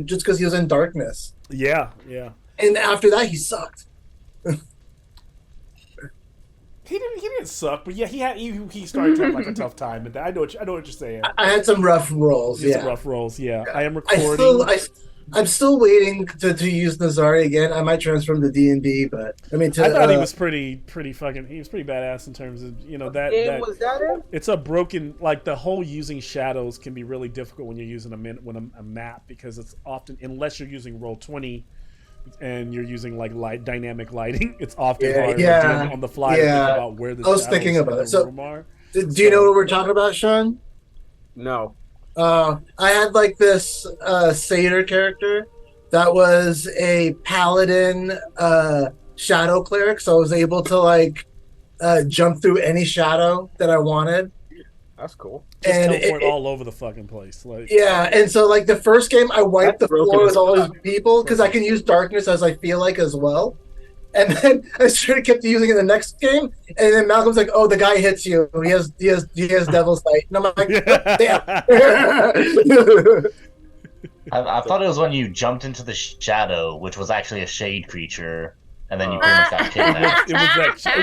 just because he was in darkness. Yeah. And after that, he sucked. He didn't suck, but yeah, he started to have like a tough time. And I know what you're saying. I had some rough rolls. Some Yeah, rough rolls. Yeah, I am I still recording. I'm still waiting to use Nazari again. I might transfer him to D&D, but I mean I to thought he was pretty fucking. He was pretty badass in terms of What that game was that in? it's a broken, like, the whole using shadows can be really difficult when you're using a map, because it's often, unless you're using Roll20 and you're using like dynamic lighting, it's often hard on the fly to think about where the I was shadows thinking about in it. the So, room are. do you know what we're talking about, Sean? No. I had like this satyr character that was a paladin shadow cleric, so I was able to like jump through any shadow that I wanted. That's cool. Just And teleport all over the fucking place. Like, yeah, and so like the first game, I wiped That's the floor broken with as all fuck. these people because I can use darkness as I feel like as well. And then I sort of kept using it in the next game, and then Malcolm's like, "Oh, the guy hits you. He has devil's sight." And I'm like, oh, "Damn." I thought it was when you jumped into the shadow, which was actually a shade creature, and then you pretty much got kidnapped. it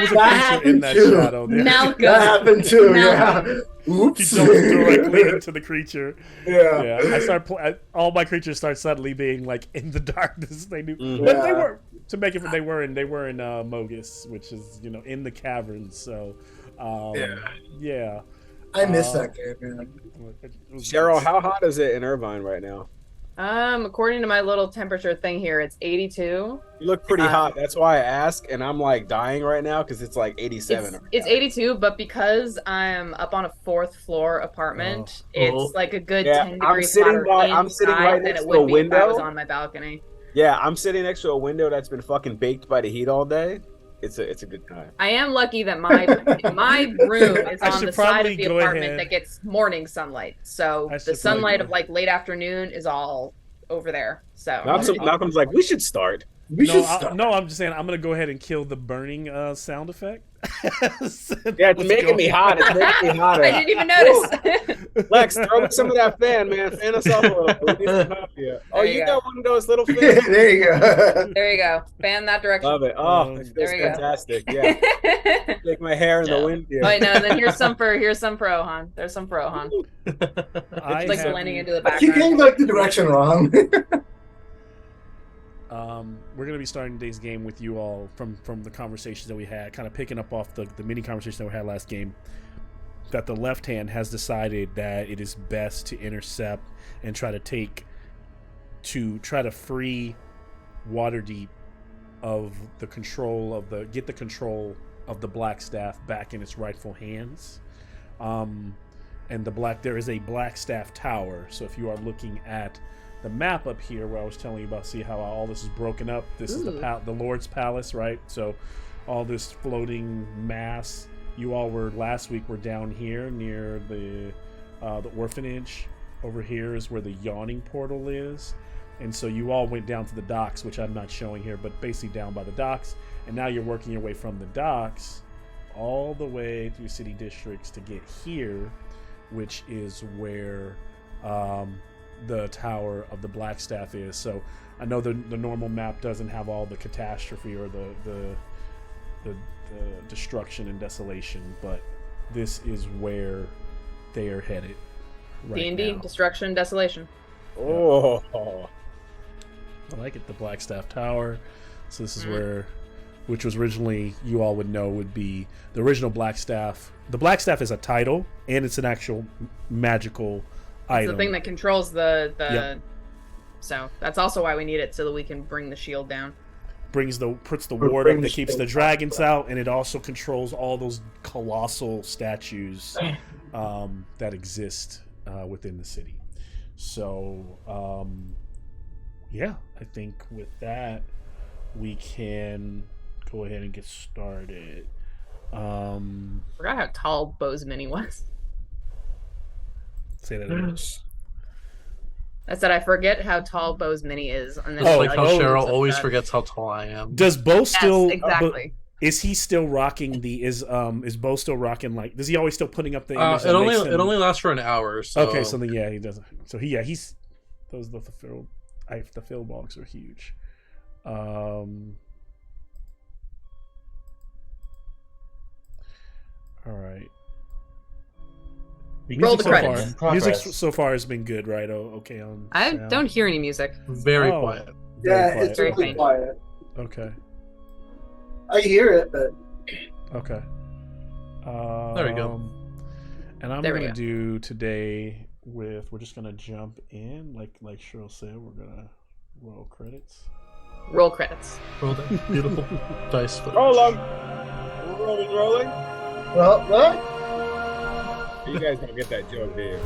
was a creature in that too. shadow. Malcolm. That happened too. Malcolm. Yeah. He Oops. jumps directly into the creature. Yeah. I start all my creatures start suddenly being like in the darkness. They knew, Mhm. but they Yeah. were to make it. They were in Mogus, which is in the caverns. So, yeah. I miss that game, man. Cheryl, how hot is it in Irvine right now? According to my little temperature thing here, it's 82. You look pretty hot. That's why I ask, and I'm like dying right now because it's like 87. It's 82, but because I'm up on a 4th floor apartment, it's like a good 10 I'm degrees sitting hotter by- I'm sitting inside right than next it to would a be if I was window. on my balcony. Yeah, I'm sitting next to a window that's been fucking baked by the heat all day. It's a good time. I am lucky that my room is I on should the side probably of the go apartment ahead. that gets morning sunlight. So I the should sunlight probably of like late afternoon is all over there. So Malcolm's like, we should start. We should start. No, I'm just saying I'm gonna go ahead and kill the burning sound effect. Yeah, it's making me hot. It's making me hotter. I didn't even notice. Lex, throw me some of that fan, man. Fan us up a little bit. We need some help here. Oh, There you you go. got one of those little fans? There you go. There you go. Fan that direction. Love it. Oh, it feels There we go. fantastic. Yeah. Take my hair in the wind here. Oh, wait, no, and then here's some for Rohan. There's some for Rohan. I It's like have- blending into the I keep getting background. like the direction wrong. We're gonna be starting today's game with you all from the conversations that we had, kind of picking up off the mini conversation that we had last game. That the Lefthand has decided that it is best to intercept and try to free Waterdeep of the control of get the control of the Blackstaff back in its rightful hands. And there is a Blackstaff tower. So if you are looking at the map up here where I was telling you about, see how all this is broken up. This is the Lord's Palace, right? So all this floating mass. You all were last week. We're down here near the orphanage. Over here is where the yawning portal is, and so you all went down to the docks, which I'm not showing here, but basically down by the docks. And now you're working your way from the docks all the way through city districts to get here, which is where the Tower of the Blackstaff is. So I know the normal map doesn't have all the catastrophe or the destruction and desolation, but this is where they are headed right D&D, now. destruction, desolation. Oh. I like it, the Blackstaff Tower. So this is where, which was originally, you all would know, would be the original Blackstaff. The Blackstaff is a title, and it's an actual magical It's item. the thing that controls the Yep. So that's also why we need it, so that we can bring the shield down. puts the Or ward bring up the that keeps shield the dragons out, and it also controls all those colossal statues that exist within the city. So, yeah, I think with that, we can go ahead and get started. Forgot how tall Bo's mini was. Say that again. I said I forget how tall Bo's mini is, and then Oh, Like how oh, Cheryl says always that. forgets how tall I am. Does Bo still? Yes, exactly. Is he still rocking the? Is Bo still rocking like? Does he always still putting up the image? It that makes him- only lasts for an hour. So Okay, so then yeah, he doesn't. So he's those the The field logs are huge. All right. Roll the credits. Music so far has been good, right? Oh, okay. I don't hear any music. Very quiet. Yeah, quiet. it's really quiet. Okay. I hear it, but okay. There we go. And I'm gonna do today with. We're just gonna jump in, like Cheryl said. We're gonna roll credits. Roll credits. Roll that beautiful dice footage. Roll them. Rolling. well, what? You guys don't get that joke, do you?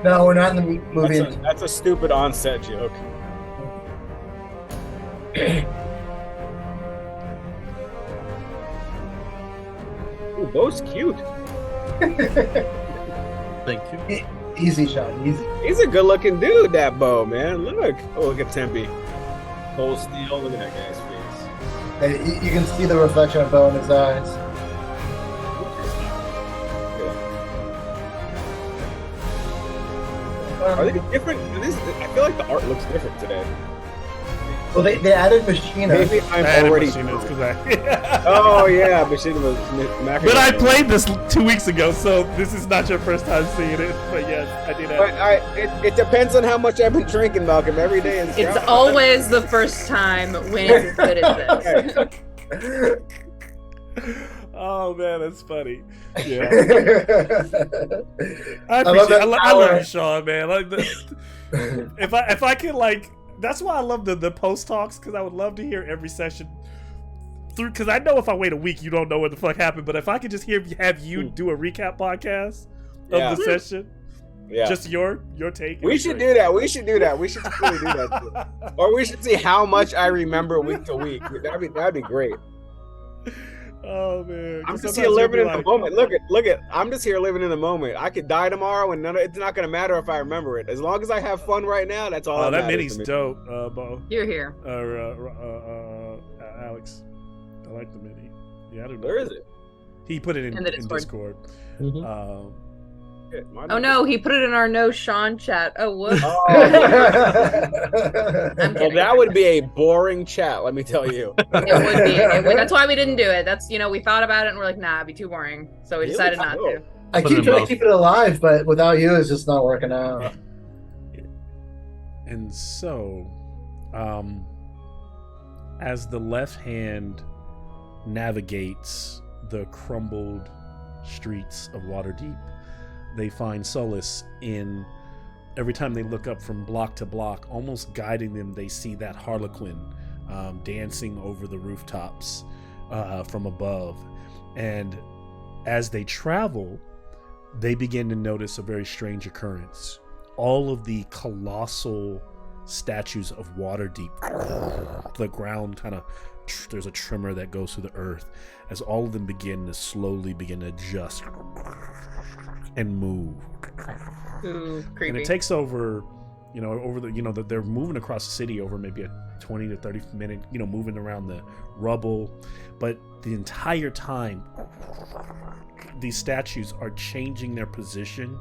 No, we're not in the movie. That's a stupid onset joke. Ooh, Bo's cute. Thank you. Easy shot, easy. He's a good-looking dude, that Bo, man. Look. Oh, look at Tempe. Cold steel. Look at that guy's face. Hey, you can see the reflection of Bo in his eyes. Are they different? I feel like the art looks different today. Well, they added Machina. Maybe I'm already. Oh yeah, Machina was. But I played this 2 weeks ago, so this is not your first time seeing it. But yes, I did. But it depends on how much I've been drinking, Malcolm. Every day is. It's always the first time when it's as good as this. Oh man, that's funny. Yeah, I love you, Sean, man. If I could that's why I love the post talks, because I would love to hear every session through. Because I know if I wait a week, you don't know what the fuck happened. But if I could just have you do a recap podcast of the session, just your take. We should do that. We should totally do that. Or we should see how much I remember week to week. That'd be great. Oh man, I'm just here living in the moment. Look at. I'm just here living in the moment. I could die tomorrow, and it's not gonna matter if I remember it. As long as I have fun right now, that's all. Oh, that mini's dope, Bo. You're here. Alex, I like the mini. Yeah, I don't know. Where is it? He put it in Discord. Mm-hmm. Oh no, he put it in our no Sean chat. Oh whoops. Well, that would be a boring chat, let me tell you. It would. That's why we didn't do it. That's we thought about it and we're like, nah, it'd be too boring. So we decided not to. I keep trying to keep it alive, but without you, it's just not working out. And so, as the Lefthand navigates the crumbled streets of Waterdeep, they find solace in every time they look up from block to block, almost guiding them. They see that Harlequin dancing over the rooftops from above. And as they travel, they begin to notice a very strange occurrence. All of the colossal statues of Waterdeep, the ground kind of, there's a tremor that goes through the earth as all of them begin to adjust and move. Ooh, creepy. And it takes over they're moving across the city over maybe a 20 to 30 minute, moving around the rubble, but the entire time these statues are changing their position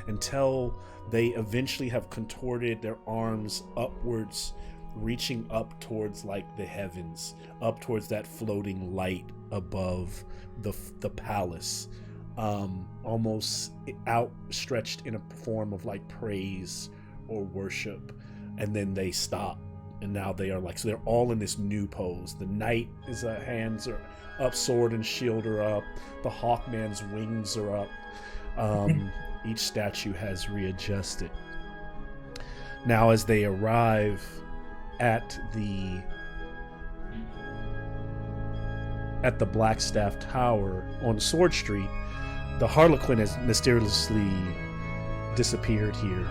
until they eventually have contorted their arms upwards, reaching up towards the heavens, up towards that floating light above the palace, almost outstretched in a form of praise or worship. And then they stop, and now they are so they're all in this new pose. The knight is hands are up, sword and shield are up, the Hawkman's wings are up. Each statue has readjusted. Now as they arrive at the Blackstaff Tower on Sword Street, the Harlequin has mysteriously disappeared here.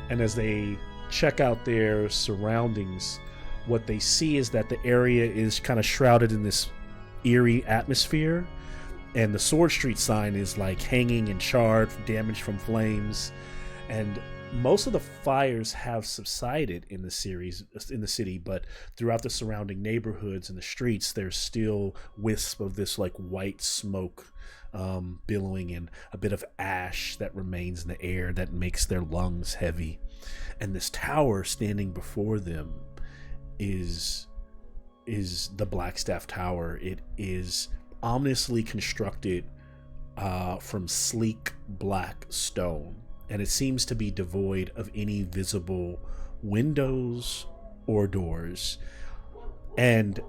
And as they check out their surroundings, what they see is that the area is kind of shrouded in this eerie atmosphere, and the Sword Street sign is hanging and charred, damaged from flames, and most of the fires have subsided in the city, but throughout the surrounding neighborhoods and the streets, there's still wisps of this like white smoke billowing, and a bit of ash that remains in the air that makes their lungs heavy. And this tower standing before them is the Blackstaff Tower. It is ominously constructed from sleek black stone, and it seems to be devoid of any visible windows or doors. And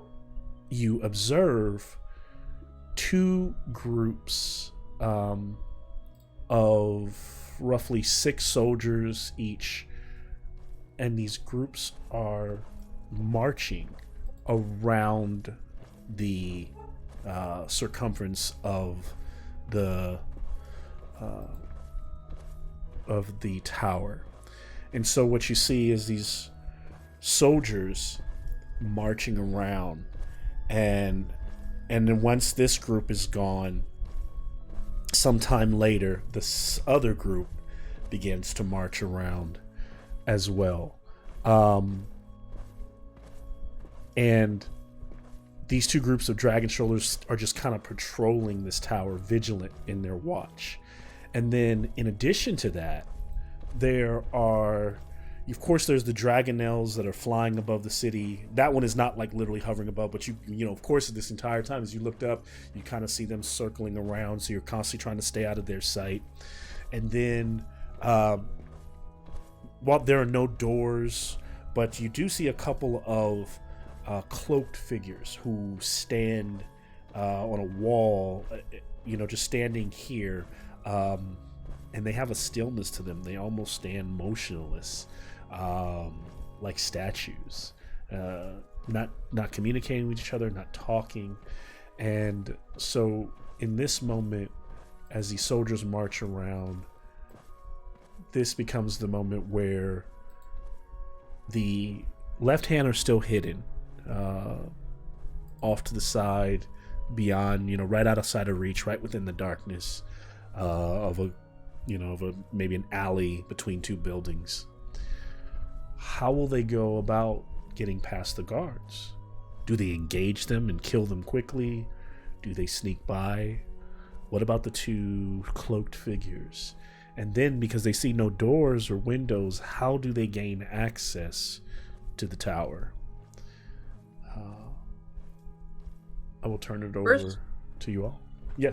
you observe two groups of roughly 6 soldiers each, and these groups are marching around the circumference of the tower. And so what you see is these soldiers marching around, and then once this group is gone, sometime later this other group begins to march around as well. And these two groups of dragon strollers are just kind of patrolling this tower, vigilant in their watch. And then in addition to that, there are, of course, there's the dragonels that are flying above the city. That one is not like literally hovering above, but you know, of course, this entire time as you looked up, you kind of see them circling around, so you're constantly trying to stay out of their sight. And then while there are no doors, but you do see a couple of cloaked figures who stand on a wall, just standing here, and they have a stillness to them. They almost stand motionless, like statues, not communicating with each other, not talking. And so in this moment, as the soldiers march around, this becomes the moment where the Lefthand are still hidden off to the side, beyond, right outside of reach, right within the darkness of maybe an alley between two buildings. How will they go about getting past the guards? Do they engage them and kill them quickly? Do they sneak by? What about the two cloaked figures? And then, because they see no doors or windows, how do they gain access to the tower? I will turn it over to you all. Yeah.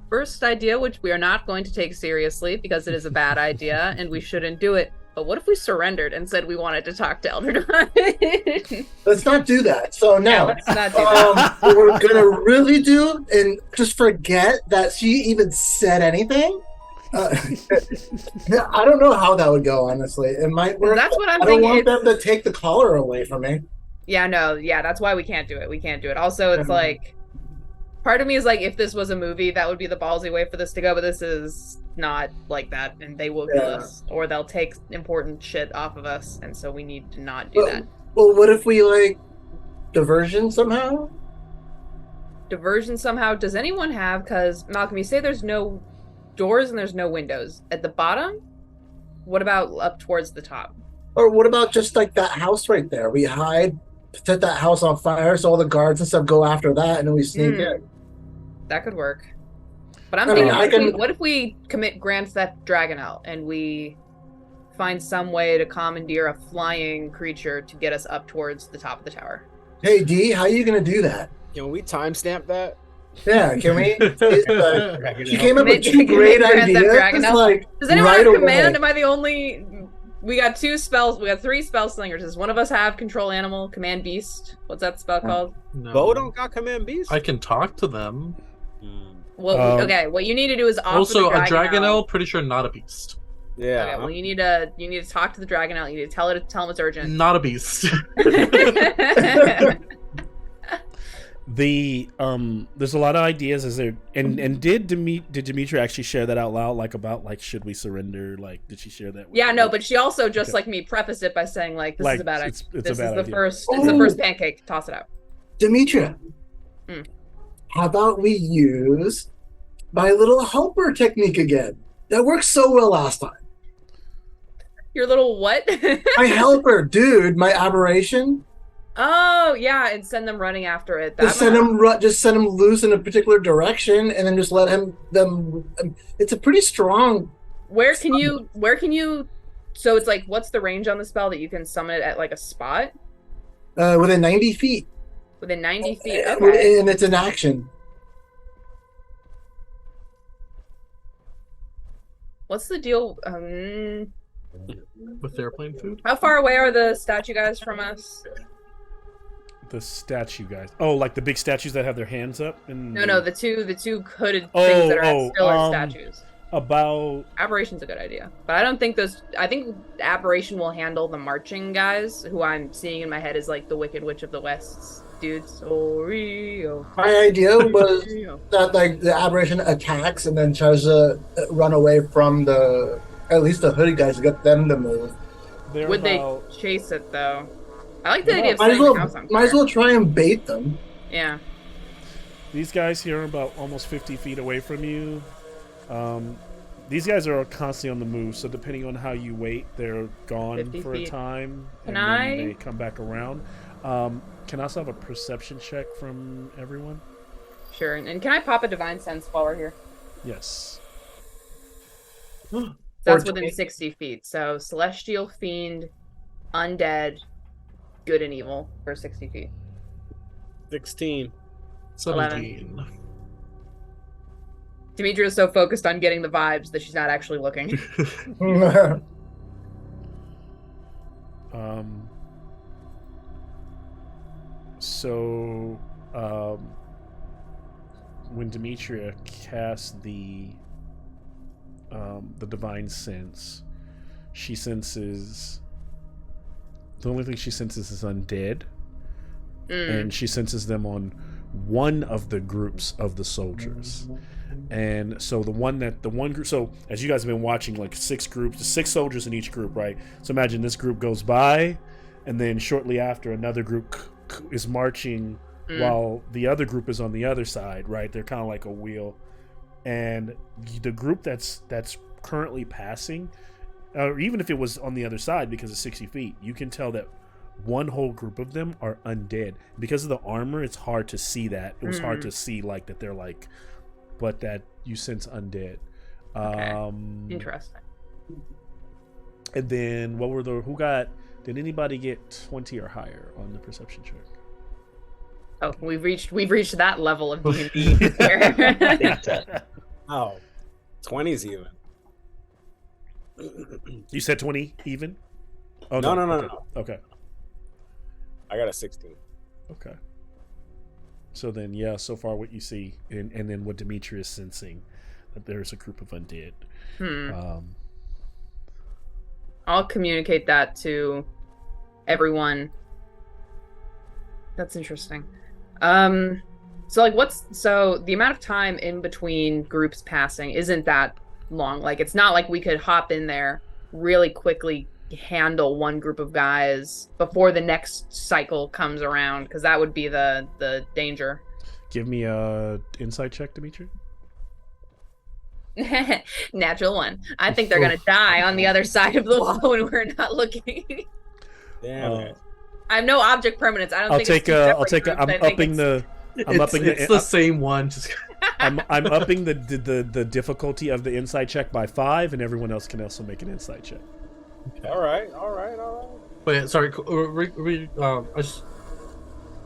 First idea, which we are not going to take seriously because it is a bad idea and we shouldn't do it. But what if we surrendered and said we wanted to talk to Eldrekhan? Let's not do that. So now, let's not do that. What we're gonna really do, and just forget that she even said anything. I don't know how that would go. Honestly, it might work. That's what I'm thinking. I don't want them to take the collar away from me. Yeah, no, yeah, that's why we can't do it. We can't do it. Also, it's like, part of me is like, if this was a movie, that would be the ballsy way for this to go, but this is not like that, and they will kill us, or they'll take important shit off of us, and so we need to not do that. Well, what if we, diversion somehow? Diversion somehow? Does anyone have, because, Malcolm, you say there's no doors and there's no windows. At the bottom? What about up towards the top? Or what about just, that house right there? We hide, set that house on fire, so all the guards and stuff go after that, and then we sneak in. That could work. But I'm thinking, what if we commit Grand Theft Dragonel and we find some way to commandeer a flying creature to get us up towards the top of the tower? Hey, D, how are you going to do that? Can we timestamp that? Yeah, can we? She came up with 2 great ideas. Does anyone have command? Am I the only... We got 2 spells. We got 3 spell slingers. Does one of us have control animal, command beast? What's that spell called? No. Bo don't got command beast. I can talk to them. Well, okay. What you need to do is offer also the a dragonel. Pretty sure not a beast. Yeah. Okay, well, you need to talk to the dragonel. You need to tell him it's urgent. Not a beast. There's a lot of ideas. Did Demetria actually share that out loud, about should we surrender? Did she share that? Yeah, no, but she also just like me prefaced it by saying this is a bad idea. It's the first pancake. Toss it out. Demetria, how about we use my little helper technique again? That worked so well last time. Your little what? My helper, dude, my aberration. Oh yeah, and send them running after it. That Just send him loose in a particular direction, and then just let them. It's a pretty strong. Where can you? So it's like, what's the range on the spell that you can summon it at like a spot? Within 90 feet. Within 90 feet. Okay. And it's an action. What's the deal? With airplane food? How far away are the statue guys from us? The statue guys. Oh, like the big statues that have their hands up? No, the two hooded things that are still are statues. About Aberration's a good idea, but I don't think those. I think Aberration will handle the marching guys, who I'm seeing in my head is like the Wicked Witch of the West's dudes. Oreo. My idea was that like the aberration attacks and then tries to run away from at least the hooded guys to get them to move. Would they chase it though? I like the idea of setting the house on fire. Might as well try and bait them. Yeah. These guys here are about almost 50 feet away from you. These guys are constantly on the move, so depending on how you wait, they're gone for a time, and then they come back around. Can I also have a perception check from everyone? Sure, and can I pop a Divine Sense while we're here? Yes. That's within 60 feet, so Celestial, Fiend, Undead, Good and Evil for 60 feet. 16. 17. Demetria is so focused on getting the vibes that she's not actually looking. So, when Demetria casts the Divine Sense, she senses... The only thing she senses is undead. And she senses them on one of the groups of the soldiers. And so the one group, so as you guys have been watching, like 6 groups, 6 soldiers in each group, right? So imagine this group goes by, and then shortly after another group is marching while the other group is on the other side, right? They're kind of like a wheel. And the group that's currently passing, or even if it was on the other side because of 60 feet, you can tell that one whole group of them are undead. Because of the armor, it's hard to see that. It was hard to see like that they're like, but that you sense undead. Okay. Interesting. And then did anybody get 20 or higher on the perception check? Oh, we've reached that level of D&D here. Oh, 20's even. You said 20 even? Oh No. Okay. I got a 16. Okay. So then, yeah, so far what you see, and then what Demetria is sensing, that there's a group of undead. I'll communicate that to everyone. That's interesting. So the amount of time in between groups passing isn't that long. Like, it's not like we could hop in there really quickly, handle one group of guys before the next cycle comes around, because that would be the danger. Give me a insight check, Dimitri. Natural 1. I think they're gonna die on the other side of the wall when we're not looking. Damn. I have no object permanence. I'm upping the same one. I'm upping the difficulty of the insight check by 5, and everyone else can also make an insight check. All right. Wait, sorry.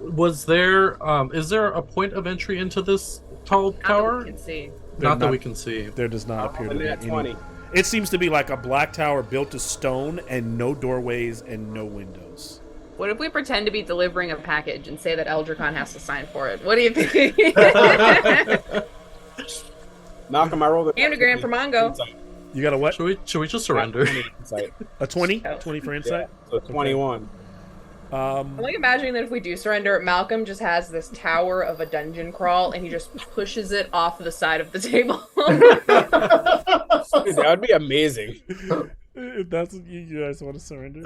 Was there? Is there a point of entry into this tall tower? Not that we can see. Not that we can see. There does not appear to be any. 20. It seems to be like a black tower built of stone and no doorways and no windows. What if we pretend to be delivering a package and say that Eldrekhan has to sign for it? What do you think? Malcolm, I rolled a Anagram for Mongo. You got a what? Should we just surrender? A 20? 20 for insight? Yeah, so 21. I'm like imagining that if we do surrender, Malcolm just has this tower of a dungeon crawl and he just pushes it off the side of the table. Dude, that would be amazing. If that's what you guys want to surrender.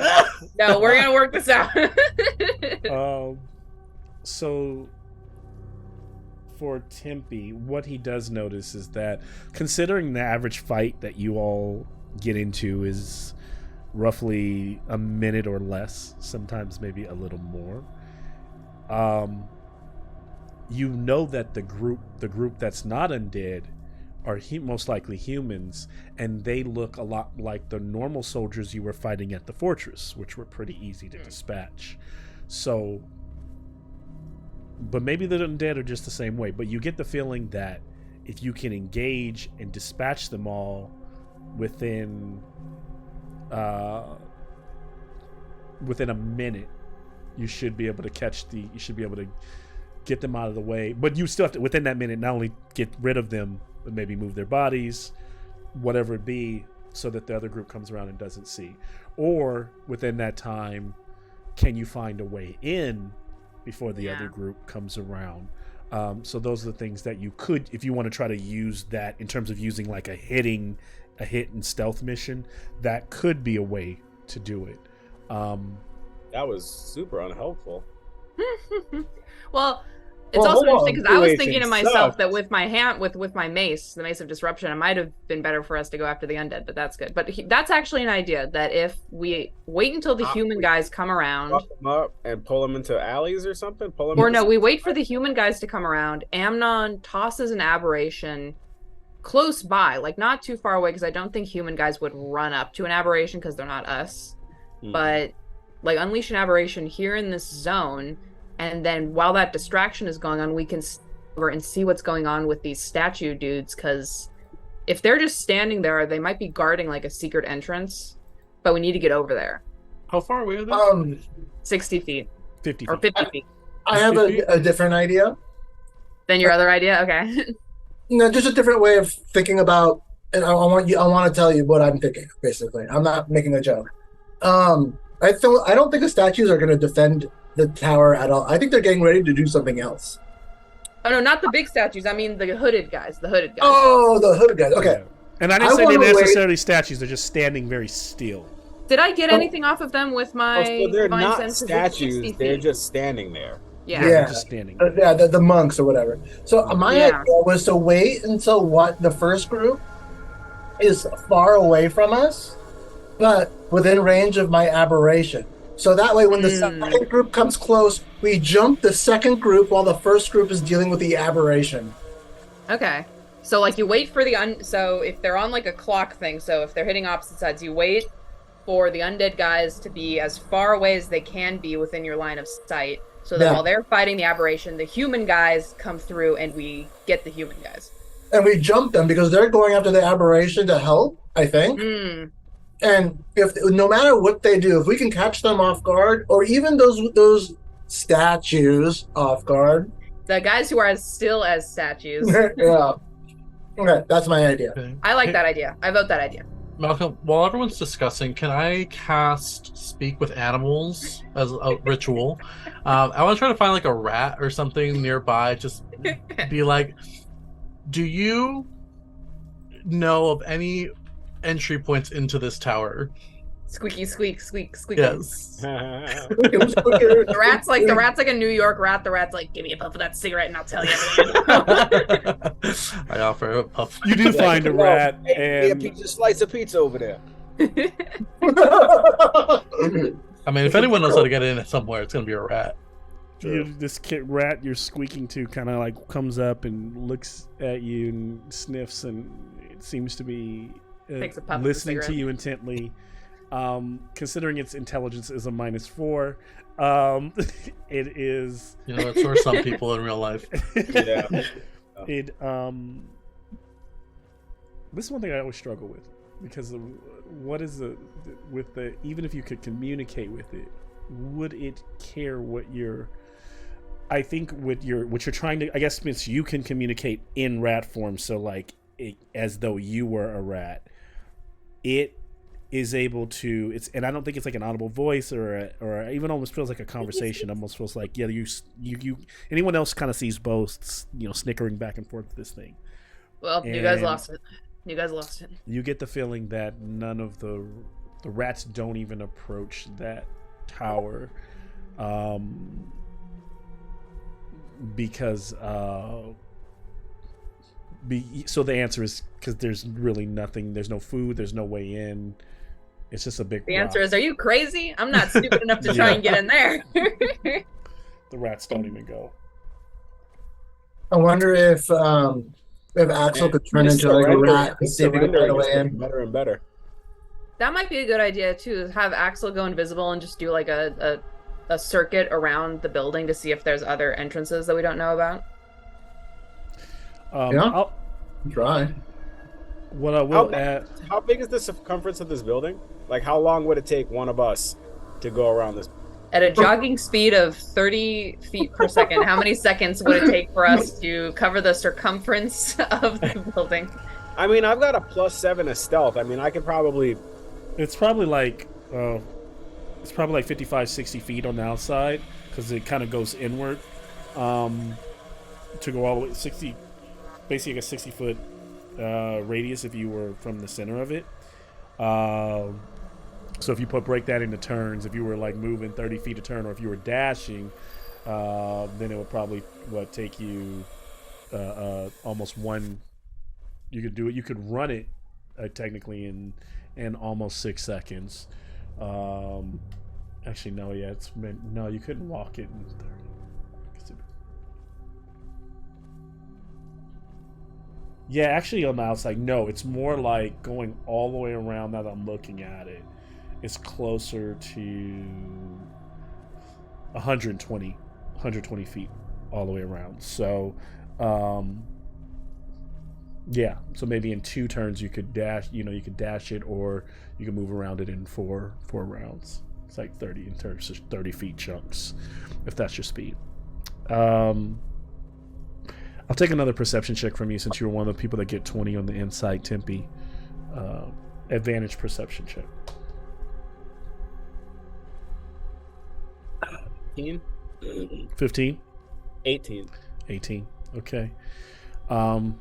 No, we're gonna work this out. So for Tempe, what he does notice is that, considering the average fight that you all get into is roughly a minute or less, sometimes maybe a little more. You know that the group that's not undead are most likely humans, and they look a lot like the normal soldiers you were fighting at the fortress, which were pretty easy to dispatch. So, but maybe the undead are just the same way, but you get the feeling that if you can engage and dispatch them all within a minute, you should be able to get them out of the way. But you still have to, within that minute, not only get rid of them, but maybe move their bodies, whatever it be, so that the other group comes around and doesn't see. Or within that time, can you find a way in before the other group comes around? So those are the things that you could, if you want to try to use that in terms of using like a hit and stealth mission, that could be a way to do it. That was super unhelpful. Well, it's also interesting because I was Situation thinking to myself sucks. that with my hand, with my mace, the Mace of Disruption, it might have been better for us to go after the undead, but that's good. But that's actually an idea, that if we wait until the human guys come around, Lock them up and pull them into alleys or something. we wait for the human guys to come around. Amnon tosses an aberration close by, like not too far away, because I don't think human guys would run up to an aberration because they're not us. But like unleash an aberration here in this zone, and then while that distraction is going on, we can over and see what's going on with these statue dudes, because if they're just standing there, they might be guarding like a secret entrance, but we need to get over there. How far away are they? 60 feet 50 feet. or 50 feet. I have a different idea. Then your other idea, okay. No, just a different way of thinking about, and I want to tell you what I'm thinking. Basically, I'm not making a joke. I don't think the statues are going to defend the tower at all. I think they're getting ready to do something else. Oh no, not the big statues. I mean the hooded guys. Oh, the hooded guys. Okay. Yeah. And I didn't say they're necessarily statues. They're just standing very still. Did I get anything off of them with my so they're divine not senses? statues. They're just standing there. Yeah. They're just standing. The monks or whatever. So my idea was to wait until the first group is far away from us, but within range of my aberration. So that way, when the second group comes close, we jump the second group while the first group is dealing with the aberration. Okay. So like you wait for so if they're on like a clock thing, so if they're hitting opposite sides, you wait for the undead guys to be as far away as they can be within your line of sight, so that while they're fighting the aberration, the human guys come through and we get the human guys. And we jump them because they're going after the aberration to help, I think. And no matter what they do, if we can catch them off guard, or even those statues off guard, the guys who are as still as statues. Yeah. Okay, that's my idea. Okay. I like that idea. I vote that idea. Malcolm, while everyone's discussing, can I cast Speak with Animals as a ritual? I want to try to find like a rat or something nearby. Just be like, do you know of any entry points into this tower? Squeaky squeak squeak squeak. Yes. The rat's like a New York rat. The rat's like, give me a puff of that cigarette and I'll tell you everything. I offer a puff. You do find a rat, and a slice of pizza over there. I mean, if anyone knows how to get in somewhere, it's gonna be a rat. this rat you're squeaking to kind of like comes up and looks at you and sniffs, and it seems to be listening to you intently. Considering its intelligence is a -4, it is. You know, that's for some people in real life. Yeah. It this is one thing I always struggle with, because what is even if you could communicate with it, would it care what you're? I think what you're trying to, I guess, since you can communicate in rat form, so like as though you were a rat, it is able to, and I don't think it's like an audible voice or even almost feels like a conversation. Almost feels like, yeah, you anyone else kind of sees both, snickering back and forth with this thing. Well, you guys lost it. You get the feeling that none of the rats don't even approach that tower, because so the answer is because there's really nothing. There's no food. There's no way in. It's just a big The rock. answer is, are you crazy? I'm not stupid enough to try and get in there. The rats don't even go. I wonder if Axel could turn into like a rat and see if he could find a way in. Better and better. That might be a good idea too. Is have Axel go invisible and just do like a circuit around the building to see if there's other entrances that we don't know about. Yeah. I'll try. What I will add. How big is the circumference of this building? Like, how long would it take one of us to go around this? At a jogging speed of 30 feet per second, how many seconds would it take for us to cover the circumference of the building? I mean, I've got a +7 of stealth. I mean, I could probably... It's probably like 55, 60 feet on the outside because it kind of goes inward to go all the way 60, basically a 60-foot radius if you were from the center of it. So if you break that into turns, if you were like moving 30 feet a turn, or if you were dashing, then it would probably take you almost one. You could do it. You could run it technically in almost 6 seconds. Actually, no. Yeah, no. You couldn't walk it in 30. Yeah, actually, on the outside, no. It's more like going all the way around. Now that I'm looking at it, it's closer to 120 feet all the way around. So, yeah. So maybe in 2 turns you could dash. You could dash it, or you can move around it in four rounds. It's like 30 in terms of 30 feet chunks, if that's your speed. I'll take another perception check from you since you're one of the people that get 20 on the inside Tempe. Advantage perception check. 15? 18. 18. Okay. You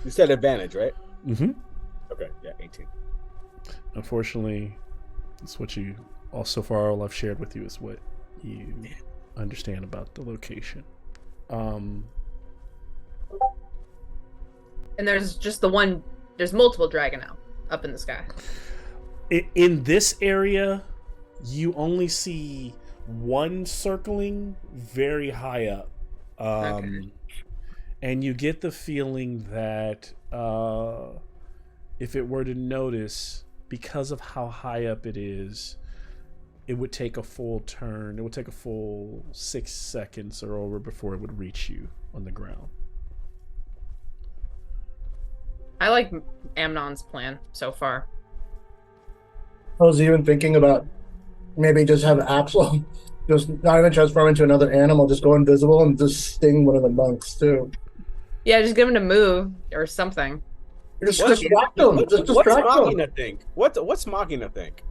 said advantage, right? Mm-hmm. Okay, yeah, 18. Unfortunately, it's what you so far all I've shared with you is what you understand about the location. And there's just there's multiple Dragonel up in the sky. In this area, you only see one circling very high up. Okay. And you get the feeling that if it were to notice, because of how high up it is, it would take a full turn. It would take a full 6 seconds or over before it would reach you on the ground. I like Amnon's plan so far. I was even thinking about maybe just have Axel just not even transform into another animal, just go invisible and just sting one of the monks too. Yeah, just get him to move or something. Just distract them. Just distract what's them. Machina think? What's Machina think?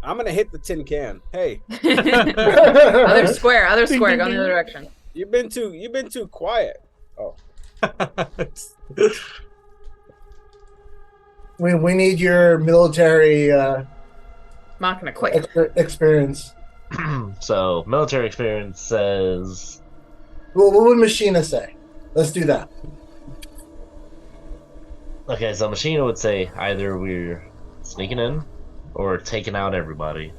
I'm gonna hit the tin can. Hey, other square, go in the other direction. you've been too quiet. Oh, We need your military Machina, quick. experience. So military experience says. Well, what would Machina say? Let's do that. Okay, so Machina would say either we're sneaking in or taking out everybody.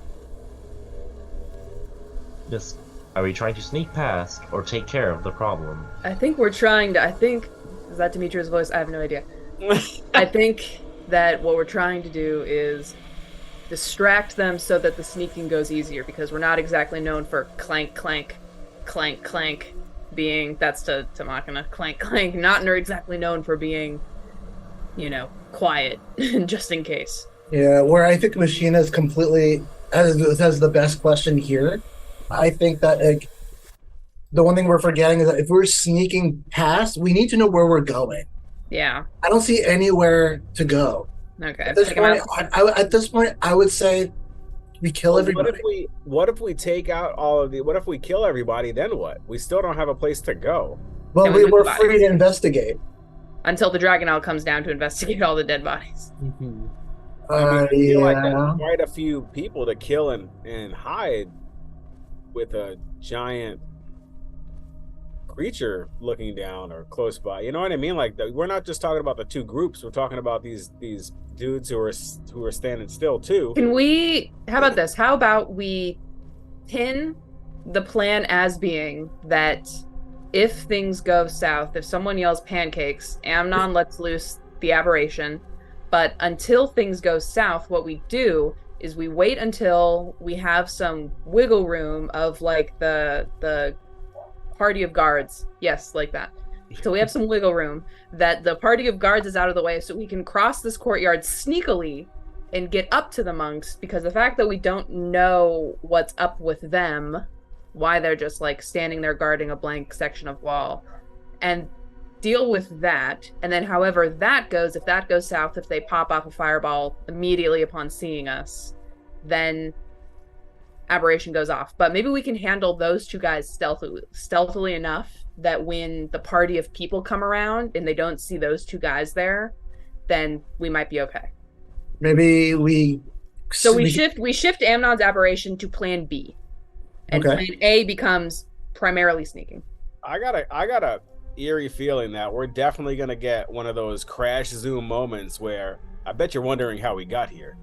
Just, are we trying to sneak past or take care of the problem? I think we're trying to. Is that Dimitri's voice? I have no idea. I think that what we're trying to do is distract them so that the sneaking goes easier, because we're not exactly known for clank, clank, clank, clank being, that's to Machina, clank, clank, not exactly known for being, quiet, just in case. Yeah, where I think Machina is completely has the best question here. I think that the one thing we're forgetting is that if we're sneaking past, we need to know where we're going. Yeah. I don't see anywhere to go. Okay. At this point, I would say we kill everybody. What if we take out all of the? What if we kill everybody? Then what? We still don't have a place to go. Well, we were free to investigate Until the Dragonel comes down to investigate all the dead bodies. Mm-hmm. I feel like Yeah. that's quite a few people to kill and hide with a giant creature looking down or close by. You know what I mean? Like we're not just talking about the two groups. We're talking about these dudes who are standing still too. Can we? How about this? How about we pin the plan as being that if things go south, if someone yells pancakes, Amnon lets loose the aberration. But until things go south, what we do is we wait until we have some wiggle room of like the party of guards. Yes, like that. So we have some wiggle room that the party of guards is out of the way so we can cross this courtyard sneakily and get up to the monks, because the fact that we don't know what's up with them, why they're just like standing there guarding a blank section of wall, and deal with that. And then however that goes, if that goes south, if they pop off a fireball immediately upon seeing us, then aberration goes off. But maybe we can handle those two guys stealthily enough that when the party of people come around and they don't see those two guys there, then we might be okay. Maybe we shift Amnon's aberration to plan B. And Okay. plan A becomes primarily sneaking. I got a eerie feeling that we're definitely gonna get one of those crash zoom moments where I bet you're wondering how we got here.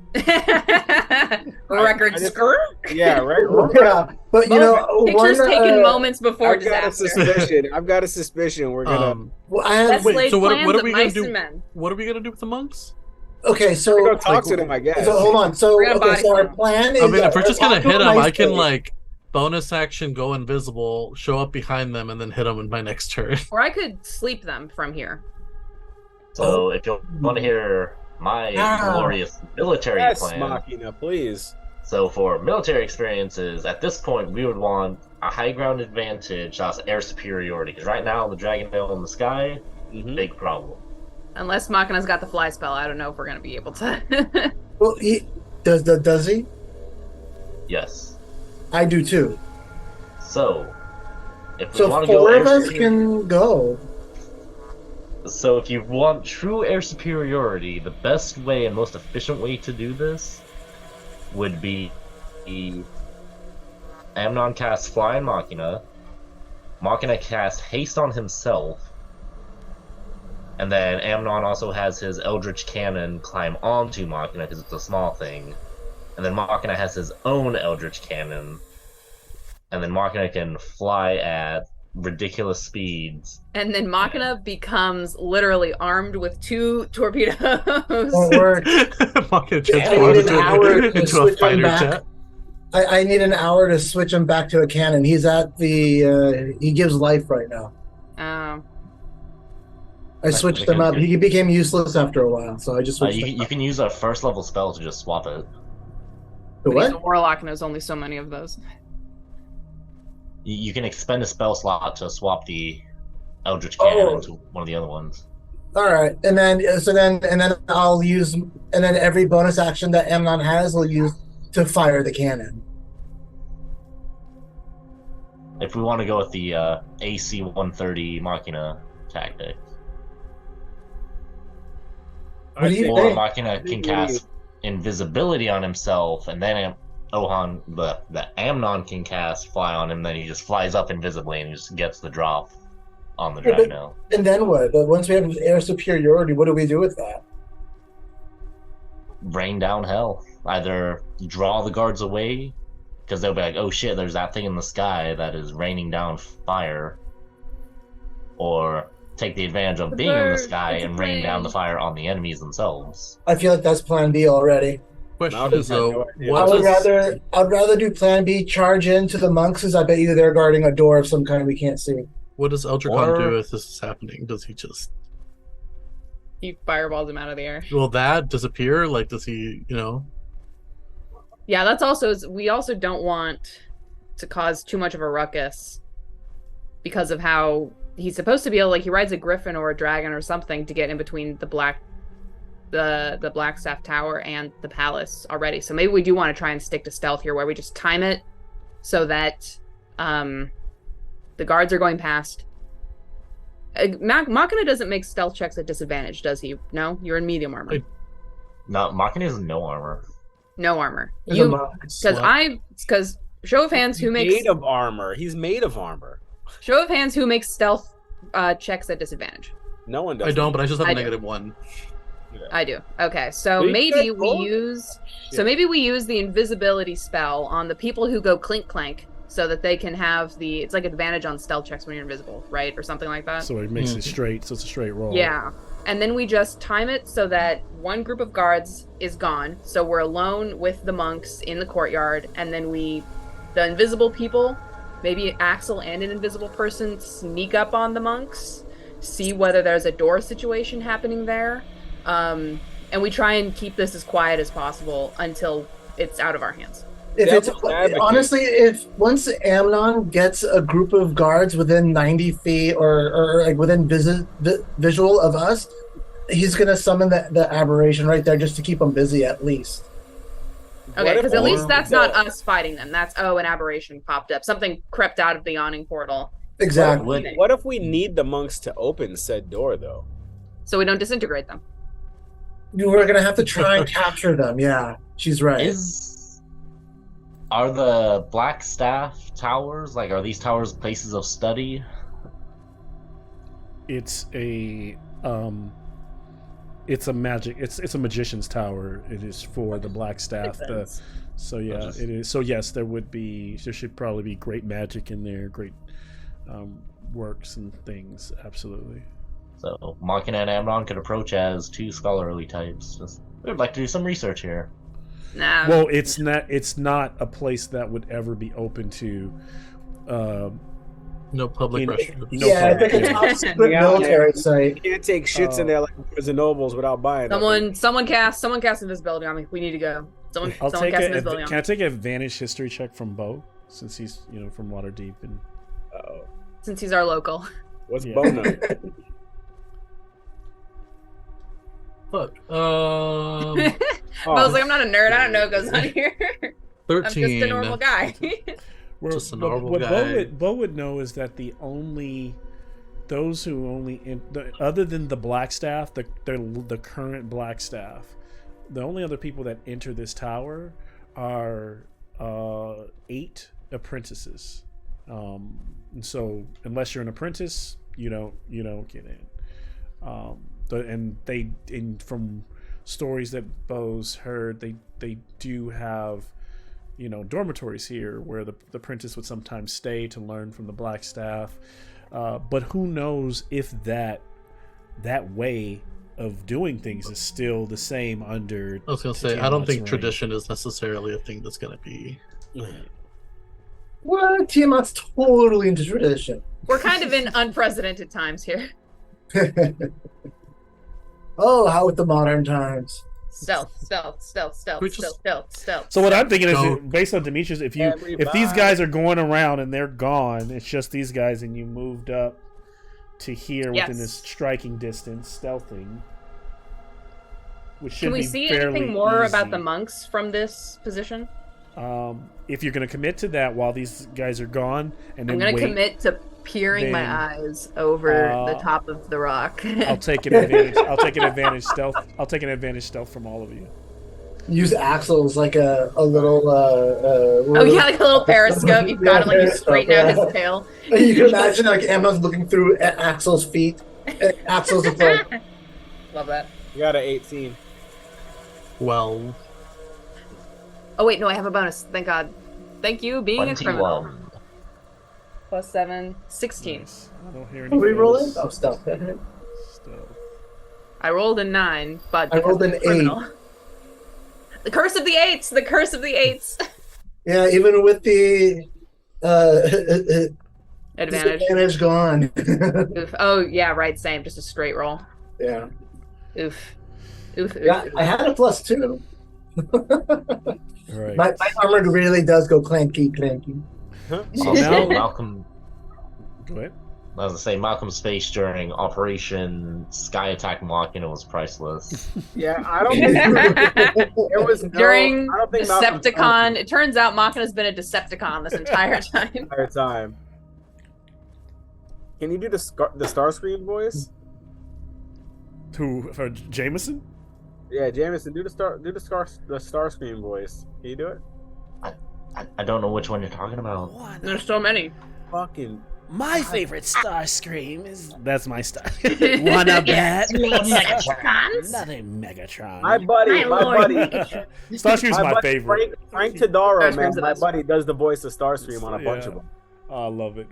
Record skirt. Yeah, right. Yeah, but you know, Pictures taken moments before I've got disaster. I've got a suspicion we're gonna. Well, I have, Wait, so what plans are of we gonna mice do? and men. What are we gonna do with the monks? okay, so We're gonna talk to them, I guess. So hold on. So We're gonna okay, body so our slam. plan is. I mean, if we're just gonna hit them, I can like. like bonus action, go invisible, show up behind them, and then hit them in my next turn. Or I could sleep them from here. So if you want to hear my glorious military Yes, plan, Machina, please. so for military experiences, at this point we would want a high ground advantage, that's air superiority. Because right now the dragon tail in the sky, big problem. Unless Machina's got the fly spell, I don't know if we're gonna be able to. Well, he does he? Yes. I do too. So if we So want to go four air of us superiority, can go. so if you want true air superiority, the best way and most efficient way to do this would be Amnon casts Fly and Machina. Machina casts Haste on himself. And then Amnon also has his Eldritch Cannon climb onto Machina because it's a small thing. And then Machina has his own Eldritch Cannon. And then Machina can fly at ridiculous speeds. And then Machina becomes literally armed with 2 torpedoes. Won't work. Machina I need an hour to into a switch him fighter back. jet. I need an hour to switch him back to a cannon. He's at the. He gives life right now. I switched him up. He became useless after a while, so I just switched him You up. can use a first level spell to just swap it. The He's a what? warlock and there's only so many of those. You can expend a spell slot to swap the Eldritch Cannon Oh. into one of the other ones. All right, and then I'll use, and then every bonus action that Amnon has, will use to fire the cannon. If we want to go with the AC 130 Machina tactic. What do you Or think? Machina can cast invisibility on himself, and then the Amnon can cast Fly on him, then he just flies up invisibly and just gets the drop on the Yeah, but- Dragonel. And then what? But once we have air superiority, what do we do with that? Rain down hell. Either draw the guards away, because they'll be like, oh shit, there's that thing in the sky that is raining down fire, or take the advantage of being in the sky and rain down the fire on the enemies themselves. I feel like that's Plan B already. Question is though, idea. what I'd rather do Plan B. Charge into the monks, because I bet you they're guarding a door of some kind we can't see. what does Eldrekhan Or- do if this is happening? Does he just He fireballs him out of the air. will that disappear? Like, does he, Yeah, that's also, we also don't want to cause too much of a ruckus because of how he's supposed to be able, like, he rides a griffin or a dragon or something to get in between the Blackstaff Tower and the palace already. So maybe we do want to try and stick to stealth here, where we just time it so that the guards are going past. Machina doesn't make stealth checks at disadvantage, does he? No? You're in medium armor. No, Machina has no armor. No armor. There's a monk. Because show of hands, who makes made of armor? He's made of armor. Show of hands, who makes stealth checks at disadvantage? No one does. I don't, but I just have I a do. -1. I do. Okay, so Do you maybe guys we both? use Shit. the invisibility spell on the people who go clink clank, so that they can have it's like advantage on stealth checks when you're invisible, right, or something like that. So it makes it straight. So it's a straight roll. Yeah, and then we just time it so that one group of guards is gone, so we're alone with the monks in the courtyard, and then the invisible people, maybe Axel and an invisible person, sneak up on the monks, see whether there's a door situation happening there, and we try and keep this as quiet as possible until it's out of our hands. If it's Devil's advocate. honestly, if once Amnon gets a group of guards within 90 feet or like within visual of us, he's gonna summon the aberration right there just to keep them busy at least. Okay, What if because at we- least that's not us fighting them. That's an aberration popped up. Something crept out of the yawning portal, Exactly. What if we need the monks to open said door though? so we don't disintegrate them. We're gonna have to try and capture them. Yeah, she's right. Are the Blackstaff towers, like, are these towers places of study? It's a it's a magic. It's a magician's tower. It is for the Blackstaff. So yeah, it is. So yes, there should probably be great magic in there, great works and things. Absolutely. So Machina and Amnon could approach as two scholarly types. We'd like to do some research here. Nah. Well, it's not a place that would ever be open to. No public In- pressure. No Yeah, it's like a problem. top secret Yeah. military site. You can't take shits in there like Barnes and Nobles without buying them. Someone cast invisibility on me. We need to go. Someone I'll someone take cast a. invisibility on Can me. I take an advantage history check from Bo, since he's from Waterdeep and. Uh-oh. Since he's our local. What's Yeah. Bono? Fuck. I was like, I'm not a nerd. I don't know what goes on here. I'm 13. just a normal guy. Just a What- normal what guy. Bo would know is that other than the Blackstaff, the current Blackstaff, the only other people that enter this tower are 8 apprentices. And so unless you're an apprentice, you don't get in. From stories that Bo's heard, they do have dormitories here where the apprentice would sometimes stay to learn from the Blackstaff. But who knows if that way of doing things is still the same under. I was gonna say, I don't think Tiamat's reign. tradition is necessarily a thing that's gonna be. What? Tiamat's totally into tradition. We're kind of in unprecedented times here. Oh, how with the modern times? Stealth. We just- So what I'm thinking is, Go. based on Demetrius, if these Everybody. guys are going around and they're gone, it's just these guys, and you moved up to here within Yes. this striking distance, stealthing, which should Can we be see fairly anything more about easy. the monks from this position? If you're going to commit to that while these guys are gone, and I'm then gonna wait, commit to peering my then, eyes over the top of the rock. I'll take an advantage. I'll take an advantage stealth. I'll take an advantage stealth from all of you. Use Axel's like a little. Oh yeah, like a little periscope. You've got it like you straighten out his tail. You can imagine like Emma's looking through at Axel's feet. Axel's just like, Love that. You got an 18. Well, Oh wait, no, I have a bonus. Thank God. Thank you, being a criminal. 21. Plus 7, 16. Nice. I don't hear are any we rolling? fails. Oh, stuff. Stealth. I rolled a 9, but I rolled because an I'm a criminal. The curse of the eights. The curse of the eights. Yeah, even with the Advantage. disadvantage gone. Oof. Oh yeah, right. Same. Just a straight roll. Yeah. Oof. Oof. Oof. Yeah, oof. I had a +2. All right. My armor really does go clanky. Also, now- Malcolm, Go ahead. I was gonna say, Malcolm's face during Operation Sky Attack Machina was priceless. Yeah, I don't think there was no, During I don't think Malcolm Decepticon, it turns out Machina's been a Decepticon this entire time. entire time. Can you do the Starscream voice? For Jameson? Yeah, Jameson, do the Starscream voice. Can you do it? I don't know which one you're talking about. There's so many. Fucking My favorite Starscream is that's my style. Wanna bet? Megatron's? Not a Megatron. My buddy, My my lord. buddy, Starscream's my buddy, favorite. Frank Todaro, Starscream's man. the My best. buddy does the voice of Starscream on a bunch of them. Oh, I love it.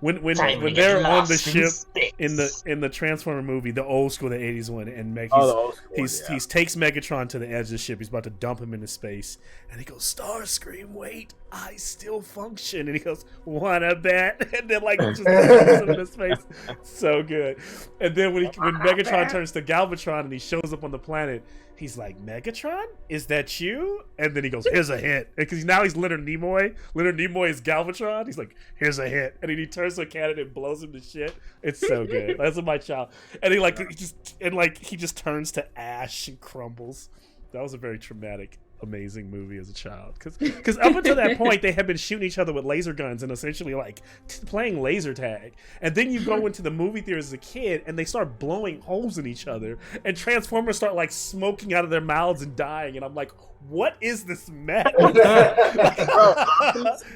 When Time to get they're on the lost in ship space. in the Transformer movie, the old school, the '80s one, and Meg, Oh, the old school one, he yeah. takes Megatron to the edge of the ship. He's about to dump him into space, and he goes, "Starscream, wait, I still function." And he goes, "Wanna bet?" And then like just dumps him into space. So good. And then when Megatron turns to Galvatron and he shows up on the planet, he's like, "Megatron, is that you?" And then he goes, "Here's a hint," because now he's Leonard Nimoy. Leonard Nimoy is Galvatron. He's like, "Here's a hint," and then he turns to a cannon and blows him to shit. It's so good. That's my child. And he just turns to ash and crumbles. That was a very traumatic, amazing movie as a child. Because up until that point, they had been shooting each other with laser guns and essentially like playing laser tag. And then you go into the movie theater as a kid and they start blowing holes in each other. And Transformers start like smoking out of their mouths and dying. And I'm like, what is this mess? Bro,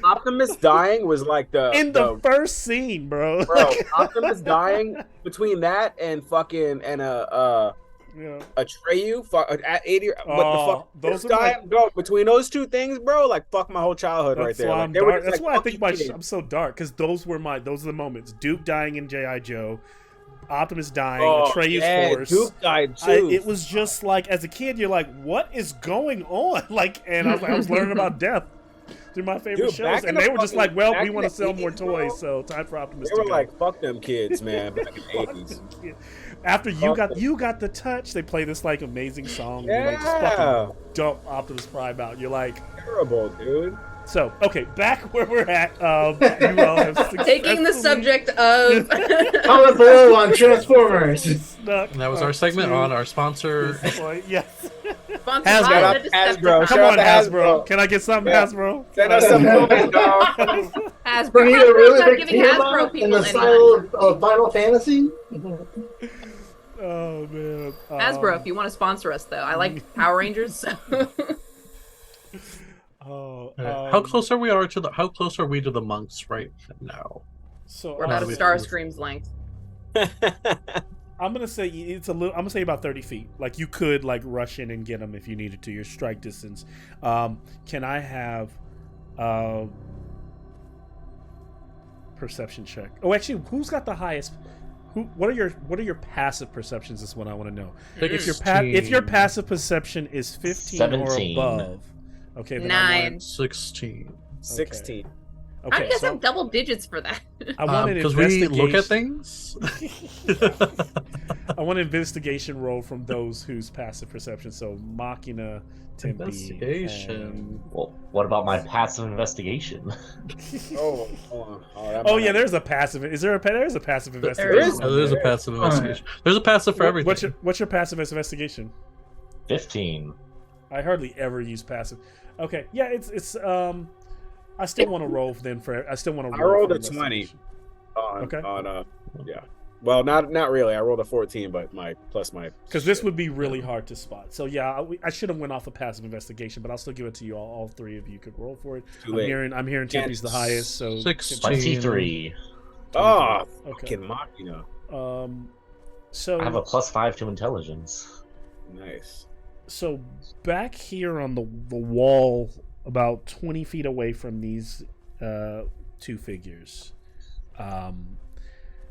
Optimus dying was like the first scene, bro. bro. Optimus dying between that and fucking Yeah. Atreyu, at 80. But the fuck, those are dying, bro. Between those two things, bro, like fuck my whole childhood right That's there. why Like, I'm they were dark. just, That's like, why I think fucking kids. I'm so dark because those are the moments. Duke dying in G.I. Joe, Optimus dying, Atreyu's horse. Duke died too. It was just like as a kid, you're like, what is going on? Like, and I was learning about death through my favorite Dude, shows, back in and the they were just fucking- like, well, back we in want to the sell more 80s, bro. toys, so time for Optimus They to were go. like, fuck them kids, man. Back in the Fuck 80s. them kids. After you got the touch, they play this like amazing song. And you like just Yeah. fucking dump Optimus Prime out. You're like, Terrible, dude. so okay, back where we're at. You all have Taking the successfully subject of Comment below on Transformers. snuck And that was our segment to on our sponsor. this point. Yes. sponsored Hasbro. by the Hasbro. Decepticons. Shout Come out on, to Hasbro. Hasbro. Can I get something, Yeah. Hasbro? Send us some movies, dog. Hasbro. We need a Hasbro's really not big giving Hasbro Tiamat in people the any style money. of Final Fantasy. Oh man. Hasbro, if you want to sponsor us, though, I like Power Rangers. So. How close are we to the? How close are we to the monks right now? So We're about a we- Starscream's length. I'm gonna say it's a little. I'm gonna say about 30 feet. Like you could like rush in and get them if you needed to. Your strike distance. Can I have perception check? Oh, actually, who's got the highest? What are your passive perceptions? Is what I want to know. If your passive perception is 15 17. or above, okay, then 9. 16. 16. How do Okay, you guys so have double digits for that? I want an Because we look at investigation- things. I want an investigation roll from those whose passive perception. So Machina, Tempe, Investigation. Well, what about my passive investigation? Oh, hold on. That Oh might yeah, not- there's a passive. There's a passive There investigation. is. Oh, there's a passive investigation. There's a passive for everything. What's your passive investigation? 15. I hardly ever use passive. Okay, yeah, it's I still want to roll then for. I still want to. I rolled for a 20. investigation. on, Okay. yeah. Well, not really. I rolled a 14, but my Because this would be really hard to spot. So yeah, I should have went off a passive investigation, but I'll still give it to you all. All three of you could roll for it. Too late. I'm hearing Tempe's the highest. So 16. 23. Oh, Okay. fucking Machina. So I have a +5 to intelligence. Nice. So back here on the wall, about 20 feet away from these two figures,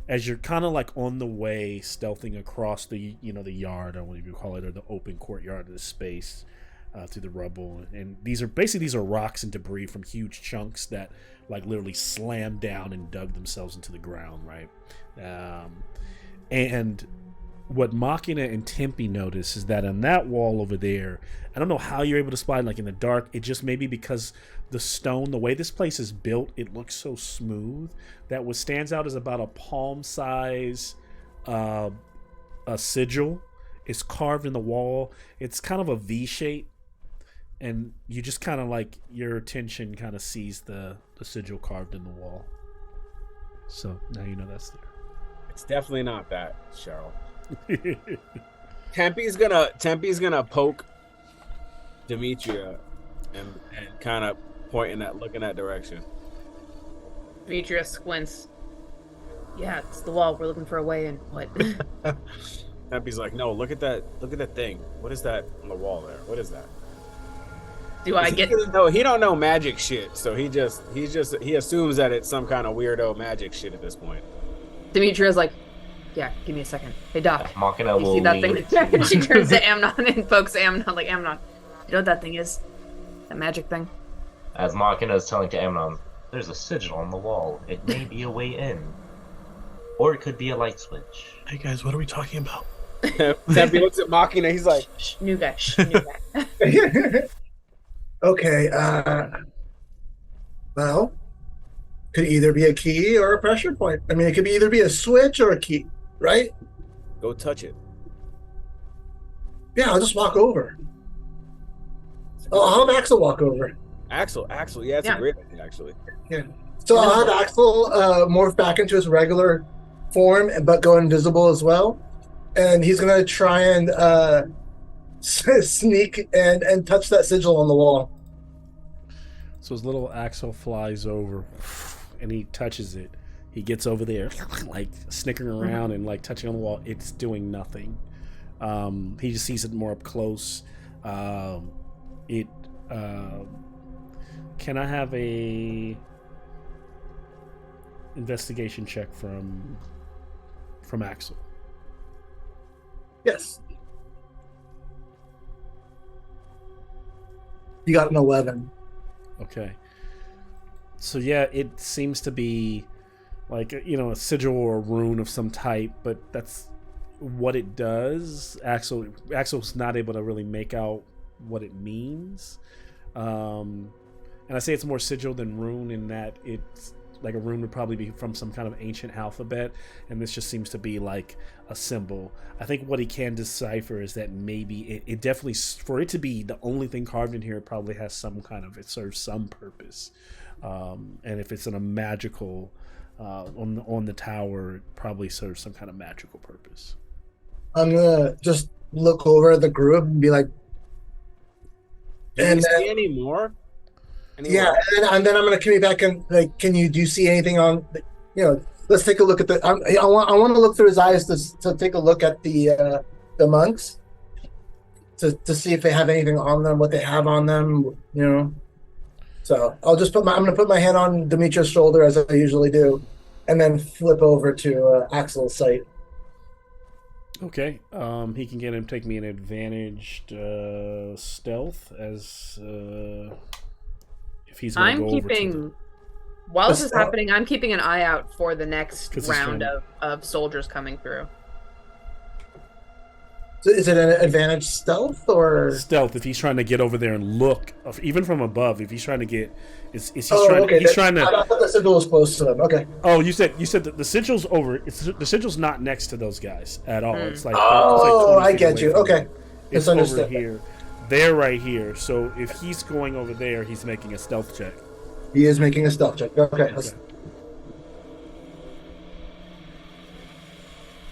as you're kind of like on the way, stealthing across the the yard, or whatever you call it, or the open courtyard of the space, through the rubble, and these are rocks and debris from huge chunks that like literally slammed down and dug themselves into the ground, right? And what Machina and Tempe notice is that on that wall over there, I don't know how you're able to spot it, like in the dark. It just may be because the stone, the way this place is built, it looks so smooth that what stands out is about a palm size a sigil. It's carved in the wall. It's kind of a V shape, and you just kind of like your attention kind of sees the sigil carved in the wall. So now you know that's there. It's definitely not that, Cheryl. Tempe's gonna poke Demetria and kind of looking that direction. Demetrius squints. Yeah, it's the wall. We're looking for a way in. What? Tempy's like, no, look at that thing. What is that on the wall there? What is that? Do I get? No, he don't know magic shit, so he assumes that it's some kind of weirdo magic shit at this point. Demetria's like, yeah, give me a second. Hey Doc, Machina you will see that lean. thing? And she turns to Amnon and pokes Amnon like, Amnon, you know what that thing is? That magic thing. As Machina is telling to Amnon, there's a sigil on the wall. It may be a way in. Or it could be a light switch. Hey guys, what are we talking about? Tempy looks at Machina, he's like, Shh, new guy. New guy. Okay. Well, could either be a key or a pressure point. I mean, it could either be a switch or a key, right? go touch it. Yeah, I'll just walk over. I'll have Axel walk over. Axel, yeah, it's a great idea, actually. Yeah. So I'll have Axel morph back into his regular form, but go invisible as well. And he's going to try and sneak and touch that sigil on the wall. So his little Axel flies over and he touches it. He gets over there, like snickering around and like touching on the wall. It's doing nothing. He just sees it more up close. Can I have a investigation check from Axel? Yes. You got an 11. Okay. So yeah, it seems to be like, a sigil or a rune of some type, but that's what it does. Axel's not able to really make out what it means. And I say it's more sigil than rune in that it's like a rune would probably be from some kind of ancient alphabet, and this just seems to be like a symbol. I think what he can decipher is that maybe it definitely, for it to be the only thing carved in here, it probably has it serves some purpose. And if it's in a magical on the tower, it probably serves some kind of magical purpose. I'm gonna just look over at the group and be like, Do you see any more? yeah, and then I'm gonna come back and like, do you see anything on? Let's take a look at the. I want to look through his eyes to take a look at the monks to see if they have anything on them, what they have on them, So I'll just I'm gonna put my hand on Demetria's shoulder as I usually do, and then flip over to Axel's site. Okay. He can take me an advantaged stealth as if he's going to go over to while this is happening, I'm keeping an eye out for the next round of soldiers coming through. So is it an advantage stealth or stealth? If he's trying to get over there and look, even from above, if he's trying to get, he's trying to. I thought the sigil was close to them. Okay. Oh, you said that the sigil's over. The sigil's not next to those guys at all. It's like I get you. Okay, it's over here. They're right here. So if he's going over there, he's making a stealth check. He is making a stealth check. Okay.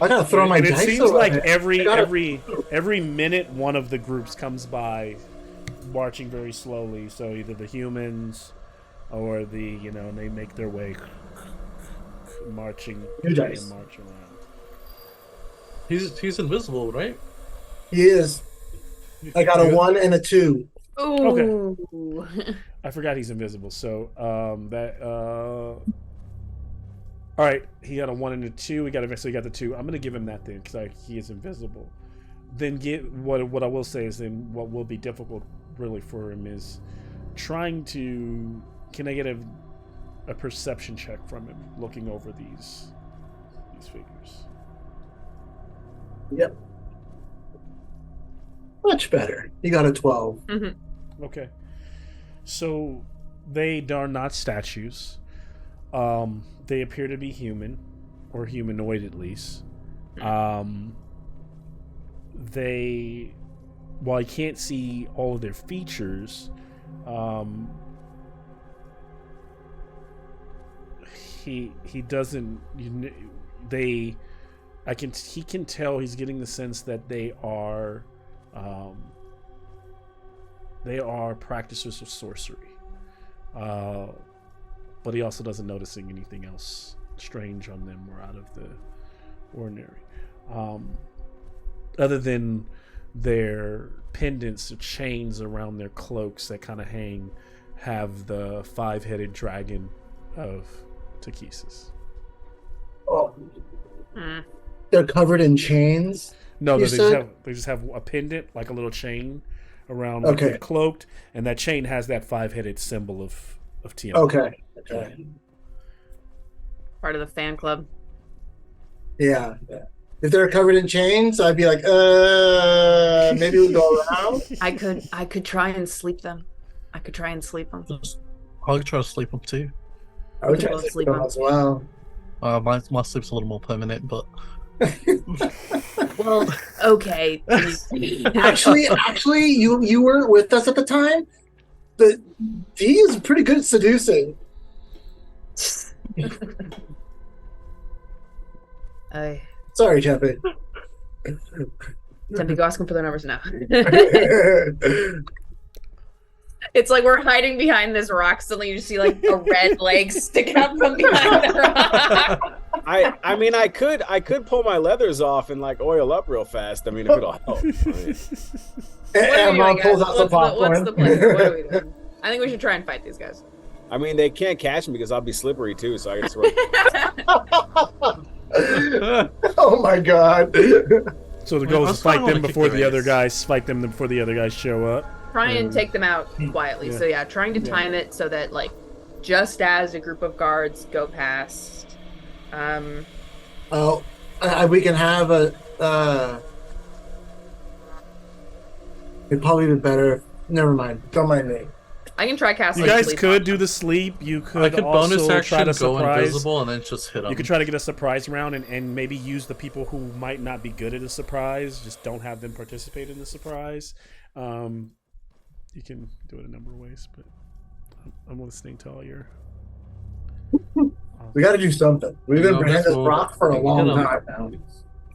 I gotta throw my dice. It seems like every minute one of the groups comes by, marching very slowly. So either the humans, or they make their way, marching around. He's invisible, right? He is. I got a 1 and a 2. Ooh. Okay. I forgot he's invisible. So all right, he got a 1 and a 2. He got the 2. I'm gonna give him that then because he is invisible. Then what I will say is then what will be difficult really for him is trying to. Can I get a perception check from him looking over these figures? Yep. Much better. He got a 12. Mm-hmm. Okay. So they are not statues. They appear to be human, or humanoid at least. While I can't see all of their features, he doesn't. He can tell. He's getting the sense that they are practitioners of sorcery. But he also doesn't noticing anything else strange on them or out of the ordinary. Other than their pendants or chains around their cloaks that kind of have the 5-headed dragon of Takesis. Oh. They're covered in chains. No, they just have a pendant, like a little chain around. Like they're cloaked, and that chain has that 5-headed symbol of Tiamat. Okay. Part of the fan club. Yeah. If they're covered in chains, I'd be like, maybe we'll go around. I could try and sleep them. I could try and sleep them. I could try to sleep them too. I would try to sleep them as well. My sleep's a little more permanent, but well, okay. actually, you weren't with us at the time, but D is pretty good at seducing. Sorry, Tempe. Tempe, go ask him for their numbers now. It's like we're hiding behind this rock. Suddenly you just see like a red leg stick out from behind the rock. I mean, I could pull my leathers off and like oil up real fast. I mean, if it'll help. And Mom pulls out some popcorn. What's the plan? What are we doing? I think we should try and fight these guys. I mean, they can't catch me because I'll be slippery too. So I just swear. Oh my god. So the goal is to fight them before the other guys show up. Try and take them out quietly. Yeah. So yeah, trying to time it so that like just as a group of guards go past. We can have a. It'd probably be better. Never mind. Don't mind me. I can try casting. You guys could do the sleep. You could. I could also bonus action try to go surprise. invisible and then just hit them. You could try to get a surprise round and maybe use the people who might not be good at a surprise. Just don't have them participate in the surprise. You can do it a number of ways, but I'm listening to all your. We got to do something. We've been behind this rock for a long time now.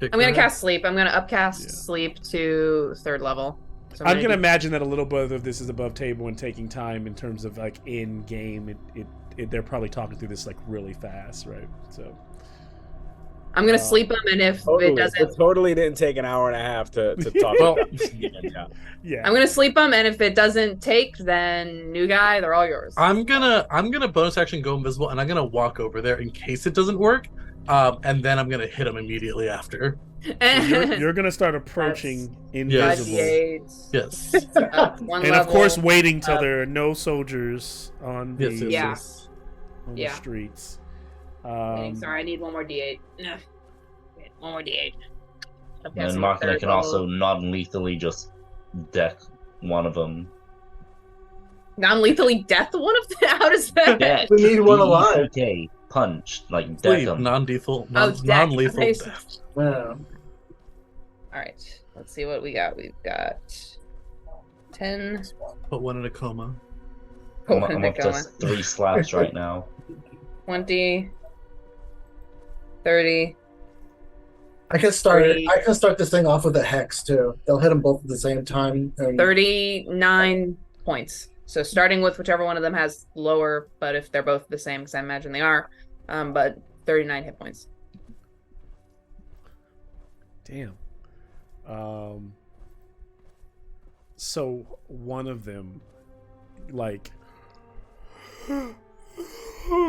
I'm gonna cast sleep. I'm gonna upcast sleep to 3rd level. So I'm gonna imagine that a little bit of this is above table and taking time in terms of like in game. They're probably talking through this like really fast, right? So I'm gonna sleep them, and if it doesn't, it totally didn't take an hour and a half to talk. Yeah. I'm gonna sleep them, and if it doesn't take, then new guy, they're all yours. I'm gonna bonus action go invisible, and I'm gonna walk over there in case it doesn't work, and then I'm gonna hit him immediately after. So you're gonna start approaching invisible. Yes. And of course, waiting till there are no soldiers on the on the streets. Sorry, I need one more D8. One more D8. And Machina can also non-lethally just deck one of them. Non-lethally death one of them? How does that? Deck. We need one alive. Okay, punch like deck them. Non-lethal. Deck. Non-lethal Okay. death. Wow. All right, let's see what we got. We've got 10. Put one in a coma. I'm up to 3 slaps right now. 20, 30. I can start this thing off with a hex too. They'll hit them both at the same time. 39 points. So starting with whichever one of them has lower, but if they're both the same, because I imagine they are, but 39 hit points. Damn. So one of them, like,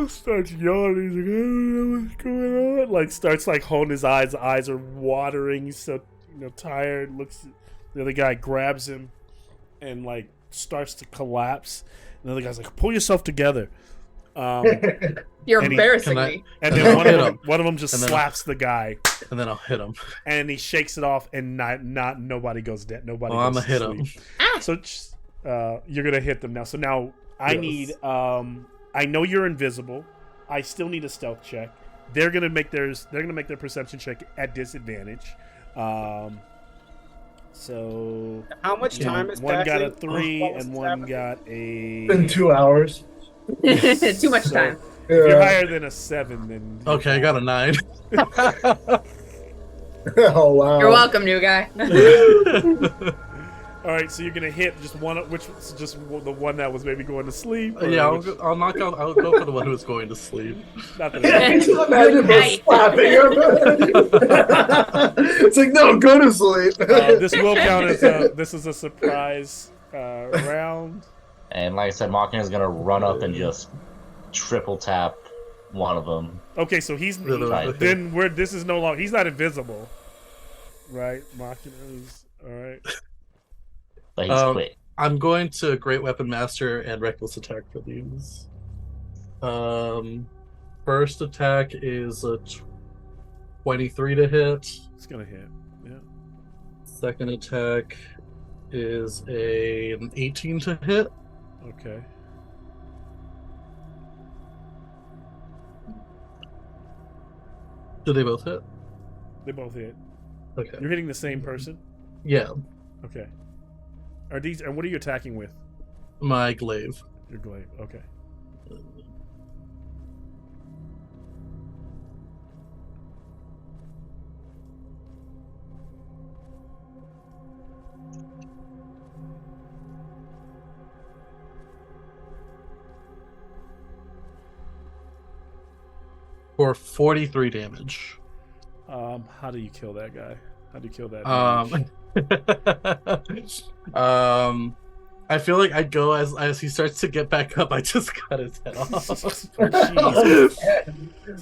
starts yawning. He's like, I don't know what's going on. Like, starts like holding his eyes. The eyes are watering. He's so tired. Looks. The other guy grabs him, and like starts to collapse. And the other guy's like, "Pull yourself together." You're embarrassing me. And then one of them just slaps the guy, and then I'll hit him. and he shakes it off, and nobody goes dead. Nobody. I'm goes gonna to hit sleep. him. So you're gonna hit them now. So now I need. I know you're invisible. I still need a stealth check. They're gonna make their perception check at disadvantage. So how much time is one passing? got a 3 and one got a. In 2 hours. Too much time. If you're higher than a 7, then Okay, I got a 9. Oh wow. You're welcome, new guy. All right, so you're gonna hit just one, which was just the one that was maybe going to sleep. Or Yeah, which- I'll knock out. I'll go for the one who's going to sleep. not that Imagine Nice. slapping him. It's like, no, go to sleep. this will count as this is a surprise round. And like I said, Machina is gonna run up and just triple tap one of them. Okay, so he's Right. then we're this is no longer he's not invisible, right? Machina is all right. But he's quick. I'm going to Great Weapon Master and Reckless Attack for these. First attack is a 23 to hit. It's gonna hit. Yeah. Second attack is an 18 to hit. Okay. Do they both hit? They both hit. Okay. You're hitting the same person. Yeah, Okay. Are these and what are you attacking with? my glaive. Your glaive. Okay. For 43 damage. How do you kill that guy? How do you kill that? I feel like I go as he starts to get back up. I just cut his head off. Oh, Jesus.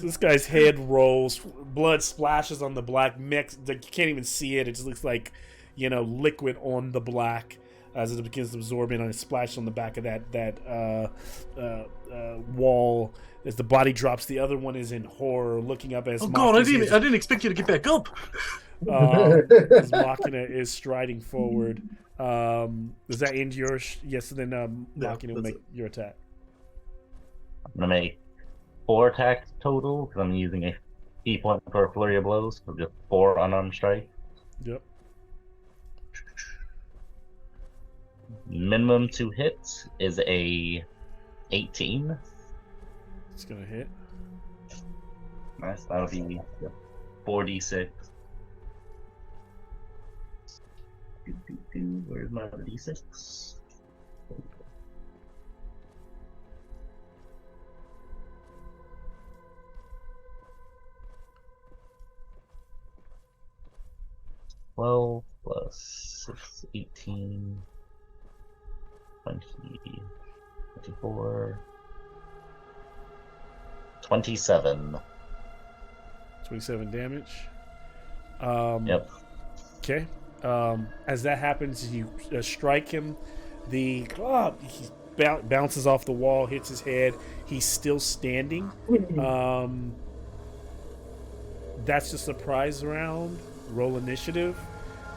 This guy's head rolls, blood splashes on the black mix. You can't even see it. It just looks like, liquid on the black as it begins to absorb in and it splashes on the back of that wall as the body drops. The other one is in horror, looking up as Oh God! I didn't expect you to get back up. as Machina is striding forward. Does that end your? Yes, and then Machina will make your attack. I'm gonna make 4 attacks total because I'm using a key point for a flurry of blows, so just 4 unarmed strike. Yep. Minimum to hit is a 18. It's gonna hit. Nice, that'll be 4d6. Where's my d6? Well, plus 6, 18, 20, 24, 27. 27 damage. Yep. Okay. As that happens, you strike him. He bounces off the wall, hits his head. He's still standing. That's the surprise round. Roll initiative.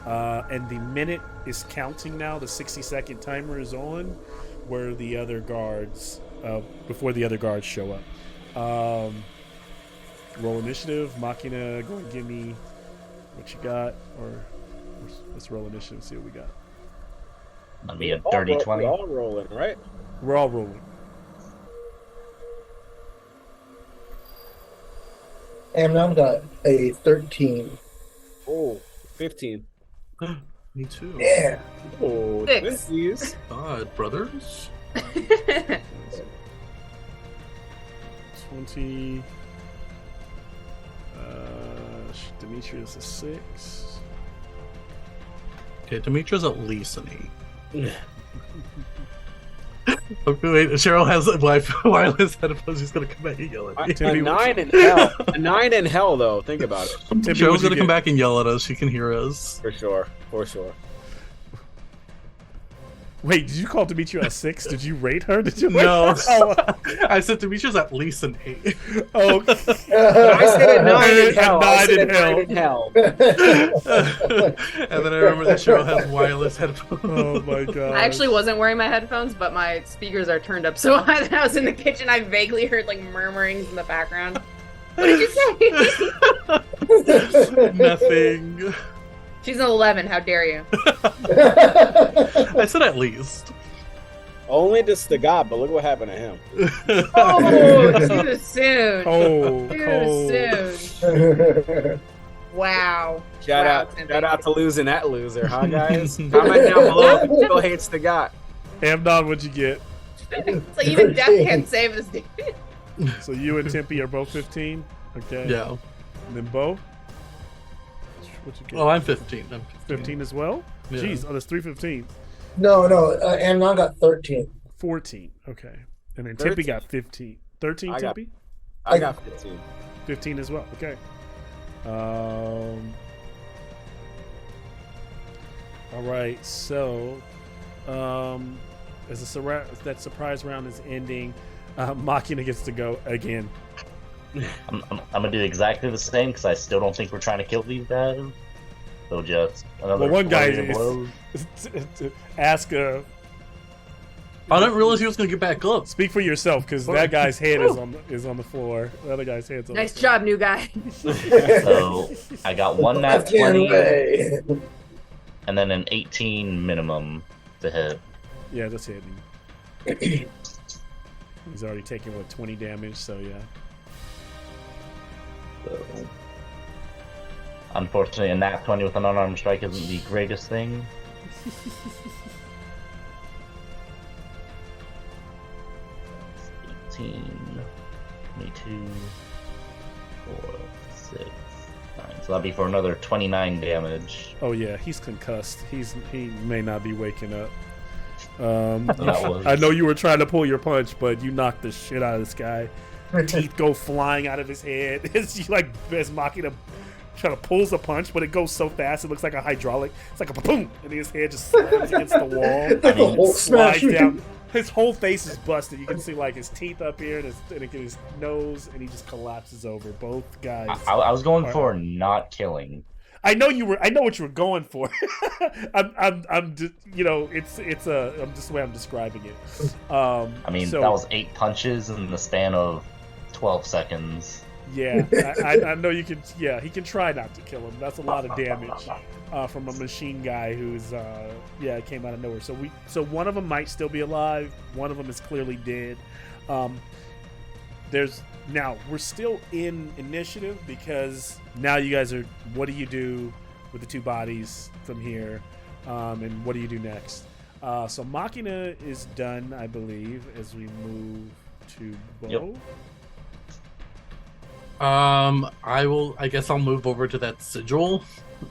And the minute is counting now. The 60-second timer is on where the other guards, before the other guards show up. Roll initiative. Machina, go and give me what you got. Or let's roll initiative and see what we got. That'd be a dirty 20. We're all rolling, right? We're all rolling. Amnon got a 13. Oh, 15. Me too. Yeah. Oh, 6. twinsies. God, brothers. 20. Demetrius is 6. Okay, Demetria's at least an 8. Okay, wait, Cheryl has wireless headphones. She's gonna come back and yell at me. A 9 in hell. A 9 in hell, though. Think about it. Cheryl's gonna come back and yell at us. She can hear us. For sure. For sure. Wait, did you call Demetria a 6? Did you rate her? Did you? No, Oh, I said Demetria's at least an 8. oh. I said a 9 in hell. I said a 9 in 9 in hell. And then I remember that Cheryl has wireless headphones. Oh my god. I actually wasn't wearing my headphones, but my speakers are turned up so high that I was in the kitchen. I vaguely heard like murmurings in the background. What did you say? Nothing. She's an 11. How dare you? I said at least. Only to Stegab, but look what happened to him. Oh, too soon. Oh, Too cold. soon. Wow. Shout Wow, out, Timpy. shout out to losing that loser, huh, guys? Comment down below who still hates the guy. Amnon, what'd you get? So even death can't save this dude. So you and Tempe are both 15. Okay. Yeah. And then Bo. What'd you get? Oh, I'm 15. I'm 15 as well. Yeah. Jeez, oh, there's 3 15s. No, Amnon got 13. 14. Okay. And then Tempe 13. got 15. 13, I got- Tempe? I got 15. 15 as well. Okay. All right. So, as that surprise round is ending, Machina gets to go again. I'm gonna do exactly the same because I still don't think we're trying to kill these guys. So just another. Well, one guy flurry of blows. Ask. I didn't realize he was gonna get back up. Speak for yourself, because that guy's head is on the floor. The other guy's head's on. Nice the floor. job, new guy. So I got one nat 20 way. and then an 18 minimum to hit. Yeah, that's hitting. He's already taken 20 damage. So yeah. So, unfortunately, a nat 20 with an unarmed strike isn't the greatest thing. That's 18, 22, 4, 6, 9. So that'd be for another 29 damage. Oh yeah, he's concussed. He may not be waking up. That was- I know you were trying to pull your punch, but you knocked the shit out of this guy. Teeth go flying out of his head. It's like as Machina trying to pulls a punch, but it goes so fast it looks like a hydraulic. It's like a boom, and his head just slams against the wall. That's a whole Slides smash. down. His whole face is busted. You can see like his teeth up here and his nose, and he just collapses over. Both guys. I was going for not killing. I know you were. I know what you were going for. I'm just, it's I'm just the way I'm describing it. I mean, so, that was 8 punches in the span of 12 seconds. Yeah, I know you can. Yeah, he can try not to kill him. That's a lot of damage from a machine guy who's came out of nowhere. So one of them might still be alive. One of them is clearly dead. We're still in initiative because now you guys are. What do you do with the 2 bodies from here? And what do you do next? So Machina is done, I believe, as we move to Bo. Yep. I guess I'll move over to that sigil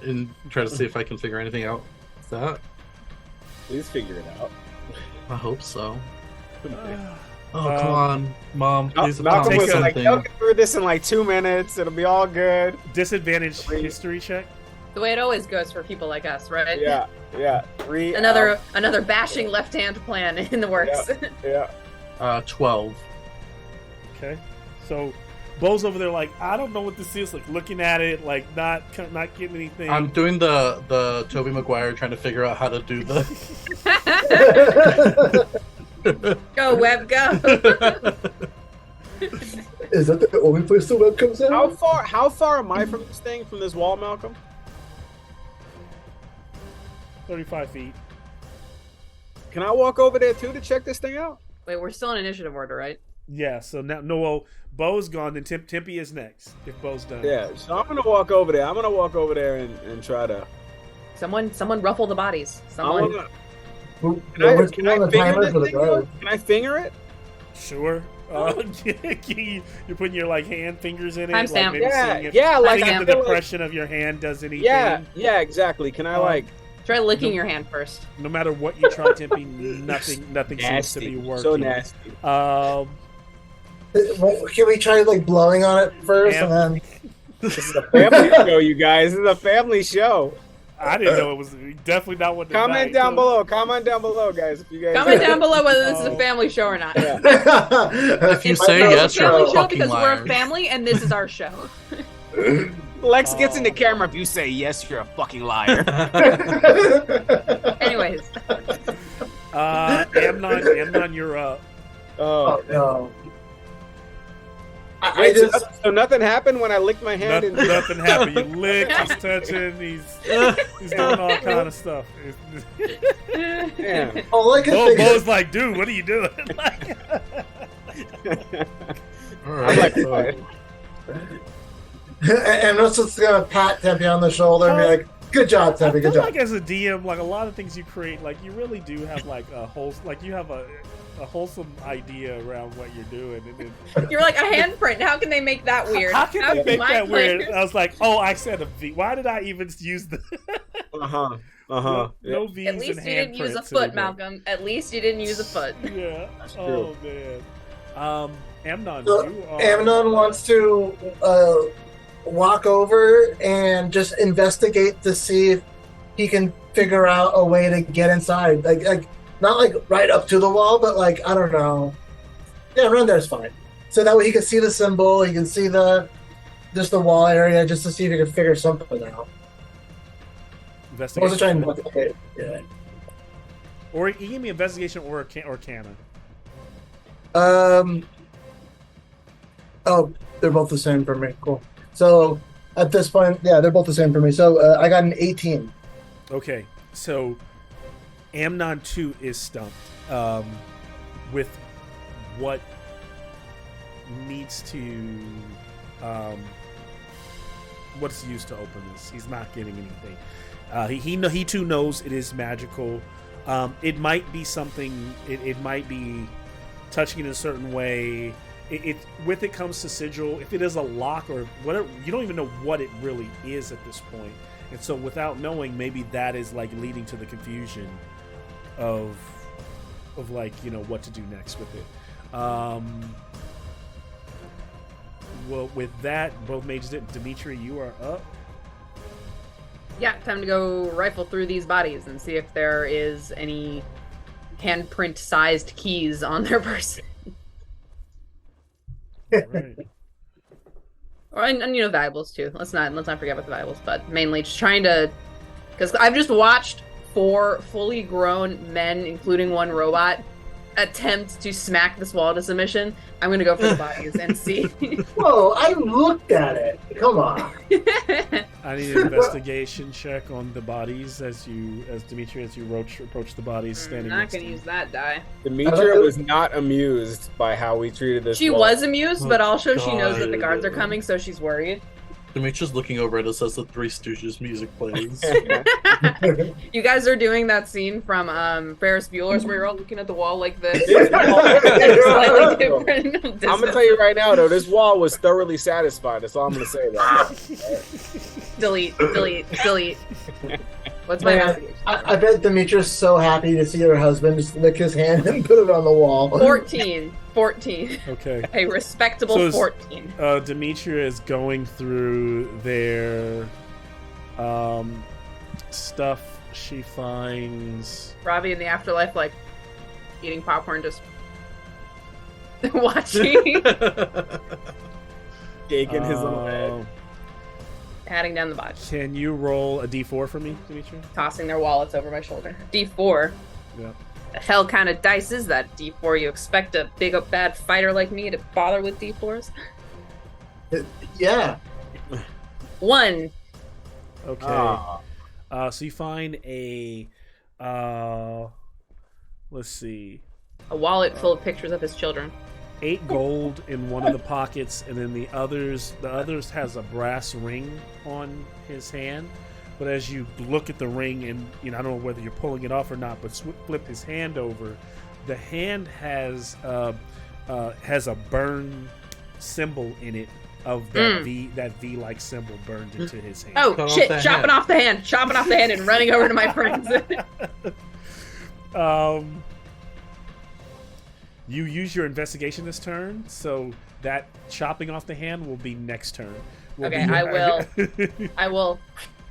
and try to see if I can figure anything out with that. Please figure it out. I hope so. Uh, Oh, come on, Mom, please Malcolm accomplish was like, something. "They'll get through this in like 2 minutes. It'll be all good." Disadvantage history check. The way it always goes for people like us, right? Yeah. Another bashing left-hand plan in the works. Yeah. 12. Okay, so Bo's over there like, I don't know what this is. Like looking at it, like not getting anything. I'm doing the Tobey Maguire trying to figure out how to do the. Go, Web, go. Is that the only place the web comes in? How far am I from this thing, from this wall, Malcolm? 35 feet. Can I walk over there too to check this thing out? Wait, we're still in initiative order, right? Yeah. So now, no, Bo's gone. Then Tempe is next. If Bo's done. Yeah. So I'm gonna walk over there. I'm gonna walk over there and try to. Someone ruffle the bodies. Someone. Can I finger this thing, though? Can I finger it? Sure. You're putting your like hand fingers in it. Timestamp. Like, maybe seeing if, Like seeing I if the feel like- depression of your hand does anything. Yeah, exactly. Can I like? Try licking your hand first. No matter what you try, Tempe, nothing seems to be Nasty. working. So nasty. Can we try like blowing on it first and then? This is a family show, you guys. This is a family show. I didn't know it was definitely not what. Comment down below. Comment down below, guys. If you guys Comment down below whether this is a family show or not. Yeah. If you say It's yes, a you're family a show fucking because liar. we're a family and this is our show. Lex gets in the camera. If you say yes, you're a fucking liar. Anyways, Amnon, you're up. Oh no! I Wait, just so nothing happened when I licked my hand. Nothing happened. You licked, he's touching, he's doing all kind of stuff. Damn. all I can think Bo's is like, dude, what are you doing? Like, All I'm right. like, And Russell's just gonna pat Tempe on the shoulder and be like, "Good job, I Tempe. feel Good job." like as a DM, like a lot of things you create, like you really do have like a whole, like you have a wholesome idea around what you're doing, and then You're like a handprint. How can they make that weird? how can they make my that weird? players- I was like, oh, I said a V. Why did I even use the? No V's At least and you didn't use a handprints foot, anymore. Malcolm. At least you didn't use a foot. Yeah. That's true. Oh man. Amnon, So, you are. Amnon wants to walk over and just investigate to see if he can figure out a way to get inside. Like not like right up to the wall, but like I don't know. Yeah, around there's fine. So that way he can see the symbol, he can see the wall area, just to see if he can figure something out. I wasn't trying Investigation. to okay, yeah. Or you give me investigation or canon. Oh, they're both the same for me. Cool. So at this point, yeah, they're both the same for me. So I got an 18. Okay, so Amnon 2 is stumped with what needs to what's used to open this. He's not getting anything. He too knows it is magical. It might be something. It might be touching it in a certain way. With it comes to sigil. If it is a lock or whatever, you don't even know what it really is at this point. And so, without knowing, maybe that is like leading to the confusion of like what to do next with it. Well, with that, both mages did. Dimitri, you are up. Yeah, time to go rifle through these bodies and see if there is any handprint-sized keys on their person. All right. And valuables too. Let's not forget about the valuables, but mainly just trying to, because I've just watched 4 fully grown men, including one robot, attempt to smack this wall to submission. I'm gonna go for the bodies and see. Whoa, I looked at it. Come on. I need an investigation check on the bodies as Dimitri, as you approach the bodies standing I'm not next gonna to you. use that die. Demetria was not amused by how we treated this. She wall. was amused, but also she knows that the God. guards are coming, so she's worried. Demetrius looking over at us as the Three Stooges music plays. You guys are doing that scene from Ferris Bueller's where you're all looking at the wall like this. Slightly different. I'm gonna tell you right now, though, this wall was thoroughly satisfied. That's all I'm gonna say about that. Delete. What's my investigation? I bet Demetrius is so happy to see her husband just lick his hand and put it on the wall. 14. Okay. A respectable So 14. Demetria is going through their stuff. She finds. Ravi in the afterlife, like, eating popcorn, just watching, Shaking his own head. patting down the body, Can you roll a d4 for me, Demetria? tossing their wallets over my shoulder. D4. Yeah. The hell kind of dice is that D4? You expect a big, bad fighter like me to bother with D4s? Yeah. 1. Okay. Ah. So you find a. Let's see. A wallet full of pictures of his children. 8 gold in one of the pockets, and then the others has a brass ring on his hand. But as you look at the ring, and I don't know whether you're pulling it off or not, but flip his hand over, the hand has a burn symbol in it of that V-like symbol burned into his hand. Oh, Cut off shit, that chopping off the hand and running over to my friends. You use your investigation this turn, so that chopping off the hand will be next turn. Okay, I will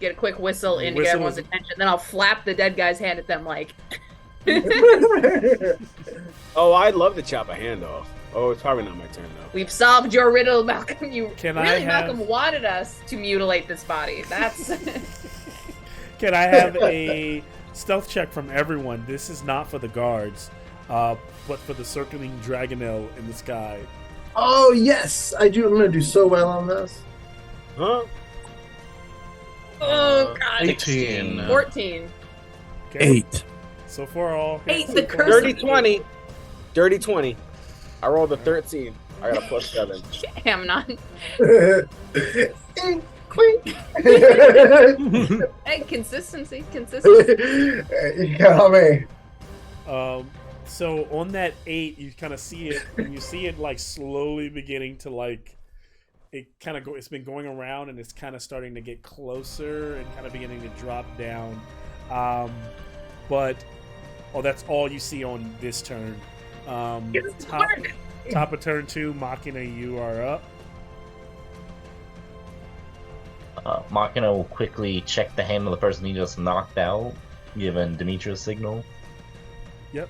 get a quick whistle in to get everyone's attention, then I'll flap the dead guy's hand at them like... Oh, I'd love to chop a hand off. Oh, it's probably not my turn, though. We've solved your riddle, Malcolm. Malcolm wanted us to mutilate this body. That's... Can I have a stealth check from everyone? This is not for the guards, but for the circling dragonelle in the sky. Oh, yes. I do. I'm going to do so well on this. Huh? Oh, God. 18. 14. Okay. 8. So far, all 8, the curse. Dirty 20. Dirty 20. I rolled a 13. I got a +7. Amnon. Clink. Hey, consistency. You got me. So on that 8, you kind of see it, and you see it like slowly beginning to like, it's been going around, and it's kind of starting to get closer and kind of beginning to drop down. But that's all you see on this turn. Top of turn 2, Machina, you are up. Machina will quickly check the hand of the person he just knocked out, given Demetrius' signal. Yep.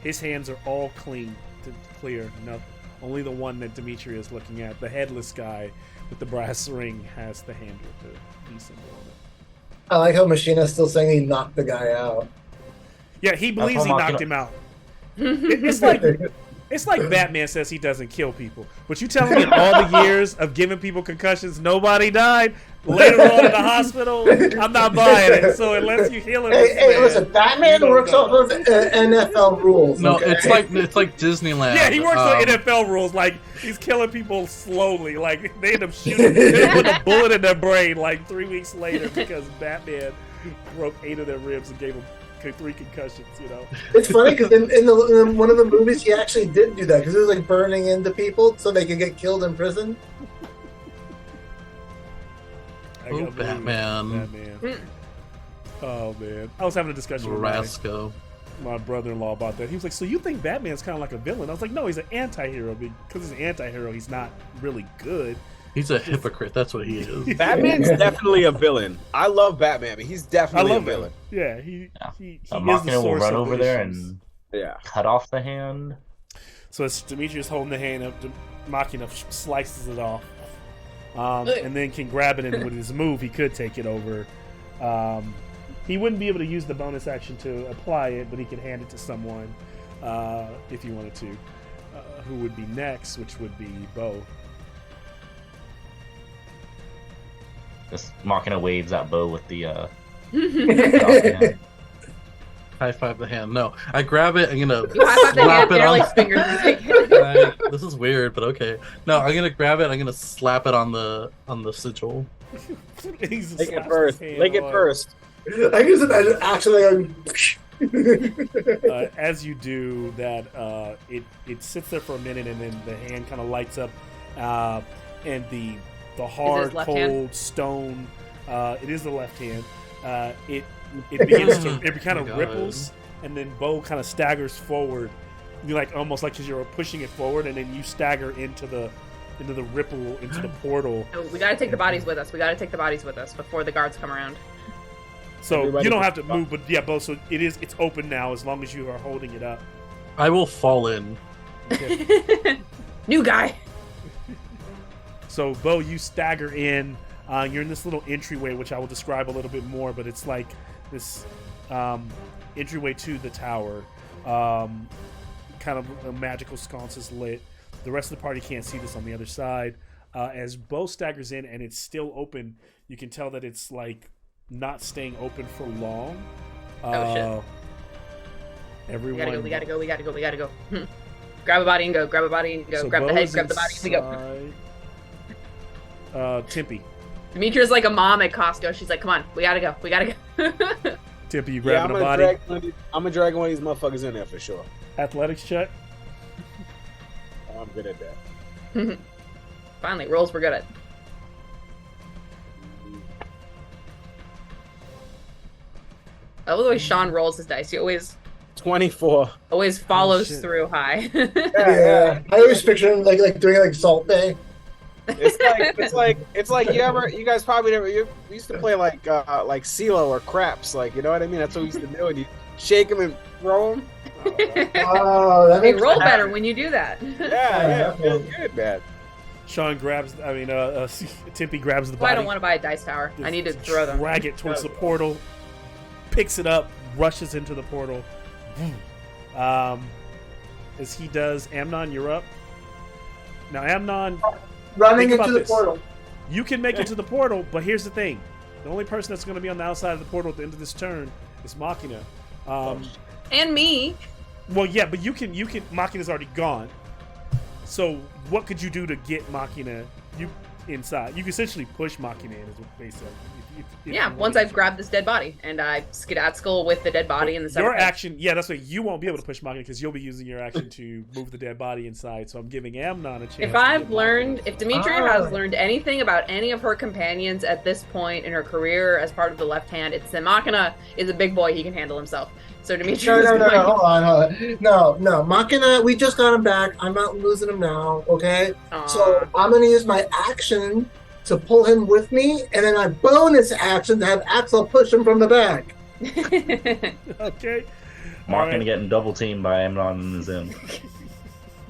His hands are all clear. No, only the one that Dimitri is looking at, the headless guy with the brass ring, has the hand with the D symbol on it. I like how Machina's still saying he knocked the guy out. Yeah, he believes he knocked him out. It's like Batman says he doesn't kill people. But you telling me in all the years of giving people concussions, nobody died later on in the hospital? I'm not buying it. So unless you heal him, hey, listen, Batman works off of NFL rules. No, okay? it's like Disneyland. Yeah, he works on NFL rules. Like, he's killing people slowly. Like, they end up shooting, they end up putting a bullet in their brain like 3 weeks later because Batman broke 8 of their ribs and gave them 3 concussions, you know. It's funny because in one of the movies he actually did do that because it was like burning into people so they could get killed in prison. Oh, Batman. Oh man, I was having a discussion with my brother-in-law about that. He was like, "So you think Batman's kind of like a villain?" I was like, "No, he's an anti-hero. Because he's an anti-hero, he's not really good. He's a hypocrite. That's what he is." Batman's definitely a villain. I love Batman, but he's definitely a villain. Yeah, he is the Machina will source run of over the there issues. and cut off the hand. So as Demetrius holding the hand up, Machina slices it off, and then can grab it, and with his move, he could take it over. He wouldn't be able to use the bonus action to apply it, but he could hand it to someone if he wanted to. Who would be next, which would be Bo. This Machina waves at Bo with the High five the hand. No, I grab it. I'm gonna You high five the hand, slap it on. fingers and take it. This is weird, but okay. No, I'm gonna grab it. I'm gonna slap it on the sigil. Lick it first. Lick it first. I guess imagine actually. As you do that, it sits there for a minute, and then the hand kind of lights up, and the hard, cold stone. It is the left hand. It begins to it kind of ripples, and then Bo kind of staggers forward. You like almost like because you're pushing it forward, and then you stagger into the ripple into the portal. No, we gotta take the bodies with us. We gotta take the bodies with us before the guards come around. So you don't have to move, but yeah, Bo. So it's open now as long as you are holding it up. I will fall in. Okay. New guy. So Bo, you stagger in. You're in this little entryway, which I will describe a little bit more, but it's like this entryway to the tower. Kind of a magical sconce is lit. The rest of the party can't see this on the other side. As Bo staggers in and it's still open, you can tell that it's like not staying open for long. Oh shit! Everyone, we gotta go. Grab a body and go. Grab a body and go. So grab Bo the head. is Grab the body and we go. Timpy. Demetria's like a mom at Costco. She's like, "Come on, we gotta go. We gotta go." Timpy, you grabbing a body? I'm gonna drag one of these motherfuckers in there for sure. Athletics check. I'm good at that. Finally, rolls we're good at. I love the way Sean rolls his dice. He always 24. follows through high. Yeah, I always picture him like doing like Salt Bay. It's like you guys probably never we used to play like CeeLo or craps, like, you know what I mean? That's what we used to do, and you shake them and throw them. Oh, that They makes roll sense. better when you do that. Yeah, it feels good, man. Sean grabs. Timpy grabs the That's why body. I don't want to buy a dice tower. I need to throw them. Drag it towards the portal. Picks it up, rushes into the portal. As he does, Amnon, you're up. Now, Amnon, Running think into about the this. portal. You can make it to the portal, but here's the thing: the only person that's going to be on the outside of the portal at the end of this turn is Machina. And me. Well, yeah, but you can. Machina's already gone, So what could you do to get Machina inside? You can essentially push Machina in, is what they said. Yeah, once I've grabbed this dead body and I skedaddle with the dead body in the your separate action, yeah, that's what you won't be able to push Machina because you'll be using your action to move the dead body inside. So I'm giving Amnon a chance. If Demetria has learned anything about any of her companions at this point in her career as part of the Lefthand, it's that Machina is a big boy. He can handle himself. So Demetria. No, hold on. No. Machina, we just got him back. I'm not losing him now, okay? So I'm going to use my action to pull him with me, and then my bonus action to have Axel push him from the back. Okay. Machina getting double teamed by Amnon and Zim.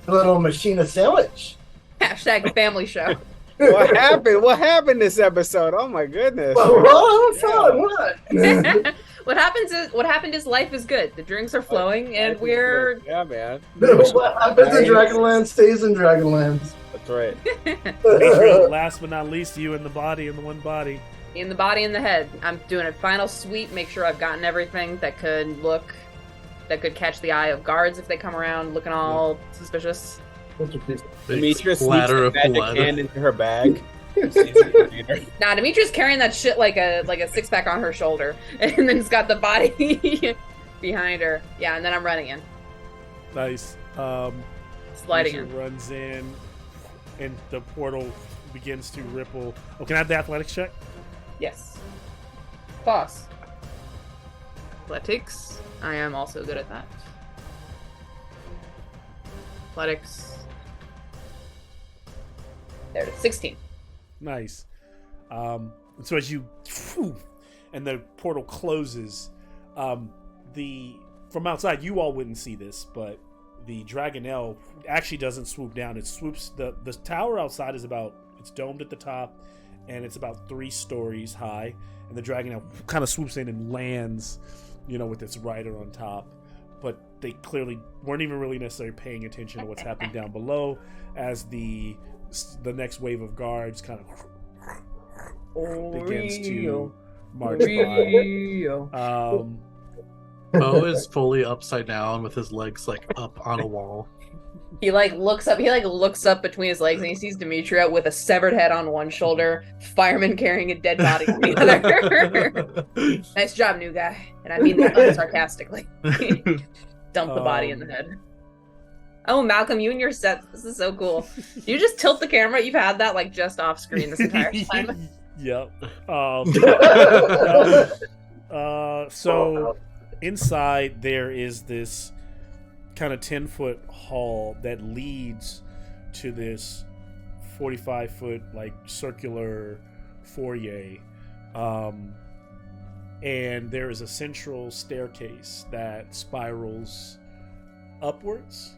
A little machine sandwich. Hashtag family show. What happened? What happened this episode? Oh my goodness. What happened is life is good. The drinks are flowing, and we're man. What happens in Dragonland stays in Dragonland. That's right. Last but not least, you in the body, in the one body. In the body and the head. I'm doing a final sweep, make sure I've gotten everything that could catch the eye of guards if they come around looking all suspicious. Demetria sneaks the magic hand into her bag. Nah, Demetria's carrying that shit like a six-pack on her shoulder, and then it's got the body behind her. Yeah, and then I'm running in. Nice. Sliding in. Runs in, and the portal begins to ripple. Oh, can I have the athletics check? Yes. Boss. Athletics. I am also good at that. Athletics. There it is. 16. Nice. So as you, and the portal closes, from outside you all wouldn't see this, but the Dragonelle actually doesn't swoop down. It swoops. The tower outside is it's domed at the top, and it's about 3 stories high. And the Dragonelle kind of swoops in and lands, with its rider on top. But they clearly weren't even really necessarily paying attention to what's happening down below, as the next wave of guards kind of begins to march by. Bo is fully upside down with his legs up on a wall. He looks up between his legs and he sees Demetria with a severed head on one shoulder, fireman carrying a dead body on the other. Nice job, new guy. And I mean that unsarcastically. Dump the body in the head. Oh, Malcolm, you and your sets. This is so cool. You just tilt the camera. You've had that just off screen this entire time. Yep. So inside there is this kind of 10-foot hall that leads to this 45-foot circular foyer, and there is a central staircase that spirals upwards,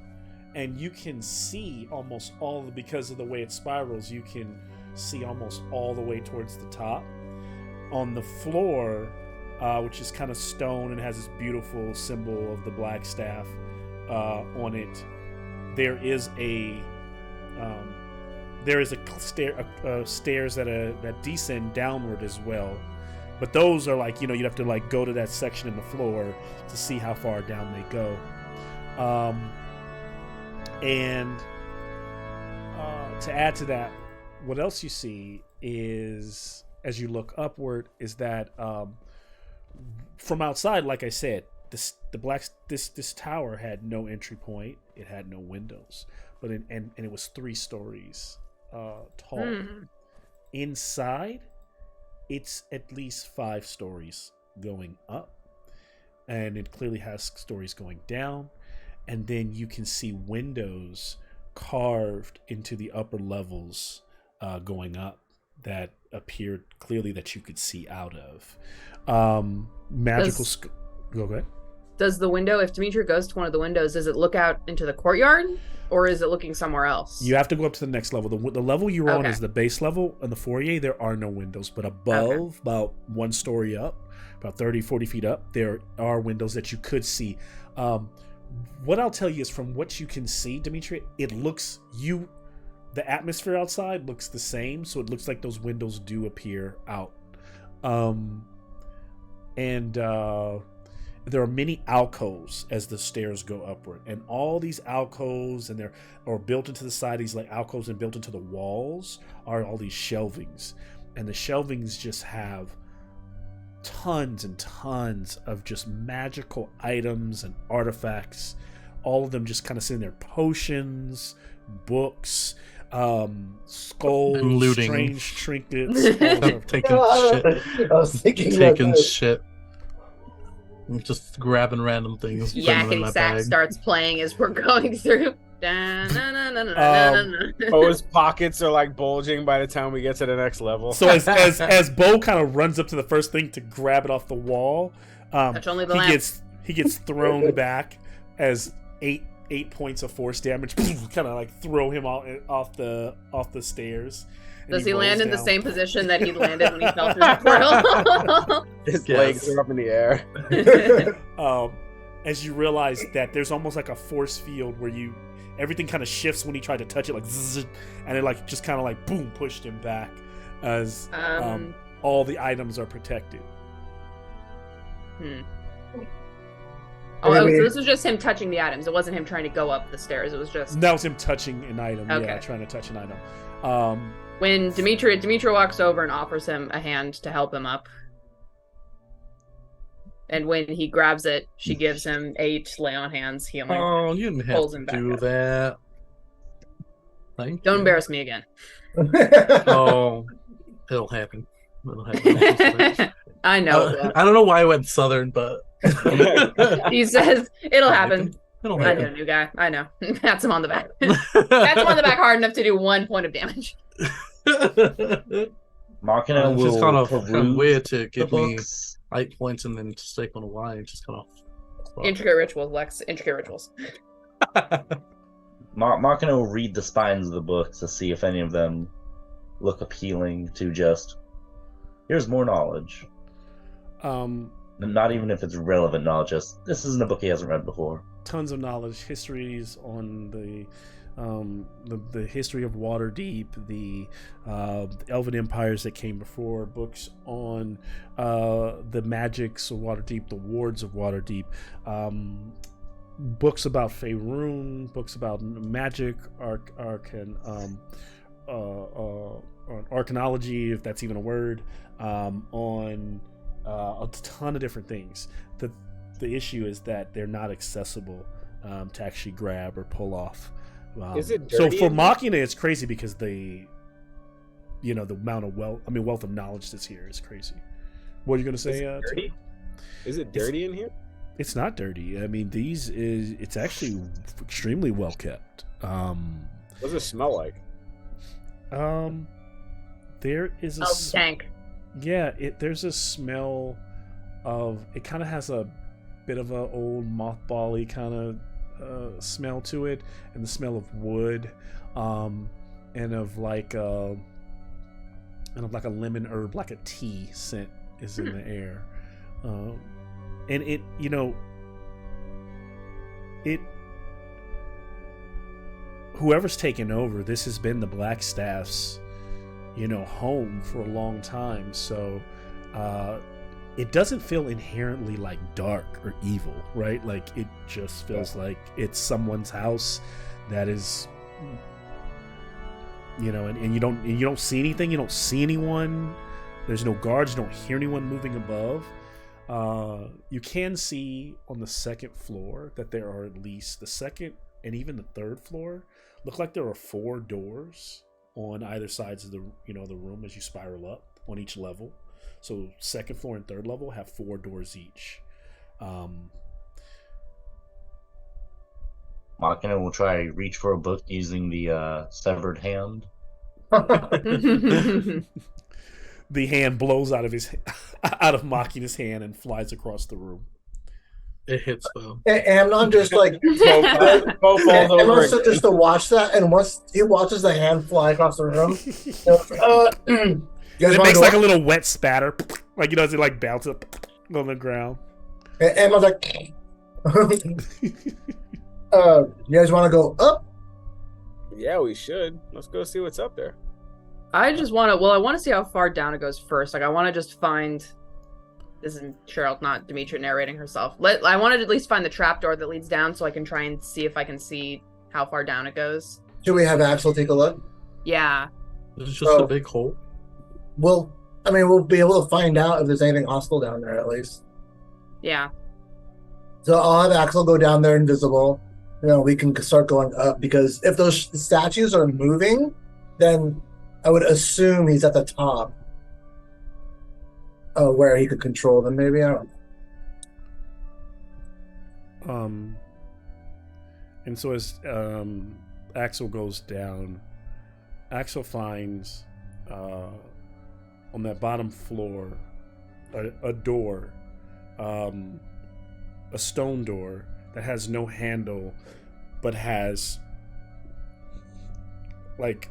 and you can see almost because of the way it spirals, you can see almost all the way towards the top. On the floor, which is kind of stone and has this beautiful symbol of the Blackstaff on it, there is stairs that descend downward as well. But those are you'd have to go to that section in the floor to see how far down they go. And to add to that, what else you see is, as you look upward, is that from outside, like I said, this tower had no entry point. It had no windows, but and it was 3 stories tall. Inside, it's at least 5 stories going up, and it clearly has stories going down. And then you can see windows carved into the upper levels going up that appeared clearly that you could see out of. Magical. Go ahead. Does the window, if Demetria goes to one of the windows, does it look out into the courtyard, or is it looking somewhere else? You have to go up to the next level. The level you're on is the base level. In the foyer, there are no windows, but above, about 1 story up, about 30, 40 feet up, there are windows that you could see. What I'll tell you is, from what you can see, Demetria, the atmosphere outside looks the same, so it looks like those windows do appear out. there are many alcoves as the stairs go upward, and all these alcoves and they're or built into the side, these like alcoves and built into the walls are all these shelvings, and the shelvings just have tons and tons of just magical items and artifacts, all of them just kind of sitting there, potions, books, skulls, looting, strange trinkets, taking shit. I was thinking Taking shit. Just grabbing random things. putting them in Yakety my Sax bag. starts playing as we're going through. Da-na-na-na-na-na-na-na. Bo's pockets are like bulging by the time we get to the next level. So as Bo kind of runs up to the first thing to grab it off the wall, Touch only the he lamp. gets thrown back as eight points of force damage kind of like throw him off the stairs. And Does he rolls land in the down. same position that he landed when he fell through the portal? His Yes. legs are up in the air. As you realize that there's almost like a force field where everything kind of shifts when he tried to touch it, like zzz, and it like just kind of like boom pushed him back as all the items are protected. Oh, so this was just him touching the items. It wasn't him trying to go up the stairs. It was just That was him touching an item. Okay. Yeah, trying to touch an item. when Dimitri walks over and offers him a hand to help him up. And when he grabs it, she gives him 8 lay on hands healing. Oh, you didn't have Pulls to him back do up. that. Thank Don't you. embarrass me again. Oh, it'll happen. It'll happen. I know. I don't know why I went southern, but He says it'll happen. it'll I know, happen. new guy. I know. Pats him on the back. Pats him on the back hard enough to do 1 point of damage. Machina It's will just kind of peruse weird to the give me books. 8 points and then just take one away. It's just kind of. Intricate rituals, Lex. Intricate rituals. Machina will read the spines of the books to see if any of them look appealing to just. Here's more knowledge. Not even if it's relevant knowledge. Just this isn't a book he hasn't read before. Tons of knowledge, histories on the history of Waterdeep, the Elven empires that came before, books on the magics of Waterdeep, the wards of Waterdeep, books about Faerun, books about magic, arcanology, if that's even a word, on a ton of different things. The issue is that they're not accessible to actually grab or pull off. Is it So dirty for in there? Machina, it's crazy because the amount of wealth of knowledge that's here is crazy. What are you going to Is say? it dirty? Is it dirty in here? It's not dirty. I mean, it's actually extremely well kept. What does it smell like? There is a Tank. yeah. There's a smell of it. Kind of has a bit of a old mothball-y kind of smell to it, and the smell of wood, and of like a lemon herb, like a tea scent is in the air, and whoever's taken over, this has been the Blackstaff's home for a long time, so it doesn't feel inherently like dark or evil, right? Like it just feels like it's someone's house that is, and you don't see anything, you don't see anyone. There's no guards, you don't hear anyone moving above. You can see on the second floor that there are at least the second and even the third floor look like there are 4 doors on either sides of the the room as you spiral up on each level. So second floor and third level have 4 doors each. Machina will try to reach for a book using the severed hand. The hand blows out of Machina's hand and flies across the room. It hits though. Amnon just like Bo falls over. Amnon sits just to watch that, and once he watches the hand fly across the room, you guys It want makes to like go? a little wet spatter, like as it like bounces up on the ground. Amnon's like, you guys want to go up? Yeah, we should. Let's go see what's up there. I just want to. Well, I want to see how far down it goes first. Like, I want to just find This is Cheryl, not Demetria narrating herself. I wanted to at least find the trapdoor that leads down so I can try and see if I can see how far down it goes. Should we have Axel take a look? Yeah. It's just a big hole. We'll be able to find out if there's anything hostile down there at least. Yeah. So I'll have Axel go down there invisible. We can start going up, because if those statues are moving, then I would assume he's at the top, where he could control them. Maybe, I don't know. And so as Axel goes down, Axel finds on that bottom floor a door, a stone door that has no handle, but has like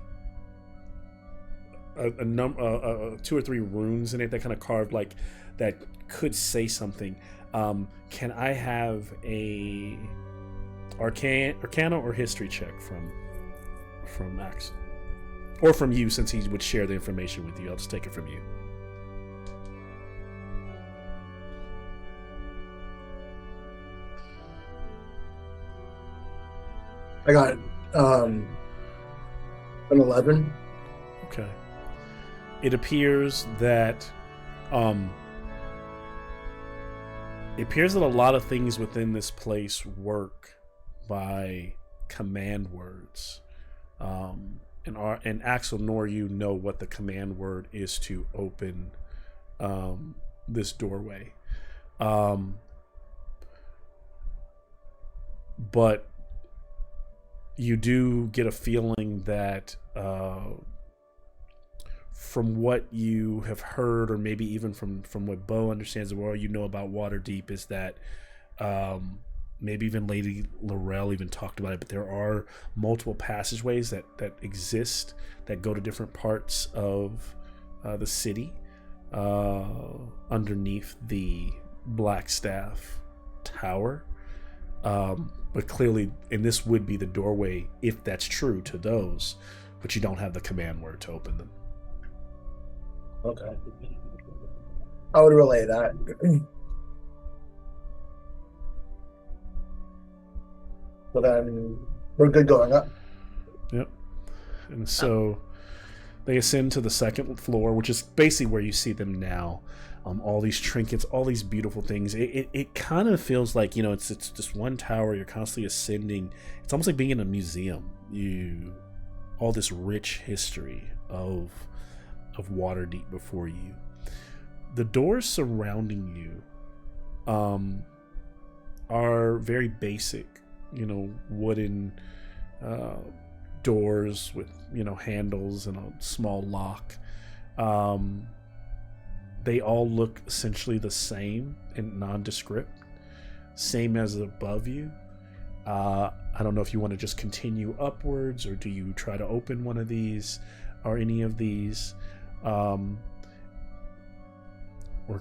a number, 2 or 3 runes in it that kind of carved like that could say something. Can I have a Arcana or history check from Max, or from you, since he would share the information with you? I'll just take it from you. I got an 11. Okay. It appears that a lot of things within this place work by command words. And Axel nor you know what the command word is to open this doorway. But you do get a feeling that from what you have heard, or maybe even from what Bo understands, or you know about Waterdeep, is that maybe even Lady Laurel even talked about it, but there are multiple passageways that exist that go to different parts of the city underneath the Blackstaff Tower. But clearly, and this would be the doorway, if that's true, to those, but you don't have the command word to open them. Okay. I would relay that. So then we're good going up. Yep. And so they ascend to the second floor, which is basically where you see them now. All these trinkets, all these beautiful things. It kind of feels like, it's just one tower. You're constantly ascending. It's almost like being in a museum. All this rich history of Waterdeep before you. The doors surrounding you are very basic, wooden doors with handles and a small lock. They all look essentially the same and nondescript, same as above you. I don't know if you want to just continue upwards, or do you try to open one of these or any of these, or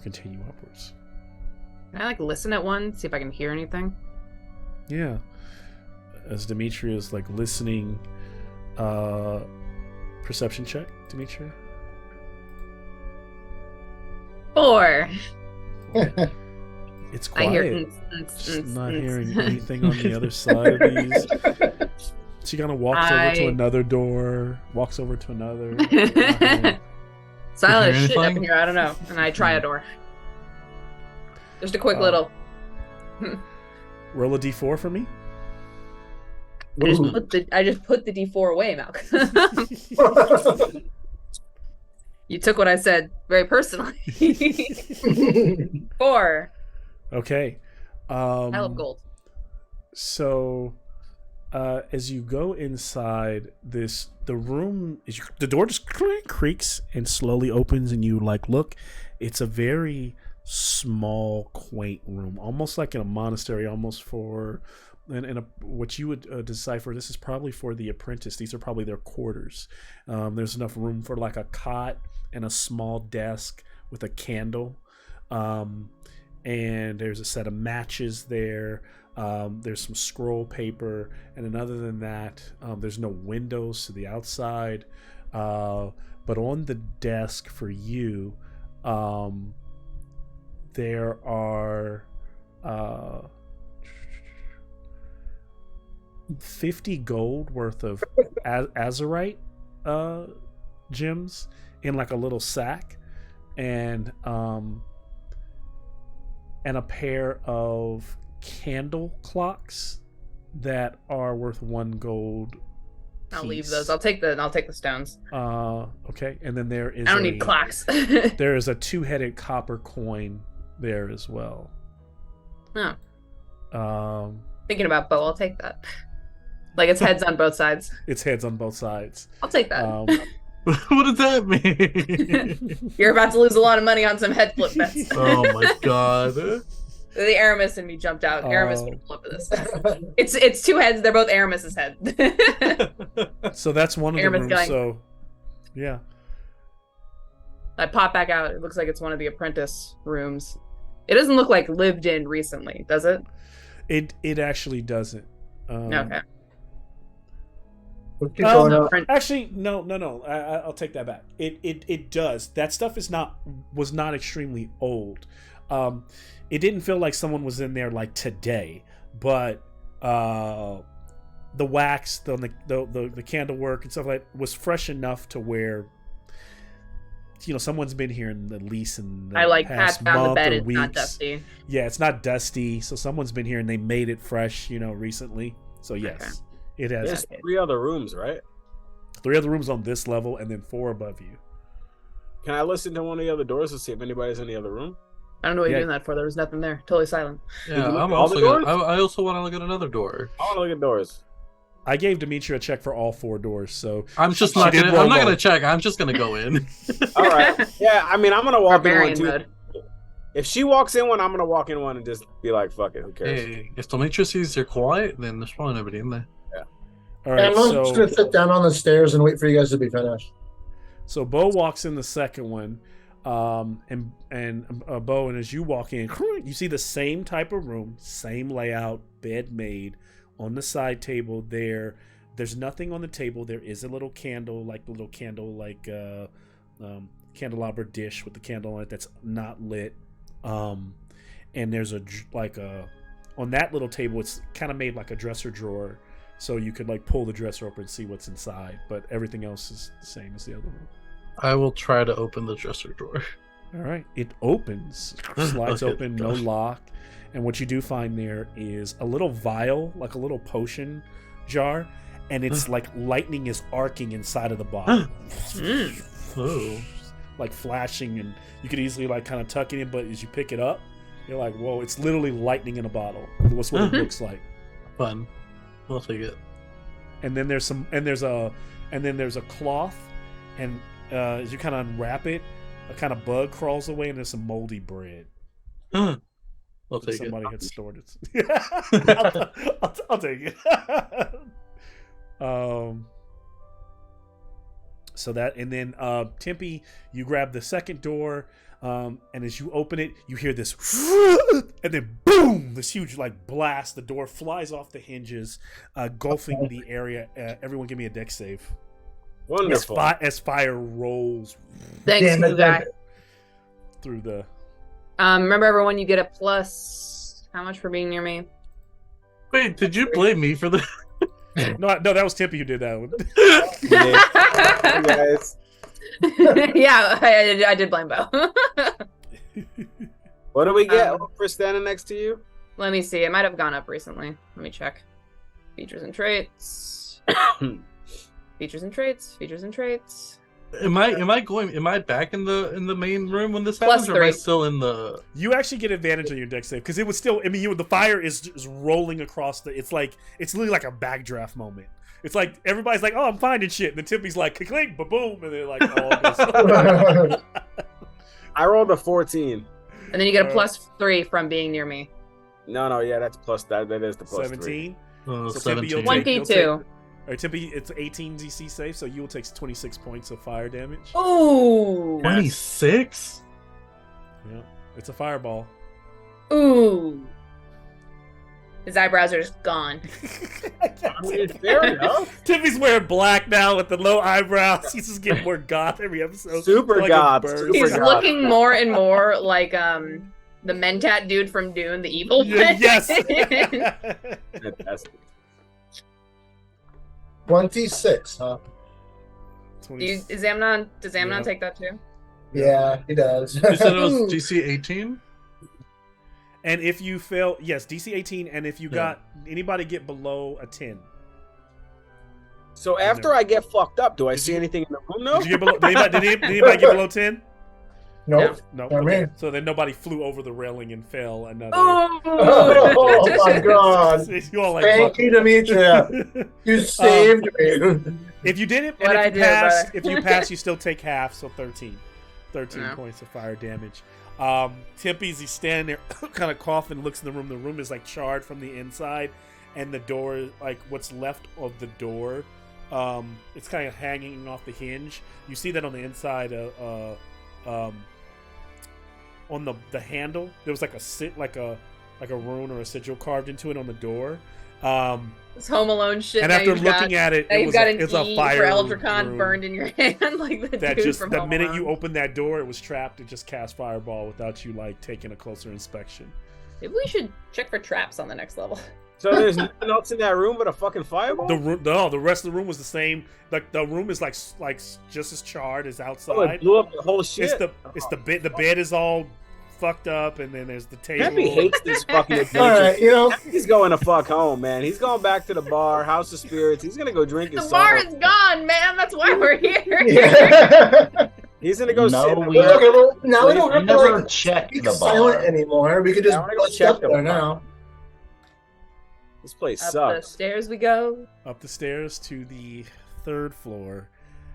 continue upwards. Can I listen at one, see if I can hear anything? Yeah. As Demetria is listening, perception check, Demetria. 4. It's quiet. I hear Just not hearing anything on the other side of these. She kind of walks over to another door, walks over to another. Silent shit up in here, I don't know. And I try a door. Just a quick little. Roll a d4 for me. I just put the d4 away, Malcolm. You took what I said very personally. 4. Okay. I love gold. So, as you go inside the room, the door just creaks and slowly opens, and you look. It's a very small, quaint room, almost like in a monastery, almost for. And what you would decipher, this is probably for the apprentice. These are probably their quarters. There's enough room for a cot and a small desk with a candle. And there's a set of matches there. There's some scroll paper. And then other than that, there's no windows to the outside. But on the desk for you, there are 50 gold worth of azurite gems in like a little sack, and a pair of candle clocks that are worth 1 gold. I'll leave those. I'll take the stones. Okay, and then there is I don't need clocks. there is a 2-headed copper coin there as well. Oh. Thinking about bow, I'll take that. Like it's heads on both sides. It's heads on both sides. I'll take that. What does that mean? You're about to lose a lot of money on some head flip bets. Oh my god. The Aramis in me jumped out. Aramis would flip this. It's 2 heads. They're both Aramis's head. So that's one of Aramis the rooms. going. So, yeah. I pop back out. It looks like it's one of the apprentice rooms. It doesn't look like lived in recently, does it? It actually doesn't. Okay. Actually, no. I'll take that back. It does. That stuff was not extremely old. It didn't feel like someone was in there like today, but the wax, the candle work and stuff like that was fresh enough to where someone's been here at least in the I like past pat down the month bed. or It's weeks. not dusty. Yeah, it's not dusty. So someone's been here and they made it fresh, recently. So yes, it has. There's 3 other rooms, right? 3 other rooms on this level and then 4 above you. Can I listen to one of the other doors to see if anybody's in the other room? I don't know what you're doing that for. There was nothing there. Totally silent. Yeah, you look I'm at all the also doors? I also want to look at another door. I want to look at doors. I gave Demetria a check for all 4 doors, so I'm just She not did gonna. roll I'm not low. gonna check. I'm just gonna go in. All right. Yeah, I mean, I'm gonna walk in one Barbarian too. mode. If she walks in one, I'm gonna walk in one and just be like, "Fuck it, who cares?" Hey, if Demetria sees you're quiet, then there's probably nobody in there. all And right. I'm just gonna sit down on the stairs and wait for you guys to be finished. So Bo walks in the second one, and Bo, and as you walk in, you see the same type of room, same layout, bed made on the side table there. There's nothing on the table. There is a little candle, candelabra dish with the candle on it that's not lit. And there's on that little table, it's kind of made like a dresser drawer, so you could like pull the dresser open and see what's inside. But everything else is the same as the other room. I will try to open the dresser drawer. All right, it opens, slides Okay, open, no gosh. lock, and what you do find there is a little vial, like a little potion jar, and it's like lightning is arcing inside of the bottle, Oh, like flashing, and you could easily like kind of tuck it in, but as you pick it up, you're like, whoa, it's literally lightning in a bottle. That's what it looks like. fun. I'll take it. And then there's a cloth, and as you kind of unwrap it, a kind of bug crawls away, and there's some moldy bread. I'll take Somebody it. had stored it. I'll take it. So that, and then Tempe, you grab the second door, and as you open it, you hear this, and then boom, this huge like blast. The door flies off the hinges, engulfing the area. Everyone, give me a dex save. Wonderful. As fire rolls Thanks, Damn it, new guy. through the. Remember, everyone, you get a plus. How much for being near me? Wait, did you blame me for the? No, that was Tempe who did that one. Hey, guys. Yeah, I did blame Bo. What do we get for standing next to you? Let me see. It might have gone up recently. Let me check. Features and traits. Features and traits. Features and traits. Am I back in the main room when this Plus happens, or am I 3. still in the? You actually get advantage on your dex save because it was still. I mean, the fire is just rolling across the. It's literally like a backdraft moment. It's like everybody's like, "Oh, I'm finding shit," and then Tippy's like, "Clink, ba-boom," and they're like, "Oh." I rolled a 14. And then you get a plus 3 from being near me. No, yeah, that's plus that. That is the plus 17. Oh, So Tippy, you'll 17. take- you'll 1p2. All right, Tippy, it's 18 DC save, so you will take 26 points of fire damage. Ooh. 26. Yeah, it's a fireball. Ooh. His eyebrows are just gone. I mean, fair enough. Tippy's wearing black now with the low eyebrows. He's just getting more goth every episode. Super Like a goth, bird. super He's goth. looking more and more like The Mentat dude from Dune, the evil one. Yes. Fantastic. 26, huh? Does Amnon take that too? Yeah, he does. You said it was DC 18? And if you fail, yes, DC 18, and if you got anybody get below a 10. So after I get fucked up, do I see anything in the room? No. Did you get below? Did anybody get below 10? Nope. No. I mean. Okay. So then nobody flew over the railing and fell another. Oh my god! You all like, thank you, Demetria. You saved me. If you didn't, What if you pass, you still take half, so 13. 13 points of fire damage. Tempe's, he's standing there, kind of coughing, looks in the room. The room is like charred from the inside, and the door, like what's left of the door, it's kind of hanging off the hinge. You see that on the inside, on the handle, there was like a rune or a sigil carved into it on the door. It's Home Alone shit. And after looking at it, you've got an it's E a fire for Eldrekhan burned in your hand, like the that dude just from the Home minute Alone. you opened that door, it was trapped. It just cast fireball without you like taking a closer inspection. Maybe we should check for traps on the next level. So there's nothing else in that room but a fucking fireball? The rest of the room was the same. Like the room is like just as charred as outside. Oh, it blew up the whole shit. It's the bed. The bed is all fucked up, and then there's the table. Tempe hates this fucking adventure. All right, you know. He's going to fuck home, man. He's going back to the bar, House of Spirits. He's gonna go drink his The bar sorrow. is gone, man. That's why we're here. Yeah. He's gonna go sit. No, in the we bar. Okay, well, now we don't we have to never like checked speak the silent bar. anymore. We could just Yeah, I wanna go bust check up the there bar. now. This place Up the sucks. stairs we go. Up the stairs to the third floor.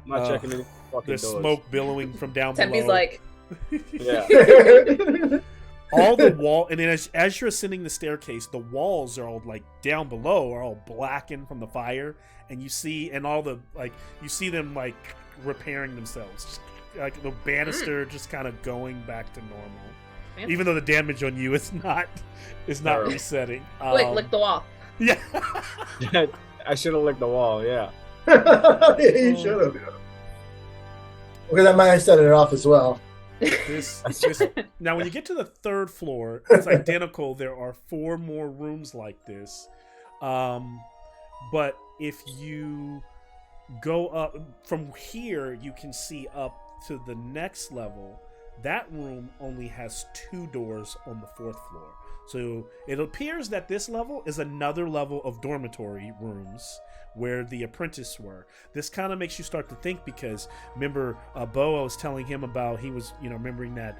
I'm not checking any fucking There's doors. smoke billowing from down Tempe's below. like, Yeah. All the wall, and then as you're ascending the staircase, the walls are all like down below are all blackened from the fire, and you see, and all the you see them like repairing themselves, like the banister just kind of going back to normal, Yeah. even though the damage on you is not Terrible. resetting. lick the wall. Yeah. I should have licked the wall. Yeah. Yeah, you should have. Because I might have set it off as well. This now, when you get to the third floor, it's identical. There are 4 more rooms like this, but if you go up from here, you can see up to the next level. That room only has 2 doors on the 4th floor. So it appears that this level is another level of dormitory rooms where the apprentice were. This kind of makes you start to think, because remember, Bo, I was telling him about, he was, remembering that,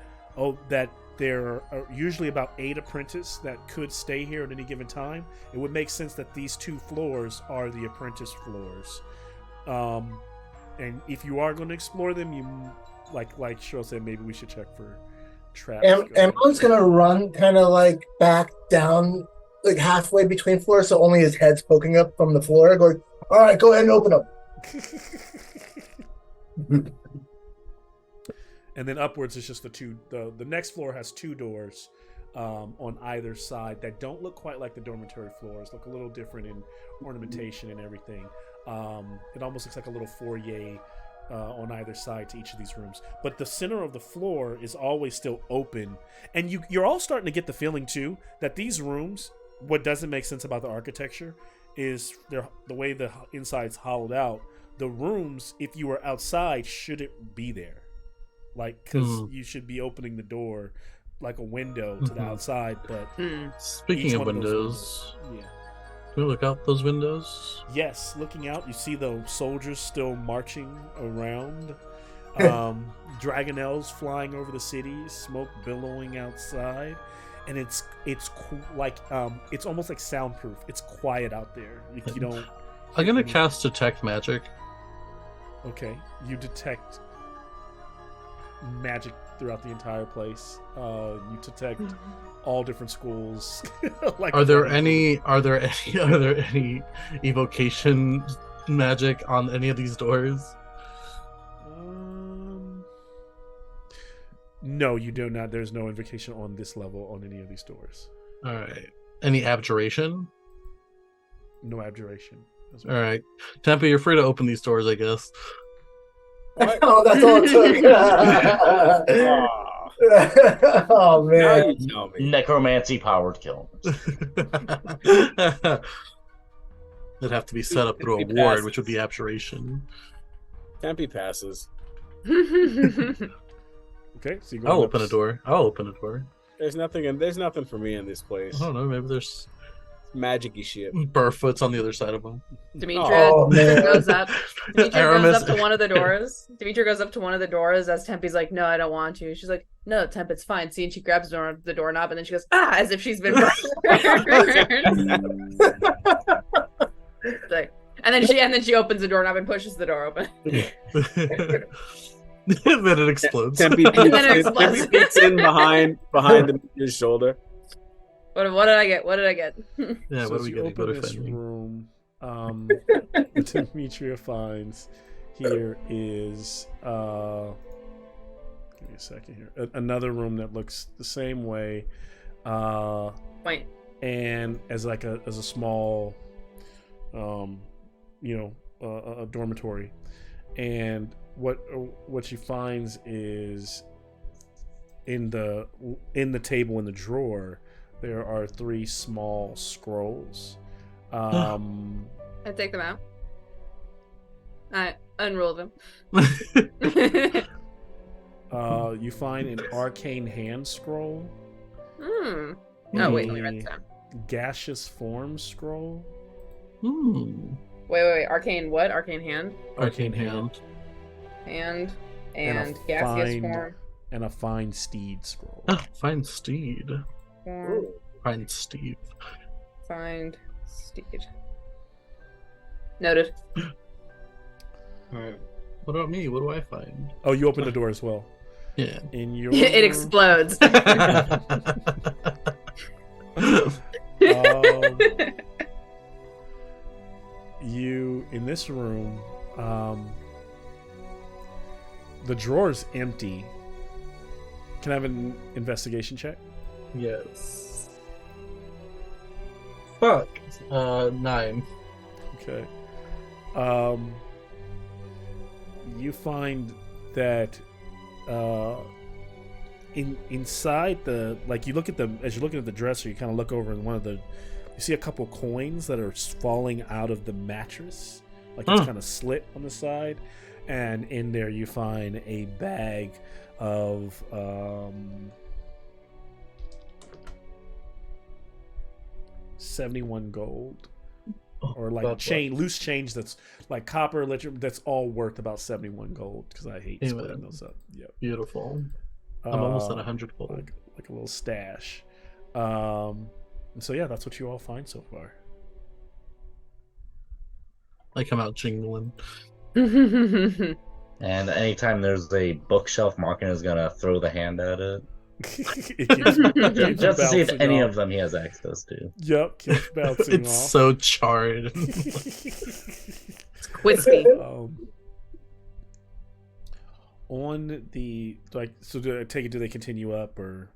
that there are usually about 8 apprentices that could stay here at any given time. It would make sense that these 2 floors are the apprentice floors. And if you are going to explore them, you, like Cheryl said, maybe we should check for traps. Emron's gonna run kind of like back down, like halfway between floors, so only his head's poking up from the floor. Going, all right, go ahead and open up. And then upwards is just the 2. The next floor has 2 doors on either side that don't look quite like the dormitory floors. Look a little different in ornamentation and everything. It almost looks like a little foyer on either side to each of these rooms. But the center of the floor is always still open. And you're all starting to get the feeling, too, that these rooms, what doesn't make sense about the architecture is the way the inside's hollowed out. The rooms, if you were outside, shouldn't be there. Like, because you should be opening the door like a window to the outside. But Speaking each of one of those windows, yeah. can we look out those windows? Yes, looking out, you see the soldiers still marching around. Dragonels flying over the city, smoke billowing outside, and it's almost like soundproof. It's quiet out there. You don't. I'm gonna cast Detect Magic. Okay, you detect magic throughout the entire place. You detect all different schools. Are there any evocation magic on any of these doors? No, you do not. There's no invocation on this level on any of these doors. All right. Any abjuration? No abjuration. All right, Tempe, you're free to open these doors, I guess. What? Oh, that's all it took. Oh Now man. you tell me. Necromancy powered kill. It'd have to be set up through a He ward, passes. which would be abjuration. Tempe passes. Okay, so you go I'll open a door. I'll open a door. There's nothing for me in this place. I don't know. Maybe there's Magic-y shit. Burfoot's on the other side of them. Demetra Oh, man. goes up. Demetra goes Aramis- up to one of the doors. Demetra goes up to one of the doors as Tempe's like, "No, I don't want to." She's like, "No, Tempe, it's fine." See, and she grabs the doorknob, and then she goes, "Ah!" as if she's been burned. Like, and then she opens the doorknob and pushes the door open. Then it explodes. Tempe peeks in behind his shoulder. What did I get? What did I get? Yeah, So what as are we you getting? open What are we this finding? room, Demetria finds here is give me a second here. Another room that looks the same way, Point. and as a small, a dormitory, and what she finds is in the table in the drawer. There are 3 small scrolls. I take them out. I unroll them. You find an arcane hand scroll. Oh wait, let me write this down. Gaseous form scroll. Wait. Arcane what? Arcane hand? Arcane hand. And And a gaseous find- form. And a fine steed scroll. Ah, find Steed. Form. Find Steve. Find steed. Noted. Alright. What about me? What do I find? Oh, you open the door as well. Yeah. In your It explodes. You in this room, the drawer's empty. Can I have an investigation check? Yes. Fuck. 9. Okay. You find that inside the, like, you look at the, as you're looking at the dresser, you kind of look over and you see a couple coins that are falling out of the mattress, like it's kind of slit on the side, and in there you find a bag of 71 gold. Or like loose change that's like copper, that's all worth about 71 gold, because I hate splitting those up. Yep. Beautiful. I'm almost at 100 gold. Like a little stash. And so yeah, that's what you all find so far. I come out jingling. And anytime there's a bookshelf, Markin is gonna throw the hand at it. It Just to see if bouncing any off. of them he has access to. Yep, keeps bouncing It's off. so charred. Wispy. On the, like, so do they continue up or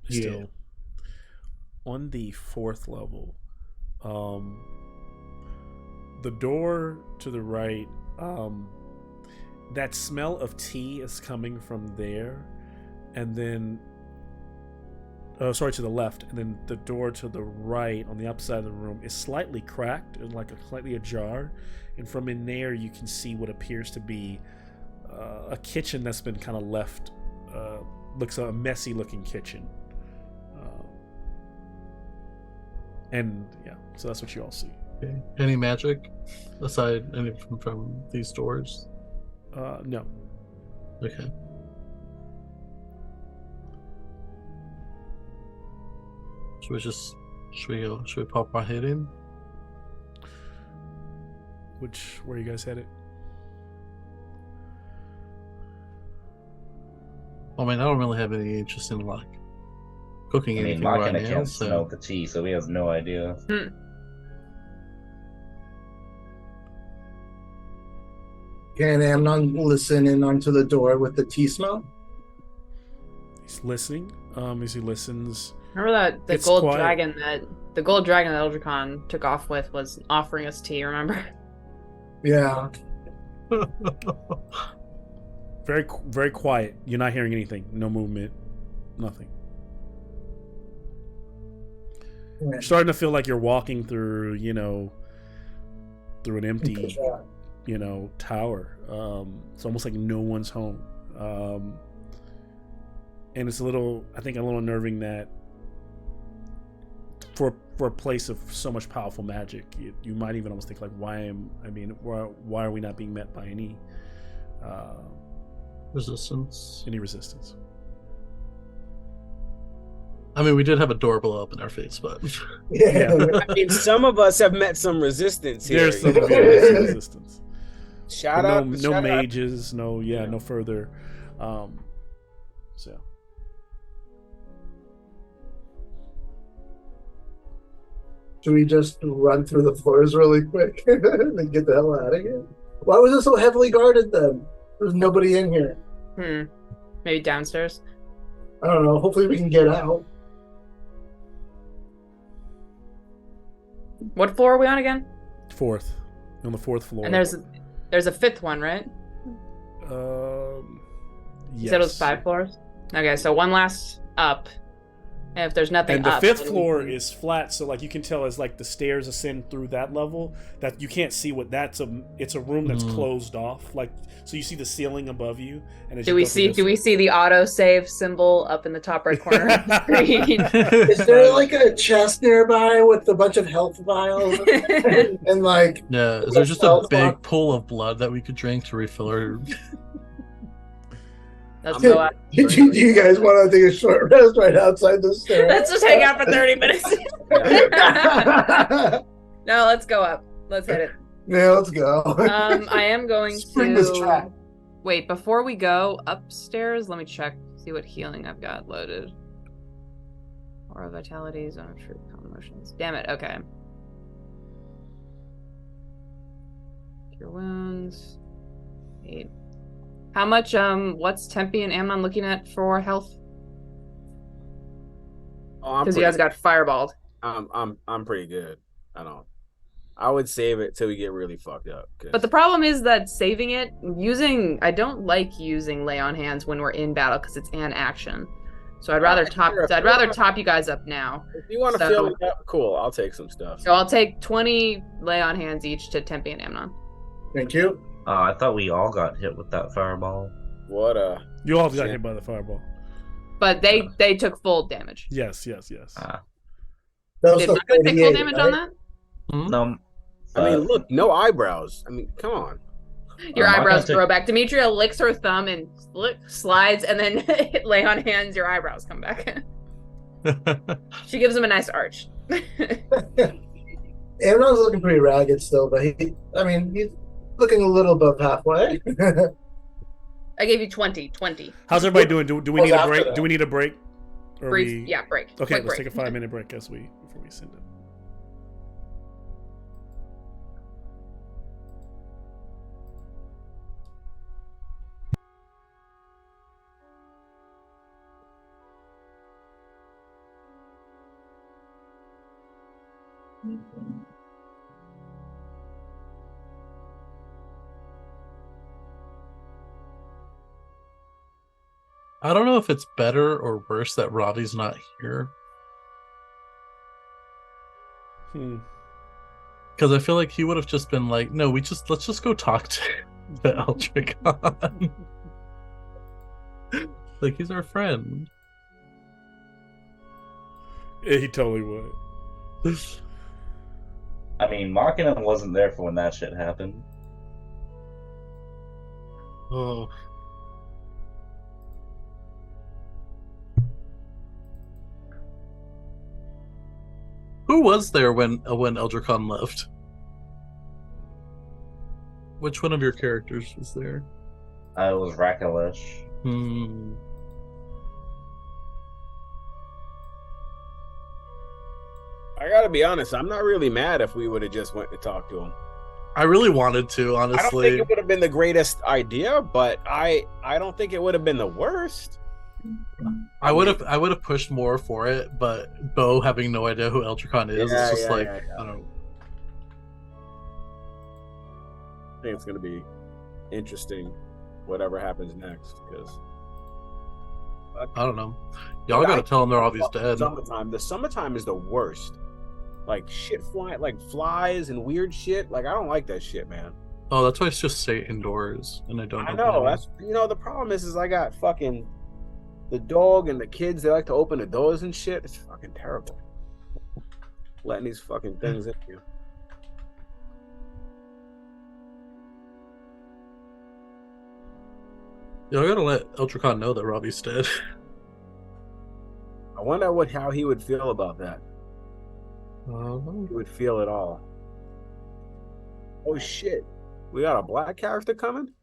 Yeah. still? On the 4th level, the door to the right, that smell of tea is coming from there, and then to the left, and then the door to the right on the upside of the room is slightly cracked and like slightly ajar, and from in there you can see what appears to be a kitchen that's been kind of left, looks a messy looking kitchen, and yeah, so that's what you all see. Okay. Any magic aside from these doors? No. Okay. Should we pop our head in? Where you guys headed? I mean, I don't really have any interest in like cooking I mean, anything Markin right now. can't So smell the tea, so he has no idea. Can Amnon listen in onto the door with the tea smell? He's listening. As he listens, Remember that the It's gold quiet. dragon that Eldrekhan took off with was offering us tea, remember? Yeah. very very quiet. You're not hearing anything. No movement. Nothing. Yeah. You're starting to feel like you're walking through, through an empty, tower. It's almost like no one's home. And it's a little unnerving that for a place of so much powerful magic, you might even almost think like, why are we not being met by any resistance? Any resistance? I mean, we did have a door blow up in our face, but Yeah. I mean, some of us have met some resistance here. There's some resistance. Shout But out, no shout out. mages, no further. So Should we just run through the floors really quick and get the hell out of here? Why was it so heavily guarded then? There's nobody in here. Maybe downstairs. I don't know. Hopefully we can get out. What floor are we on again? fourth, on the fourth floor. And there's a fifth one, right? Yes. You said it was 5 floors? Okay, so one last up. And if there's nothing And the up, fifth then floor is flat, so like you can tell as like the stairs ascend through that level, that you can't see what it's a room that's closed off. Like, so you see the ceiling above you, and as Do you we go through see this- the auto save symbol up in the top right corner of the screen? Is there like a chest nearby with a bunch of health vials and like? yeah, is there just a big pool of blood that we could drink to refill our? Let's go out. Do you guys want to take a short rest right outside the stairs? Let's just hang out for 30 minutes. No, let's go up. Let's hit it. Yeah, let's go. I am going Spring this to track. wait before we go upstairs. Let me check, see what healing I've got loaded. Aura vitality, zone of truth, calm emotions. Damn it. Okay. Cure wounds. 8. How much? What's Tempe and Amnon looking at for health? Oh, Because you guys got fireballed. I'm pretty good. I would save it till we get really fucked up. But the problem is that saving it, I don't like using lay on hands when we're in battle because it's an action. So I'd rather top you guys up now. If you want to fill it up, cool. I'll take some stuff. So I'll take 20 lay on hands each to Tempe and Amnon. Thank you. I thought we all got hit with that fireball. What You all got hit by the fireball. But they took full damage. Yes. That was Did the Marcus take full 38, damage right? on that? No, I mean, look, no eyebrows. I mean, come on. Your Marcus eyebrows took- grow back. Demetria licks her thumb and slides, and then lay on hands, your eyebrows come back. She gives him a nice arch. Amnon's looking pretty ragged still, but he's looking a little above halfway. I gave you 20. How's everybody doing? Do we need a after break? that? Do we need a break? Or Brief, yeah, break. Okay, Quick let's break. take a 5-minute break before we send it. I don't know if it's better or worse that Ravi's not here. Because I feel like he would have just been like, "No, let's just go talk to Eldrekhan." Like, he's our friend. Yeah, he totally would. I mean, Machina wasn't there for when that shit happened. Oh. Who was there when Eldrekhan left? Which one of your characters was there? It was Rakalish. I gotta be honest. I'm not really mad if we would have just went to talk to him. I really wanted to, I don't think honestly. it would have been the greatest idea, but I don't think it would have been the worst. I would have pushed more for it, but Bo having no idea who Eldrekhan is, it's just I don't know. I think it's gonna be interesting, whatever happens next, because I don't know. Y'all gotta tell them they're obviously dead. The summertime is the worst. Like shit flying, like flies and weird shit. Like I don't like that shit, man. Oh, that's why it's just stay indoors, and I don't. I know that's the problem is I got fucking the dog and the kids. They like to open the doors and shit. It's fucking terrible. Letting these fucking things in you. Y'all gotta let Eldrekhan know that Robbie's dead. I wonder how he would feel about that. He would feel it all. Oh shit! We got a black character coming.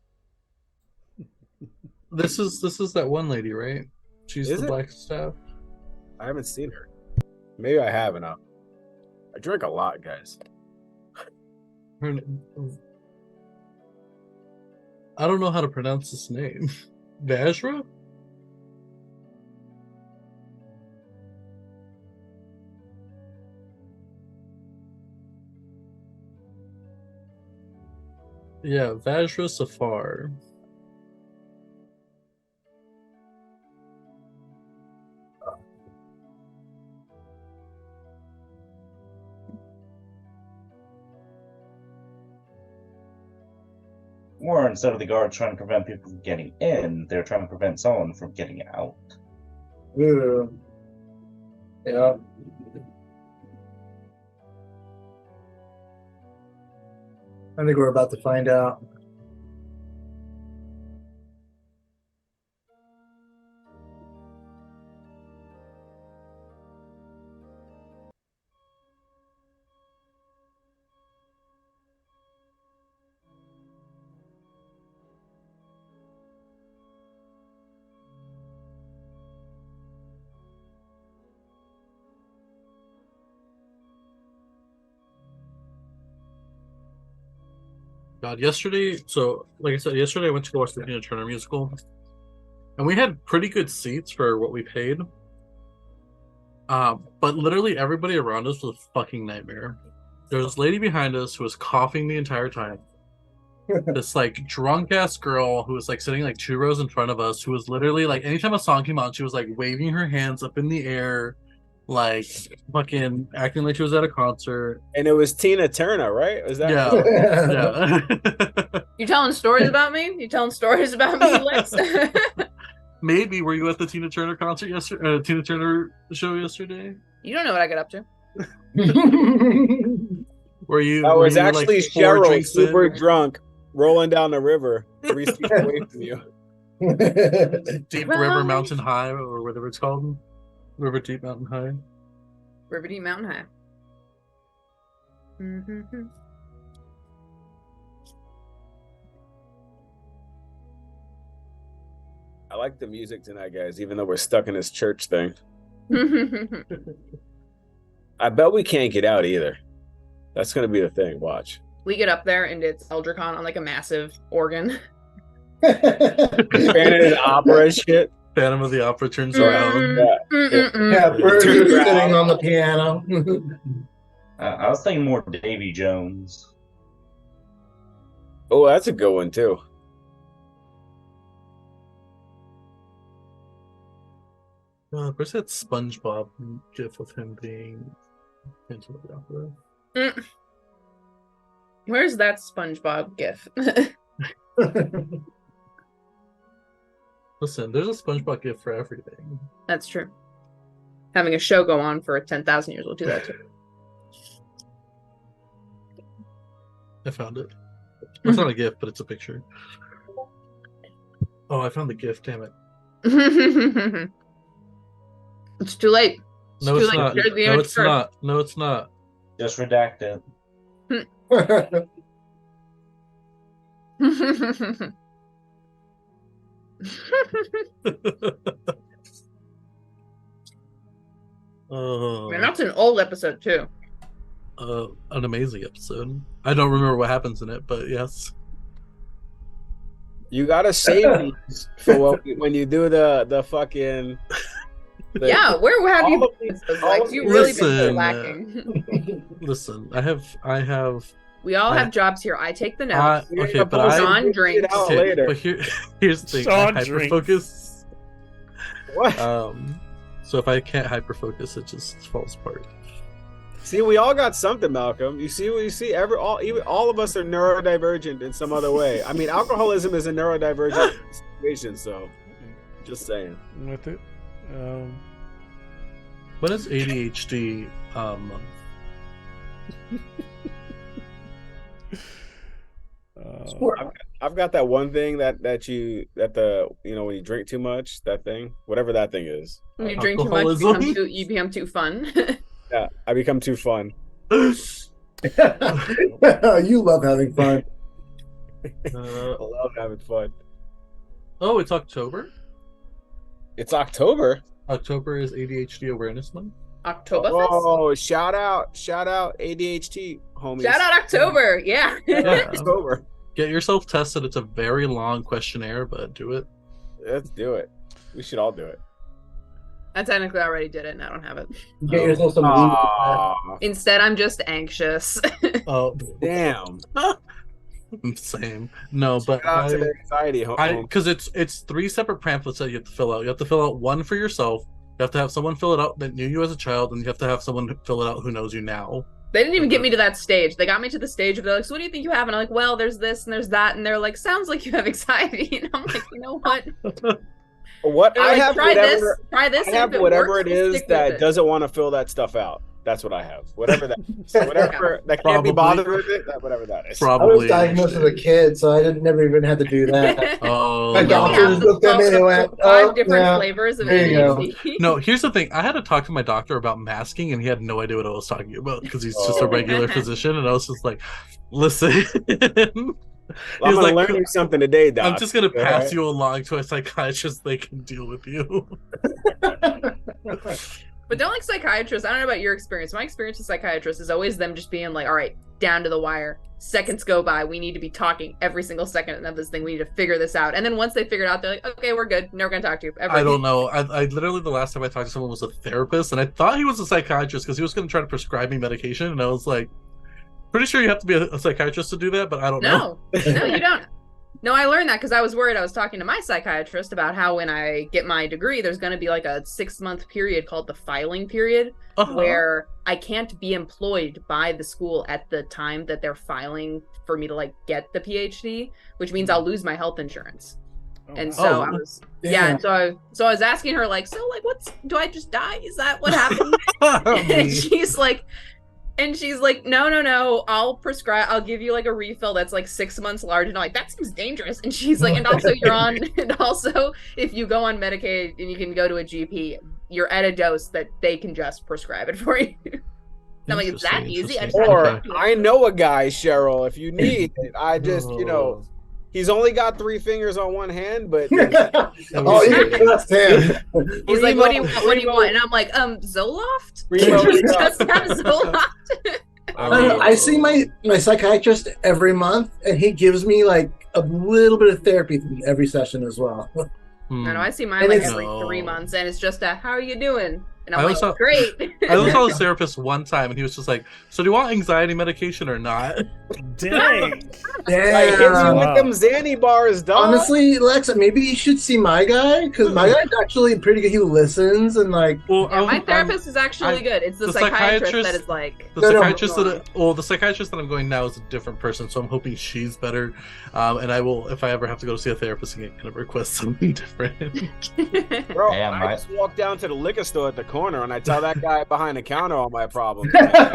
This is that one lady, right? She's the Blackstaff. I haven't seen her. Maybe I haven't. I drink a lot, guys. I don't know how to pronounce this name. Vajra? Yeah, Vajra Safar. Or instead of the guards trying to prevent people from getting in, they're trying to prevent someone from getting out. Yeah. I think we're about to find out. God, yesterday, so like I said, yesterday I went to go watch the Tina Turner musical, and we had pretty good seats for what we paid. But literally everybody around us was a fucking nightmare. There was this lady behind us who was coughing the entire time. This like drunk ass girl who was like sitting like 2 rows in front of us, who was literally like anytime a song came on, she was like waving her hands up in the air, like fucking acting like she was at a concert. And it was Tina Turner, right? Was that? Yeah. You telling stories about me? You telling stories about me, Lex? Maybe. Were you at the Tina Turner concert yesterday? Tina Turner show yesterday? You don't know what I get up to. Were you? That was you, actually like, 4 Cheryl, drinks super in? drunk, rolling down the river, 3 feet away from you. Deep River Mountain High, or whatever it's called. River Deep Mountain High. River Deep Mountain High. Mm-hmm. I like the music tonight, guys, even though we're stuck in this church thing. I bet we can't get out either. That's going to be the thing. Watch. We get up there and it's Eldrekhan on like a massive organ. Spanish opera shit. Phantom of the Opera turns around. Yeah, Bird is sitting on the piano. I was thinking more Davy Jones. Oh, that's a good one, too. Where's that SpongeBob gif of him being Phantom of the Opera? Where's that SpongeBob gif? Listen, there's a SpongeBob gif for everything. That's true. Having a show go on for 10,000 years will do that too. I found it. It's not a gif, but it's a picture. Oh, I found the gif, damn it. It's too late. No, it's not. No, it's not. No, it's not. Just redact it. Man, that's an old episode too. An amazing episode. I don't remember what happens in it, but yes. You gotta save these for when you do the fucking. Yeah, where have you been? Like, you really been lacking. Listen, I have. We all have jobs here. I take the notes. Okay, but Sean drinks. Okay, but here's the thing. Sean I hyper-focus. What? So if I can't hyper focus, it just falls apart. See, we all got something, Malcolm. You see what you see? All of us are neurodivergent in some other way. I mean, alcoholism is a neurodivergent situation, so just saying. With it. What is ADHD? I've got that one thing that when you drink too much, that thing, whatever that thing is. When you drink too much, you become too fun. Yeah, I become too fun. You love having fun. I love having fun. Oh, it's October? It's October. October is ADHD Awareness Month. Oktoberfest? Oh, shout out ADHD homies. Shout out October, yeah. October. Get yourself tested. It's a very long questionnaire, but do it. Let's do it. We should all do it. I technically already did it and I don't have it. Get yourself some Instead, I'm just anxious. Oh, damn. Same. No, but Shout out to the anxiety. Because it's 3 separate pamphlets that you have to fill out. You have to fill out one for yourself. You have to have someone fill it out that knew you as a child, and you have to have someone fill it out who knows you now. They didn't even get me to that stage. They got me to the stage of they're like, so what do you think you have? And I'm like, well, there's this and there's that. And they're like, sounds like you have anxiety. And I'm like, you know what? What They're I like, have try whatever, this. I have if whatever works, it we'll is stick with that it. doesn't want to fill that stuff out. That's what I have. Whatever that is. Whatever that can't be Probably. bothered with it. Whatever that is. I was Probably. diagnosed as a kid, so I never even had to do that. Oh, My We doctor have just the looked at me and went, five "Oh, different yeah, flavors of there you go." ADHD. No, here's the thing. I had to talk to my doctor about masking, and he had no idea what I was talking about because he's just a Oh. regular physician. And I was just like, listen. Well, I'm He's gonna like, learn you something today, Doc. I'm just going to pass Alright. you along to a psychiatrist. They can deal with you. But don't like psychiatrists. I don't know about your experience. My experience with psychiatrists is always them just being like, all right, down to the wire. Seconds go by. We need to be talking every single second of this thing. We need to figure this out. And then once they figure it out, they're like, okay, we're good. Never going to talk to you ever. I don't know. I literally, the last time I talked to someone was a therapist, and I thought he was a psychiatrist because he was going to try to prescribe me medication. And I was like, pretty sure you have to be a psychiatrist to do that, but I don't know. No, you don't. No, I learned that because I was worried. I was talking to my psychiatrist about how when I get my degree, there's going to be like a 6-month period called the filing period, where I can't be employed by the school at the time that they're filing for me to like get the PhD, which means I'll lose my health insurance. And so I was, so I was asking her like, so like, do I just die? Is that what happened? And she's like, no, I'll give you like a refill that's like 6 months large. And I'm like, that seems dangerous. And she's like, and also if you go on Medicaid and you can go to a GP, you're at a dose that they can just prescribe it for you. And I'm like, it's that easy? Or I know a guy, Cheryl, if you need it. I just, he's only got 3 fingers on one hand, but oh, you can trust him. He's like, what do you want? And I'm like, Zoloft? Just have Zoloft. I see my psychiatrist every month, and he gives me like a little bit of therapy every session as well. No, I see mine like every 3 months, and it's just how are you doing? And I'm like, great. I only saw a therapist one time, and he was just like, so do you want anxiety medication or not? Dang. Like, hit you with them Xanny bars, dog. Honestly, Lex, maybe you should see my guy, because my guy's actually pretty good. He listens and like. Well, my therapist is actually good. It's the psychiatrist that is like. The psychiatrist that I'm going now is a different person, so I'm hoping she's better. And I will, if I ever have to go to see a therapist again, kind of request something different. Bro, I just walk down to the liquor store at the corner and I tell that guy behind the counter all my problems. We can't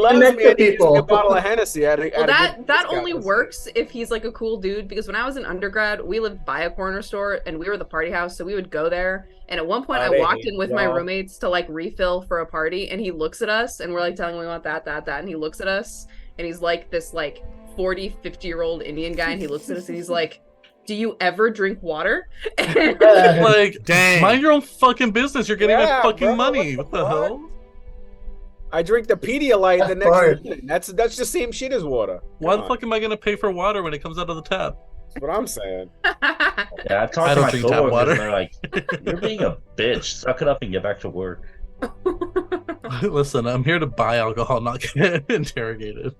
connect to people. A bottle of Hennessy. That only works if he's like a cool dude. Because when I was in undergrad, we lived by a corner store and we were the party house, so we would go there. And at one point, I walked in with my roommates to like refill for a party, and he looks at us, and we're like telling him we want that, and he looks at us, and he's like this like 40, 50-year-old Indian guy, and he looks at us and he's like, do you ever drink water? Like, dang. Mind your own fucking business. You're getting my fucking money. What the hell? I drink the Pedialyte the next morning. That's the same shit as water. Why the fuck am I gonna pay for water when it comes out of the tap? That's what I'm saying. Yeah, I've talked to my coworkers and they're like, you're being a bitch. Suck it up and get back to work. Listen, I'm here to buy alcohol, not get interrogated.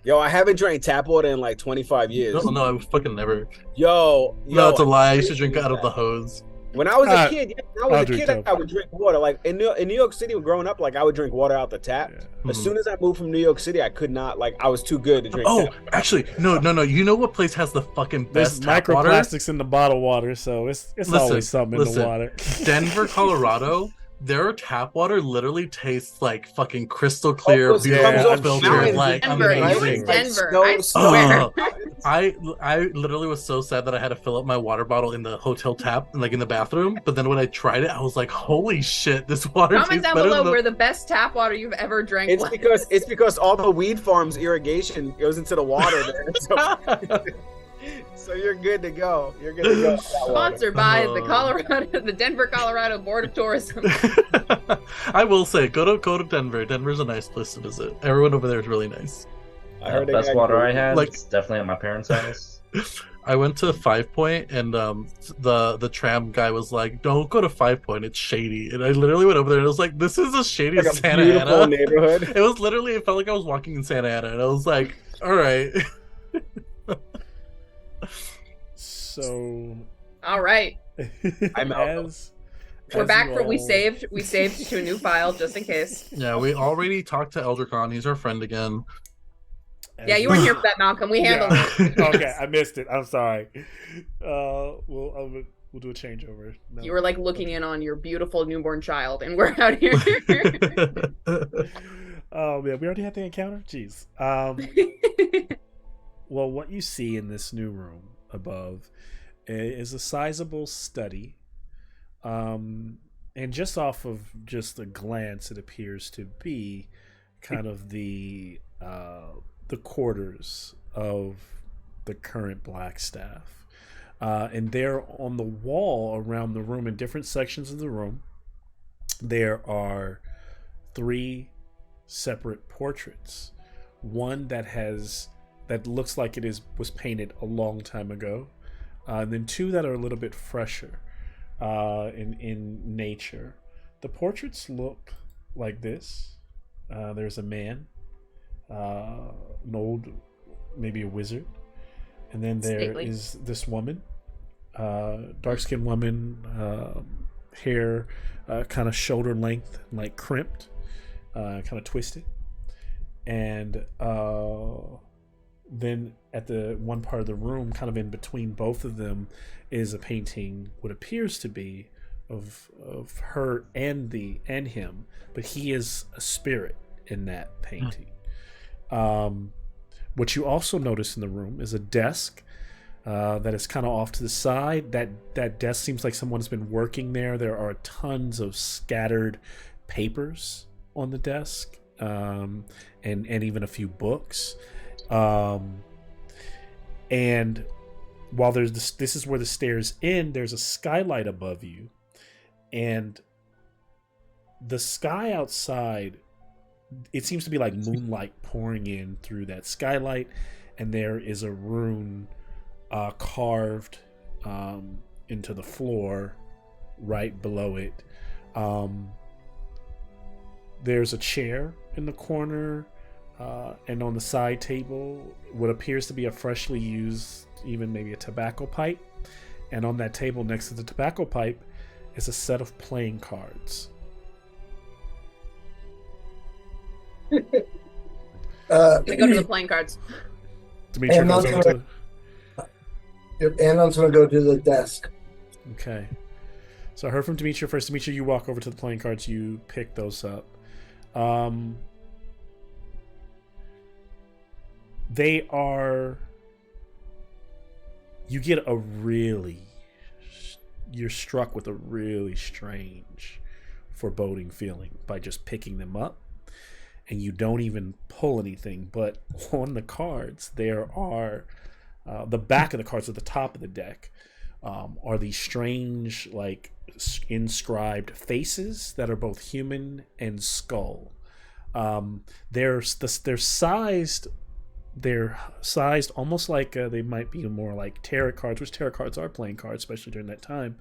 Yo, I haven't drank tap water in like 25 years. No, I fucking never. Yo, No, it's a lie. I used to drink out of the hose. When I was a Uh, kid, drink I would drink water. Like in New York City, growing up, like I would drink water out the tap. Yeah. As soon as I moved from New York City, I could not. Like I was too good to drink. Oh, tap. actually, no. You know what place has the fucking There's best tap water? microplastics in the bottled water, so it's always something in the water. Denver, Colorado. Their tap water literally tastes like fucking crystal clear, Oh, beautiful, yeah, I'm filtered, sure. like Denver, you amazing. were in Denver. Like, I swear. I literally was so sad that I had to fill up my water bottle in the hotel tap, like in the bathroom. But then when I tried it, I was like, "Holy shit, this water Comment tastes down better below than where the best tap water you've ever drank It's was. because all the weed farms irrigation goes into the water there. So you're good to go. You're good to go. with that water. Sponsored by the Denver, Colorado Board of Tourism. I will say, go to Denver. Denver's a nice place to visit. Everyone over there is really nice. I heard The best water I had, Like- it's definitely at my parents' house. I went to 5 Point, and the tram guy was like, "Don't go to 5 Point. It's shady." And I literally went over there, and I was like, "This is as shady Like as a Santa beautiful Ana." neighborhood. It was literally. It felt like I was walking in Santa Ana, and I was like, "All right." So, All right. I'm out. We're as back you for we all- saved to a new file just in case. Yeah, we already talked to Eldrekhan. He's our friend again. as Yeah, you weren't here for that, Malcolm. We handled it. Okay, I missed it. I'm sorry. We'll do a changeover. No. You were like looking in on your beautiful newborn child, and we're out here. Oh man, we already had the encounter. Jeez. Well, what you see in this new room above is a sizable study, and just off of just a glance, it appears to be kind of the quarters of the current Blackstaff. And there on the wall around the room, in different sections of the room, there are 3 separate portraits. One that looks like was painted a long time ago, and then 2 that are a little bit fresher in nature. The portraits look like this. There's a man, an old, maybe a wizard, and then there is this woman, dark-skinned woman, hair kind of shoulder length, like crimped, kind of twisted, and then at the one part of the room, kind of in between both of them, is a painting, what appears to be of her and him, but he is a spirit in that painting. What you also notice in the room is a desk that is kind of off to the side. That desk seems like someone's been working there. There are tons of scattered papers on the desk, and even a few books. And while there's this is where the stairs end, there's a skylight above you, and the sky outside, it seems to be like moonlight pouring in through that skylight, and there is a rune carved into the floor right below it. There's a chair in the corner, and on the side table, what appears to be a freshly used, even maybe a tobacco pipe. And on that table next to the tobacco pipe is a set of playing cards. We go to the playing cards. Dimitri And goes I'm over to... And I'm going to go to the desk. Okay. So I heard from Dimitri first. Dimitri, you walk over to the playing cards. You pick those up. They are... You get a really... You're struck with a really strange, foreboding feeling by just picking them up. And you don't even pull anything. But on the cards, there are... the back of the cards at the top of the deck are these strange, like, inscribed faces that are both human and skull. They're sized almost like they might be more like tarot cards, which tarot cards are playing cards, especially during that time.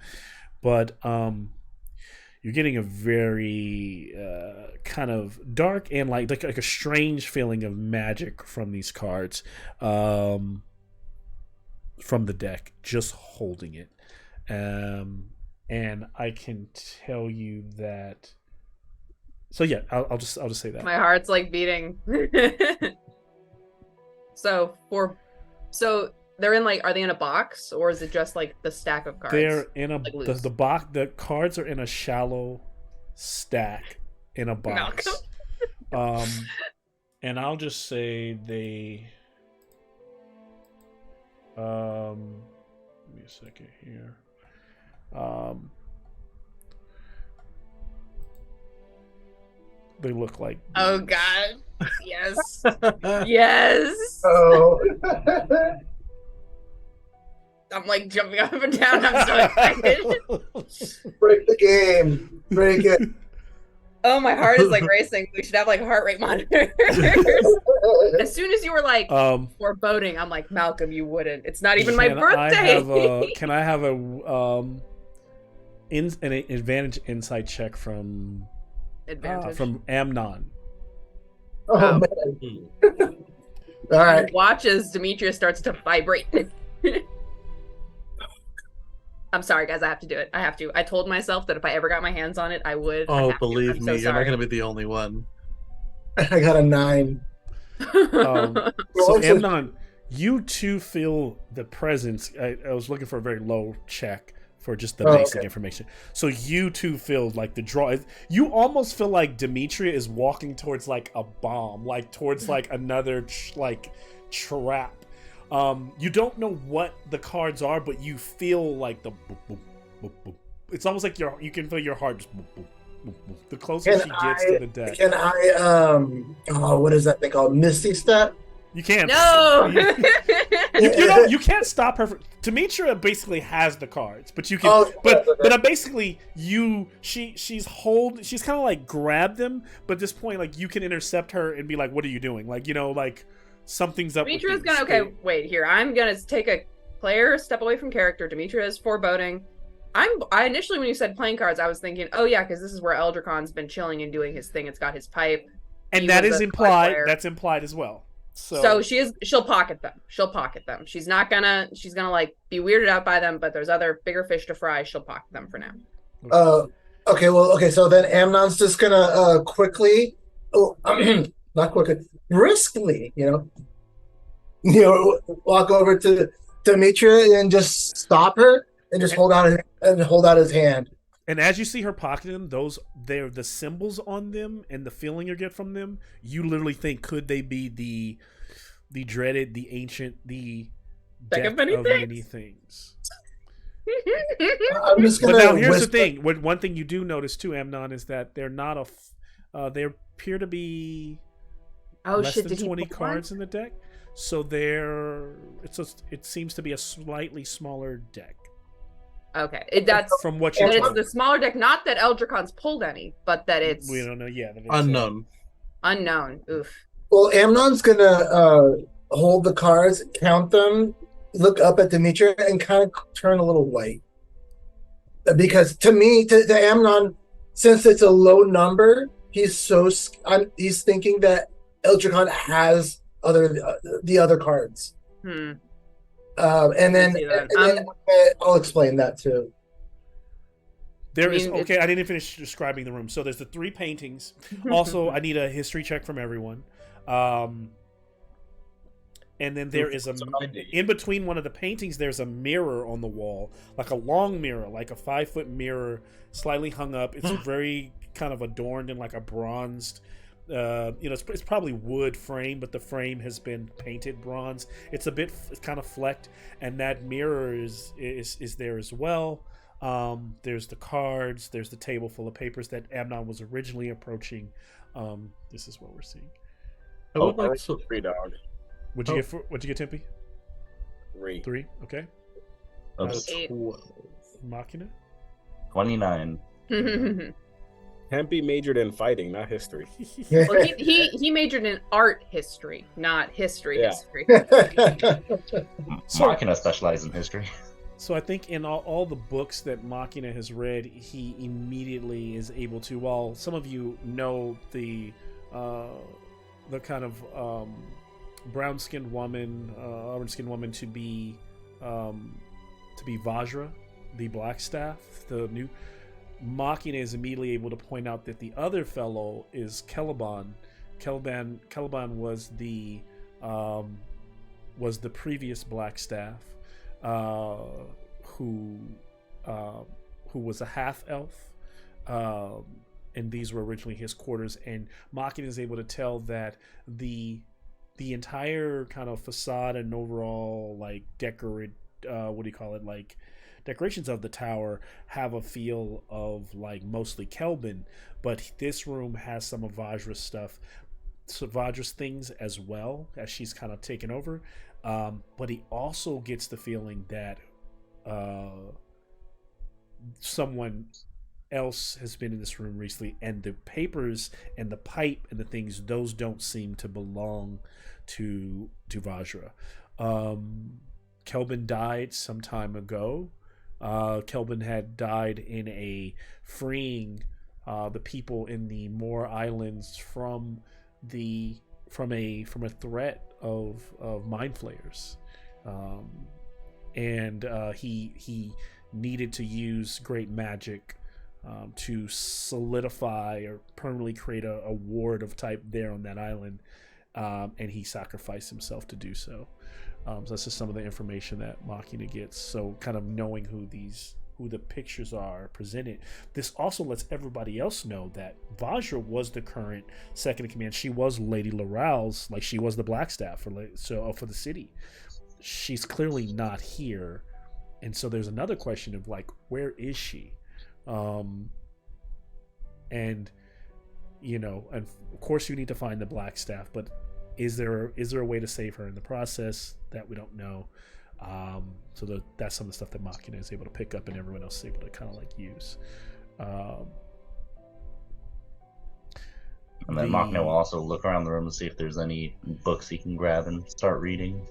But you're you're getting a very kind of dark and like a strange feeling of magic from these cards, from the deck, just holding it. And I can tell you that. So yeah, I'll just say that. My heart's like beating. So they're in like, are they in a box or is it just like the stack of cards? They're in a like the box. The cards are in a shallow stack in a box. And I'll just say they. Give me a second here. They look like. Oh God! Yes, yes. Oh. I'm like jumping up and down. I'm so excited. Break the game. Break it. Oh, my heart is like racing. We should have like heart rate monitors. As soon as you were like foreboding, I'm like, Malcolm, you wouldn't. It's not even my birthday. Can I have an advantage insight check from Amnon? Oh man. All right. Watch as Demetria starts to vibrate. I'm sorry, guys. I have to do it. I have to. I told myself that if I ever got my hands on it, I would. Oh, believe me, you're not going to be the only one. I got a 9. So Amnon, you too feel the presence. I was looking for a very low check for just the basic information. So you too feel like the draw. You almost feel like Demetria is walking towards like a bomb, like towards like another trap. You don't know what the cards are, but you feel like the boop, boop, boop, boop. It's almost like you can feel your heart just boop, boop, boop, boop. The closer she gets to the deck. Can I what is that thing called? Misty Step? You can't. No. You can't stop her. Demetria basically has the cards, but you can. But basically, she's kind of like grab them, but at this point, like you can intercept her and be like, "What are you doing?" Like like. Something's up. Demetria's gonna. Okay, wait here. I'm gonna take a player step away from character. Demetria is foreboding. I initially, when you said playing cards, I was thinking, oh yeah, because this is where Eldrekhan's been chilling and doing his thing. It's got his pipe, and that is implied. That's implied as well. So she'll pocket them. She'll pocket them. She's gonna like be weirded out by them, but there's other bigger fish to fry. She'll pocket them for now. Okay. So then Amnon's just gonna quickly. Not quickly, briskly, walk over to Demetria and just stop her and just hold out his hand. And as you see her pocketing them, they're the symbols on them and the feeling you get from them. You literally think, could they be the dreaded, the ancient, the deck of many things? I'm just gonna. But now here's the thing. One thing you do notice too, Amnon, is that they're not they appear to be. Less than 20 cards in the deck, so it seems to be a slightly smaller deck. Okay, that's from what you. It's the smaller deck. Not that Eldrekhan's pulled any, but that it's we don't know. Yeah, that it's unknown. Unknown. Oof. Well, Amnon's gonna hold the cards, count them, look up at Demetria, and kind of turn a little white. Because to Amnon, since it's a low number, he's thinking that Eldrekhan has the other cards. And then I'll explain that too. I didn't finish describing the room. So there's the 3 paintings. Also, I need a history check from everyone. And then there is in between one of the paintings, there's a mirror on the wall, like a long mirror, like a 5-foot mirror, slightly hung up. It's very kind of adorned in like a bronzed. It's probably wood frame, but the frame has been painted bronze. It's kind of flecked, and that mirror is there as well. There's the cards. There's the table full of papers that Amnon was originally approaching. This is what we're seeing. I would like 3 dog. What'd you get, Tempe? 3. Okay. Oops. 12. Machina. 29. Tempe majored in fighting, not history. Well, he majored in art history, not history. Yeah. History. Machina specializes in history. So I think in all the books that Machina has read, he immediately is able to. While some of you know the kind of brown-skinned woman, auburn-skinned woman to be Vajra, the Blackstaff, the new. Machina is immediately able to point out that the other fellow is Caliban. Caliban was the previous Blackstaff, who was a half elf, and these were originally his quarters. And Machina is able to tell that the entire kind of facade and overall like decorations of the tower have a feel of like mostly Kelvin, but this room has some of Vajra's stuff, so Vajra's things as well, as she's kind of taken over. But he also gets the feeling that someone else has been in this room recently, and the papers and the pipe and the things, those don't seem to belong to Vajra. Kelvin died some time ago. Kelvin had died in a freeing the people in the Moor Islands from a threat of mind flayers, and he needed to use great magic to solidify or permanently create a ward of type there on that island, and he sacrificed himself to do so. So that's just some of the information that Machina gets. So kind of knowing who the pictures are presented. This also lets everybody else know that Vajra was the current second in command. She was Lady Loral's, like she was the Blackstaff for the city. She's clearly not here, and so there's another question of like, where is she? And you know, and of course you need to find the Blackstaff, but is there a way to save her in the process? That we don't know. So that's some of the stuff that Machina is able to pick up and everyone else is able to kind of like use. And then Machina will also look around the room and see if there's any books he can grab and start reading.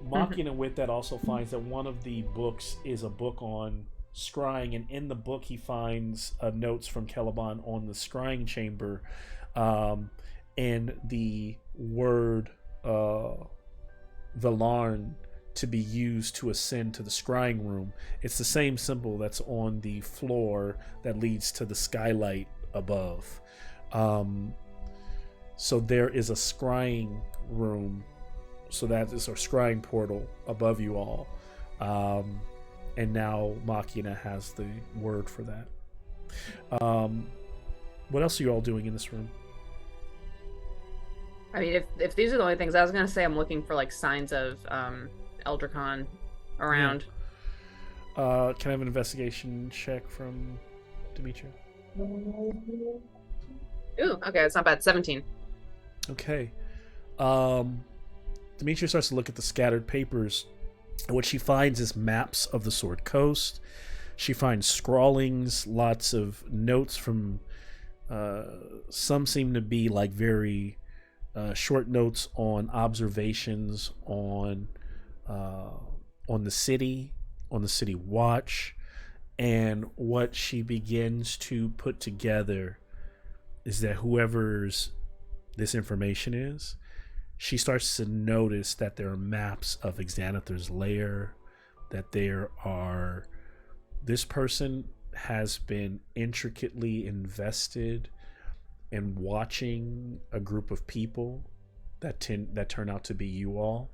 Machina with that also finds that one of the books is a book on scrying, and in the book he finds notes from Caliban on the scrying chamber, and the word Valarn to be used to ascend to the scrying room. It's the same symbol that's on the floor that leads to the skylight above. So there is a scrying room, so that is a scrying portal above you all, and now Machina has the word for that. What else are you all doing in this room? I mean, if these are the only things, I was gonna say I'm looking for like signs of Eldrekhan around. Yeah. Can I have an investigation check from Demetria? Ooh, okay, it's not bad. 17. Okay. Demetria starts to look at the scattered papers, and what she finds is maps of the Sword Coast. She finds scrawlings, lots of notes from some seem to be like very short notes on observations on the city watch. And what she begins to put together is that whoever's this information is, she starts to notice that there are maps of Xanathar's lair, that this person has been intricately invested in watching a group of people that turn out to be you all.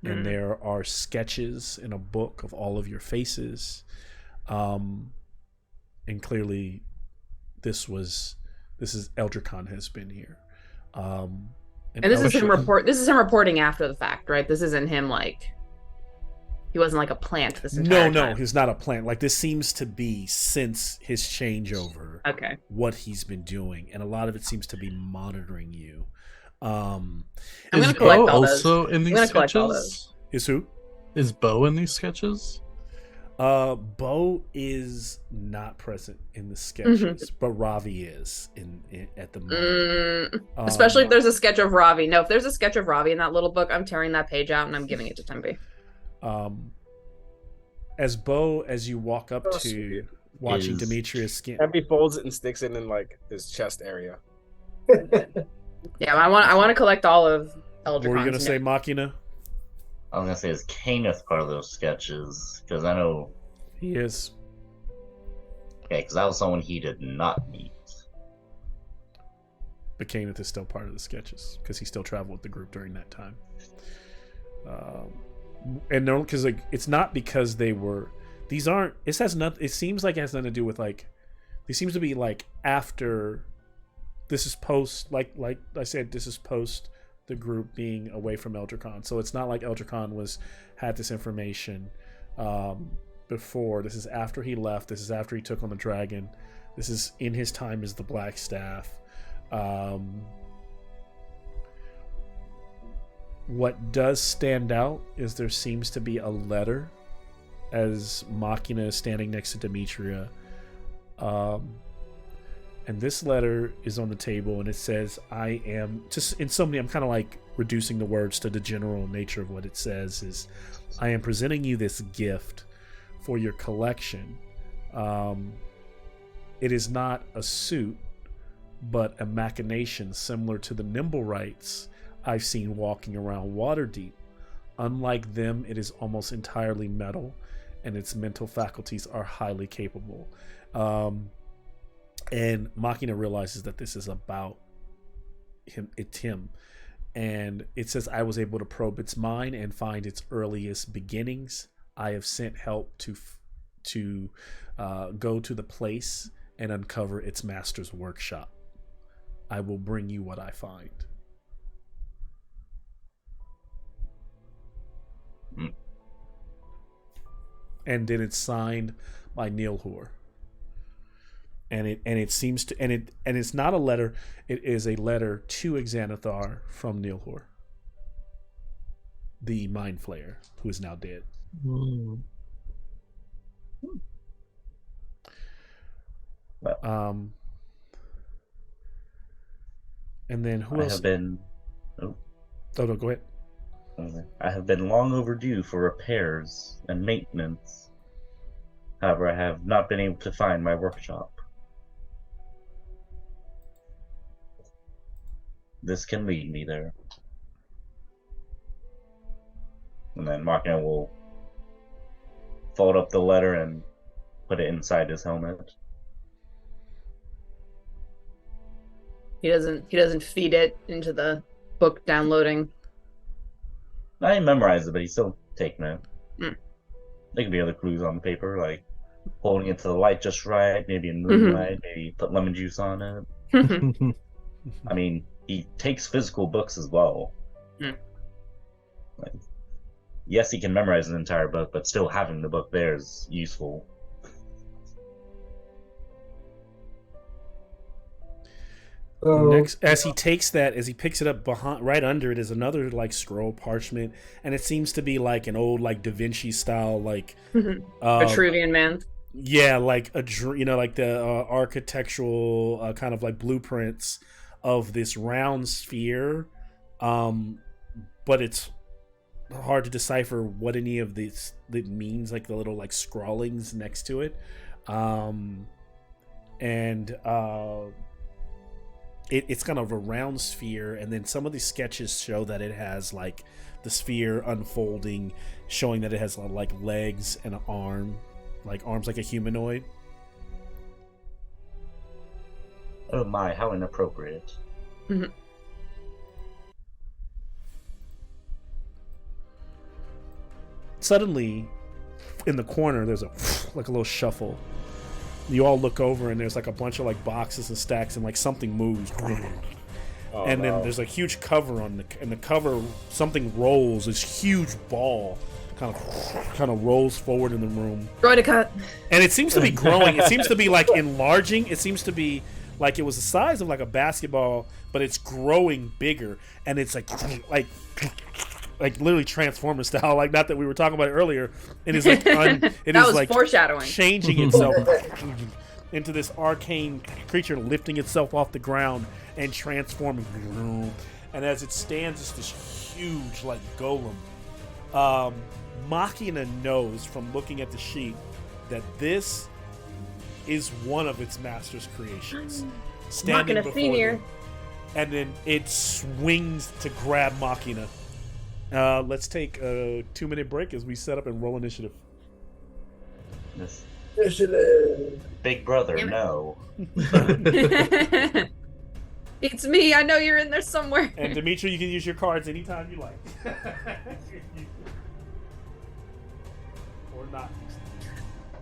And there are sketches in a book of all of your faces, and clearly this is Eldrekhan has been here, and this is him reporting after the fact, right? This isn't him like he wasn't like a plant this entire time. No, he's not a plant. Like, this seems to be since his changeover. Okay. What he's been doing, and a lot of it seems to be monitoring you. I'm gonna collect all those. Also in these sketches? Is who? Is Bo in these sketches? Bo is not present in the sketches, but Ravi is at the moment. Especially if there's a sketch of Ravi. No, if there's a sketch of Ravi in that little book, I'm tearing that page out and I'm giving it to Tempe. as you walk up So to sweet. watching Is- Demetrius skin. Abby folds it and sticks it in like his chest area. Yeah, I want to collect all of What were you Eldrekhan's gonna say, notes. Machina? I was gonna say, is Kenneth part of those sketches? Because I know, He is. okay, because that was someone he did not meet. But Kenneth is still part of the sketches because he still traveled with the group during that time. And no, because like it's not because they were. These aren't. This has nothing. It seems like it has nothing to do with like. These seems to be like after. This is post. Like I said, this is post the group being away from Eldrekhan. So it's not like Eldrekhan had this information before. This is after he left. This is after he took on the dragon. This is in his time as the Blackstaff. What does stand out is there seems to be a letter as Machina is standing next to Demetria. And this letter is on the table and it says, I am, just in so many, I'm kind of like reducing the words to the general nature of what it says is, I am presenting you this gift for your collection. It is not a suit, but a machination similar to the Nimblewrights I've seen walking around Waterdeep. Unlike them, it is almost entirely metal, and its mental faculties are highly capable. And Machina realizes that this is about him. It's him. And it says, I was able to probe its mind and find its earliest beginnings. I have sent help to go to the place and uncover its master's workshop. I will bring you what I find. And then it's signed by Nilhur. And it seems to and it's not a letter, it is a letter to Xanathar from Nilhur, the Mind Flayer, who is now dead. Mm. And then who else? I have been. Oh no, go ahead. I have been long overdue for repairs and maintenance. However, I have not been able to find my workshop. This can lead me there. And then Machina will fold up the letter and put it inside his helmet. He doesn't feed it into the book downloading. I memorized it, but he's still taking it. Mm. There could be other clues on the paper, like holding it to the light just right, maybe in moonlight, maybe put lemon juice on it. I mean, he takes physical books as well. Mm. Like, yes, he can memorize an entire book, but still having the book there is useful. So, Next, as he takes that, as he picks it up, behind, right under it is another like scroll parchment, and it seems to be like an old like Da Vinci style like Vitruvian man. Yeah, like like the architectural kind of like blueprints of this round sphere, but it's hard to decipher what any of this that means, like the little like scrawlings next to it, It's kind of a round sphere, and then some of these sketches show that it has like the sphere unfolding, showing that it has like legs and an arm, like arms like a humanoid. Oh my, how inappropriate. Mm-hmm. Suddenly, in the corner, there's a like a little shuffle. You all look over and there's like a bunch of like boxes and stacks and like something moves. Then there's a huge cover on the cover, something rolls, this huge ball kind of rolls forward in the room. Droidicott. And it seems to be growing. It seems to be like enlarging. It seems to be like it was the size of like a basketball, but it's growing bigger, and it's like literally Transformer style. Like, not that we were talking about it earlier. It is like it that is was like foreshadowing. changing itself into this arcane creature, lifting itself off the ground and transforming. And as it stands, it's this huge like golem. Machina knows from looking at the sheet that this is one of its master's creations. Standing Machina before Senior. them. And then it swings to grab Machina. Let's take a 2-minute break as we set up and roll initiative. This Initiative. big brother, Damn it. no. It's me. I know you're in there somewhere. And Dimitri, you can use your cards anytime you like. Or not.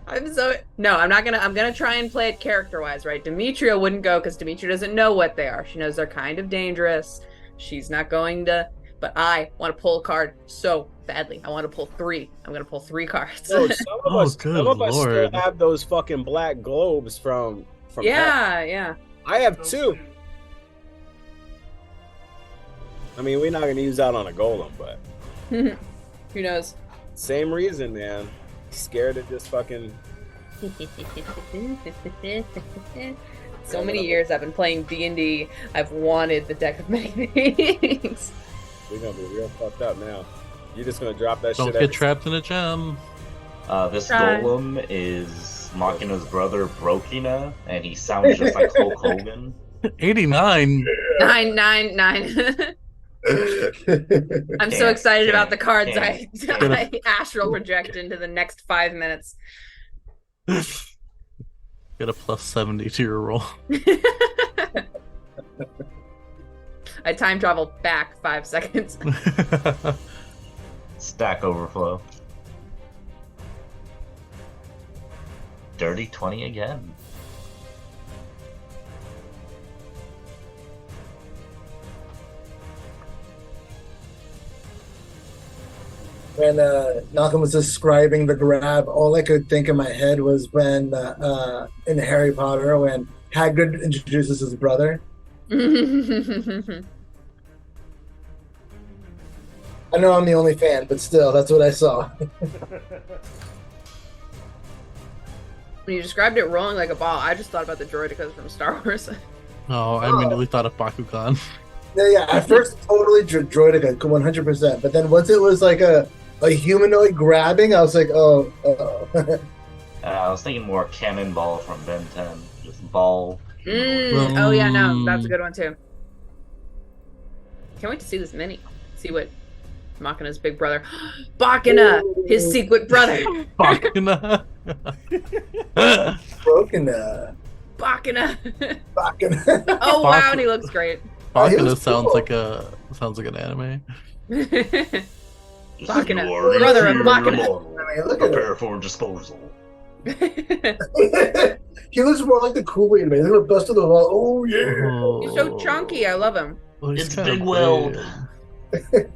I'm gonna try and play it character-wise, right? Demetria wouldn't go because Demetria doesn't know what they are. She knows they're kind of dangerous. She's not going to. But I want to pull a card so badly. I want to pull 3. I'm gonna pull 3 cards. No, some of Oh, us, good some of us still lord. have those fucking black globes from. yeah. I have 2. I mean, we're not gonna use that on a golem, but Who knows? same reason, man. Scared of just fucking. So many years I've been playing D&D. I've wanted the deck of many things. We're gonna be real fucked up now. You're just gonna drop that Don't shit. get trapped in a gem. This Try. golem is Machina's brother, Brokina, and he sounds just like Hulk Hogan. 89. 999. I'm so Can't, excited about the cards can't, I astral project into the next 5 minutes. Get a plus 70 to your roll. I time travel back 5 seconds. Stack overflow. Dirty 20 again. When Malcolm was describing the grab, all I could think in my head was when in Harry Potter, when Hagrid introduces his brother. I know I'm the only fan, but still, that's what I saw. When you described it rolling like a ball, I just thought about the droidicas from Star Wars. Oh, I immediately thought of Bakugan. Yeah, at first, totally Droidica, 100%. But then once it was like a humanoid grabbing, I was like, oh. I was thinking more Cannonball from Ben 10. Just ball. Oh yeah, no, that's a good one too. Can't wait to see this mini. See what Machina's big brother, Bakina, his secret brother, Bakuna. Broken. Bakina. Fucking. Oh wow, and he looks great. He Bakuna looks sounds cool. like an anime. Bakina, You are brother of here, Bakina. immortal. I mean, look at Prepare for disposal. He looks more like the cool way to me. He's gonna bust through the wall. Oh yeah. He's so chunky. I love him. Oh, he's It's kinda Big Weld. big.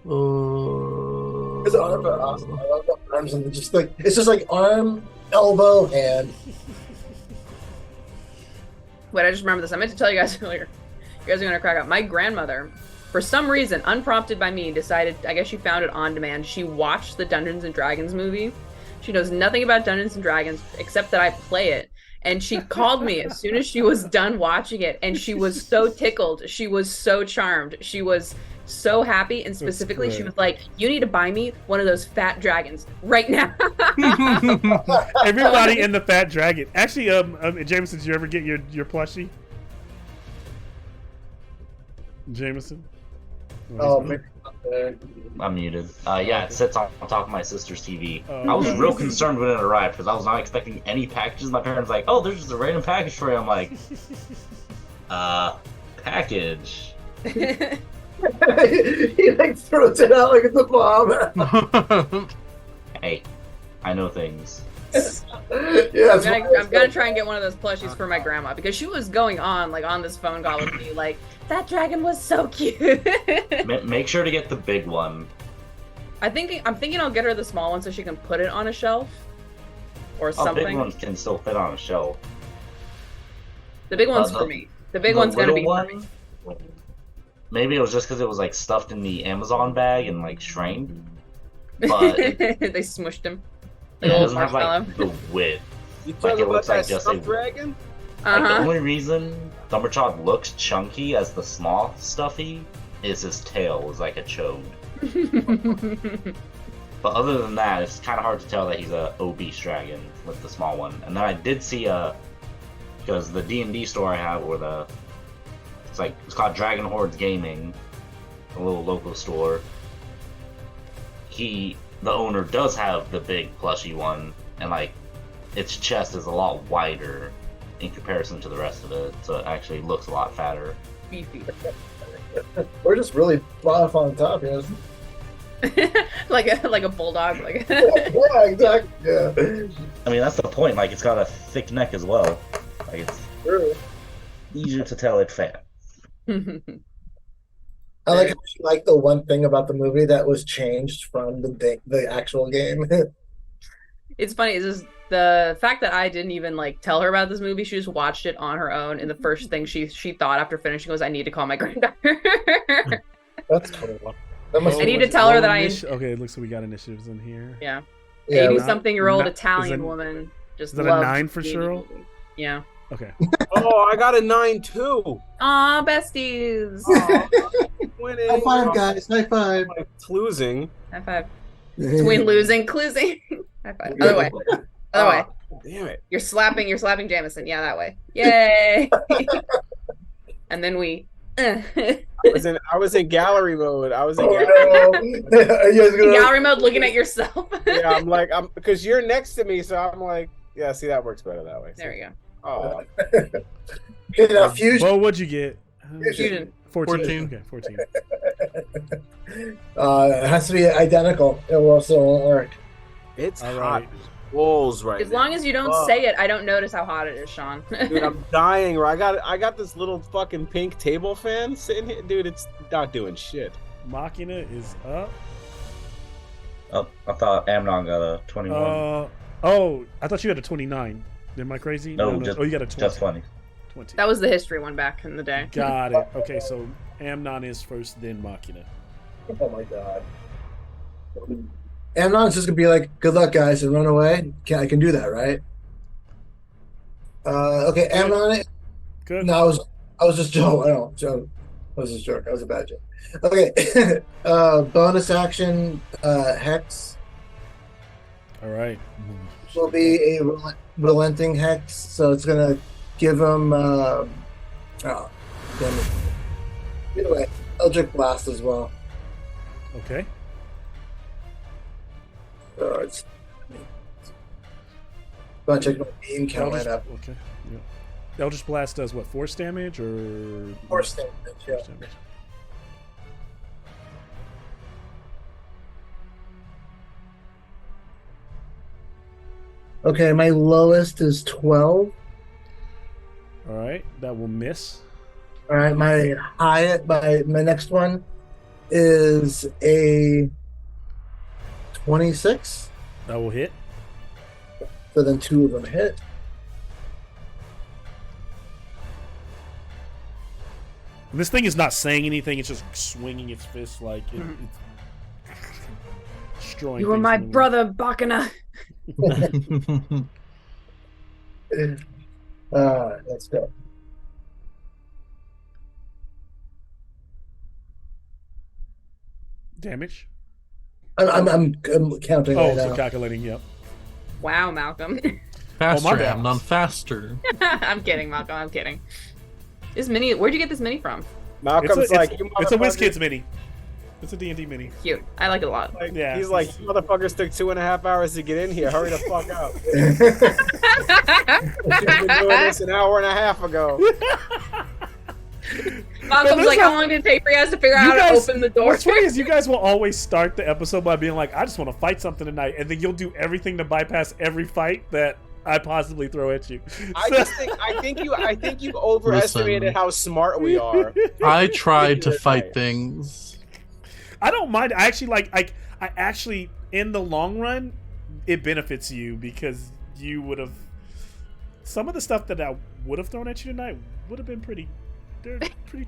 Oh. His arms are awesome. I love the arms and just like it's just like arm, elbow, hand. Wait, I just remember this. I meant to tell you guys earlier. You guys are gonna crack up. My grandmother, for some reason, unprompted by me, decided. I guess she found it on demand. She watched the Dungeons and Dragons movie. She knows nothing about Dungeons and Dragons except that I play it. And she called me as soon as she was done watching it, and she was so tickled. She was so charmed. She was so happy, and specifically, she was like, "You need to buy me one of those fat dragons right now." Everybody in the fat dragon. Actually, Jameson, did you ever get your plushie? Jameson? Oh, he's- maybe not there. I'm muted. Yeah, it sits on top of my sister's TV. Oh, I was okay. real concerned when it arrived because I was not expecting any packages. My parents were like, oh, there's just a random package for you. I'm like, package. He like throws it out like it's a bomb. Hey, I know things. Yeah, I'm gonna try and get one of those plushies for my grandma because she was going on like on this phone call with me like that dragon was so cute. Make sure to get the big one. I'm thinking I'll get her the small one so she can put it on a shelf or Oh, something. big ones can still fit on a shelf. The big one's the- for me. The big The one's gonna little be for me. Maybe it was just because it was like stuffed in the Amazon bag and like shrank. But They smushed him. it Like a little doesn't have marshmallow. like the width. You Like, talking it about looks like that just stuffed a- dragon? Like the Uh-huh. only reason Thunderchild looks chunky as the small stuffy is his tail is like a chode. But other than that, it's kind of hard to tell that he's a obese dragon with the small one. And then I did see because the D&D store I have, or it's called Dragon Hordes Gaming, a little local store. The owner does have the big plushy one, and like its chest is a lot wider in comparison to the rest of it, so it actually looks a lot fatter. Beefy. We're just really buff on top, you know. like a bulldog. Like Yeah, exactly. Yeah. I mean, that's the point. Like, it's got a thick neck as well. Like, it's True. easier to tell it's fat. I like how she liked the one thing about the movie that was changed from the actual game. It's funny, it's just the fact that I didn't even like tell her about this movie. She just watched it on her own, and the first thing she thought after finishing was, "I need to call my granddaughter." That's cool. That must I need to tell her that Okay, it looks like we got initiatives in here. Yeah. Yeah, 80-something-year-old not- Italian is that- woman just is that a loves 9 for D&D Cheryl? movies. Yeah. Okay. Oh, I got a 9 too. Aw, besties. Winning. High five, guys. High five. Like losing. High five. Between losing, closing. High five. Other way. Other way. Damn it. You're slapping Jamison. Yeah, that way. Yay. And then we. I was in gallery mode. I was in gallery. Oh, no. Are you guys In gonna- gallery mode, looking at yourself. Yeah, I'm because you're next to me, so I'm like, yeah. See, that works better that way. There we go. Oh, Okay, now fusion. Well, what'd you get? Fusion. 14. Okay, 14. It has to be identical. It won't work. it's All hot right. balls right As now. long as you don't Fuck. say it, I don't notice how hot it is, Sean. Dude, I'm dying. I got this little fucking pink table fan sitting here, dude. It's not doing shit. Machina is up. Oh, I thought Amnon got a 21. Oh, I thought you had a 29. Am I crazy? No, just- oh, you got a 20. Just 20. 20. That was the history one back in the day. Got it. Okay, so Amnon is first, then Machina. Oh my god. Amnon's just gonna be like, "Good luck, guys," and run away. I can do that, right? Okay, Amnon. Good. No, I was just joking. I was just joking. I was a bad joke. Okay. Bonus action. Hex All right. will be a relenting hex, so it's gonna give him. Oh, damn it. Either way, Eldritch Blast as well. Okay. It's. Go check my beam count right up. Okay. Yeah. Eldritch Blast does what? Force damage or Force damage, yeah. Force damage. Okay, my lowest is 12. All right, that will miss. All right, my my next one is a 26. That will hit. So then two of them hit. And this thing is not saying anything. It's just swinging its fist like it's destroying. You were things my in the way. brother, Bakana. Let's go. Damage. I'm counting Oh, right so now. calculating. Yep. Wow, Malcolm. Faster, my bad. Amnon, faster. I'm kidding, Malcolm. I'm kidding. This mini, where'd you get this mini from? Malcolm's It's like, you a motherfuckers- WizKids mini. It's a D&D mini. Cute. I like it a lot. Like, Yeah. he's like, you motherfuckers took 2.5 hours to get in here. Hurry the fuck up. Should have been doing this an hour and a half ago. Malcolm's this like, is- how long did it take for you guys to figure out how to open the door? What's funny is you guys will always start the episode by being like, I just want to fight something tonight, and then you'll do everything to bypass every fight that I possibly throw at you. I think you overestimated Listen. how smart we are. I tried to You're fight right. things. I don't mind. I actually I actually, in the long run, it benefits you because you would have some of the stuff that I would have thrown at you tonight would have been pretty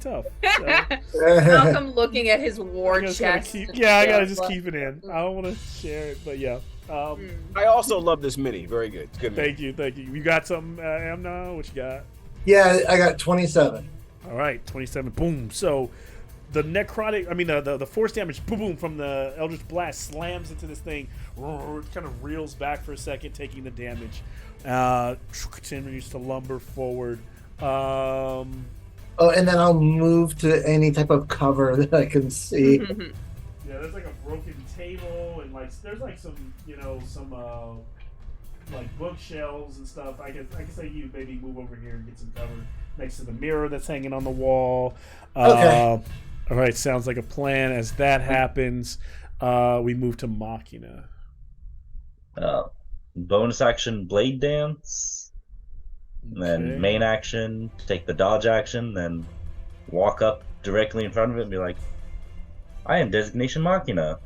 tough. So, Malcolm looking at his war I just gotta chest. keep, I gotta just keep it in. I don't want to share it, but yeah. I also love this mini. Very good. It's good. Mini. Thank you. You got something, Amnon? What you got? Yeah, I got 27. All right, 27. Boom. So the necrotic, I mean the force damage, boom, boom, from the Eldritch Blast slams into this thing. It kind of reels back for a second, taking the damage. Continues to lumber forward. Oh, and then I'll move to any type of cover that I can see. Yeah, there's like a broken table, and like there's like some, some like bookshelves and stuff. I can say you maybe move over here and get some cover next to the mirror that's hanging on the wall. Okay. All right, sounds like a plan. As that happens, we move to Machina. Bonus action, Blade Dance. And then main action, take the dodge action, then walk up directly in front of it and be like, I am Designation Machina.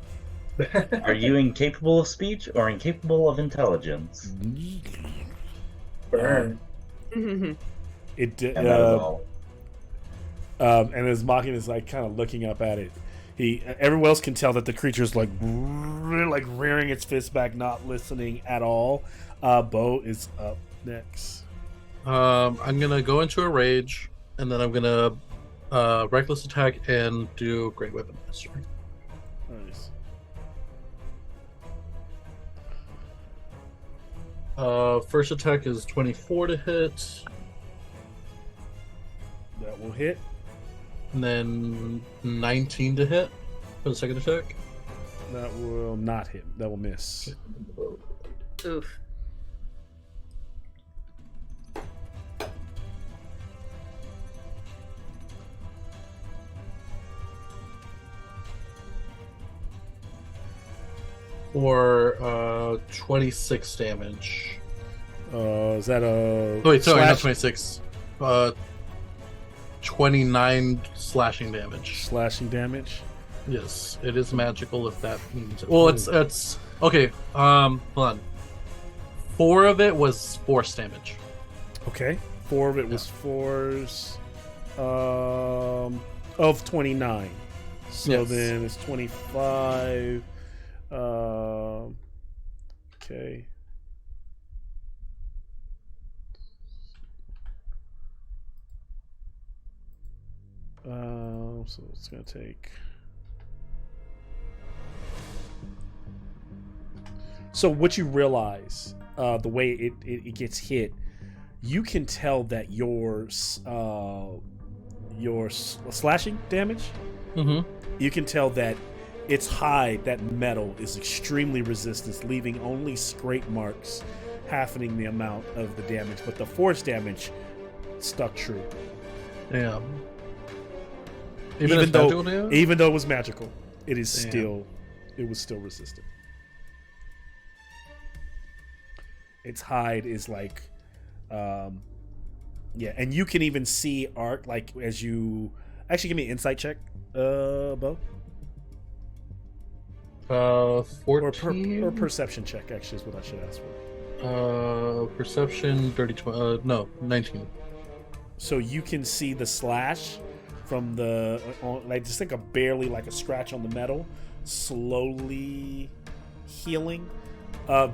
Are you incapable of speech or incapable of intelligence? Burn. And that is all. And as Machina is like kind of looking up at it, everyone else can tell that the creature's like rearing its fist back, not listening at all. Bo is up next. I'm gonna go into a rage, and then I'm gonna reckless attack and do Great Weapon Mastery. Nice. First attack is 24 to hit. That will hit. And then 19 to hit for the second attack. That will not hit. That will miss. Oof. For 26 damage. Is that a... Oh, wait, sorry, not slash? 26. 29 slashing damage. Slashing damage? Yes, it is magical if that means... Well, it's... Okay, hold on. 4 of it was force damage. Okay. 4 of it was force of 29. So Yes. then it's 25. Okay. So it's gonna take. So what you realize, the way it gets hit, you can tell that your slashing damage. Mm-hmm. You can tell that its hide, that metal, is extremely resistant, leaving only scrape marks, halving the amount of the damage. But the force damage stuck true. Yeah. Even though damage? it was magical, it is Damn. it was still resistant. Its hide is like, yeah, and you can even see arc like as you actually give me an insight check, Bo. 14 or perception check actually is what I should ask for. Perception 30 no 19. So you can see the slash from the like just like barely like a scratch on the metal, slowly healing,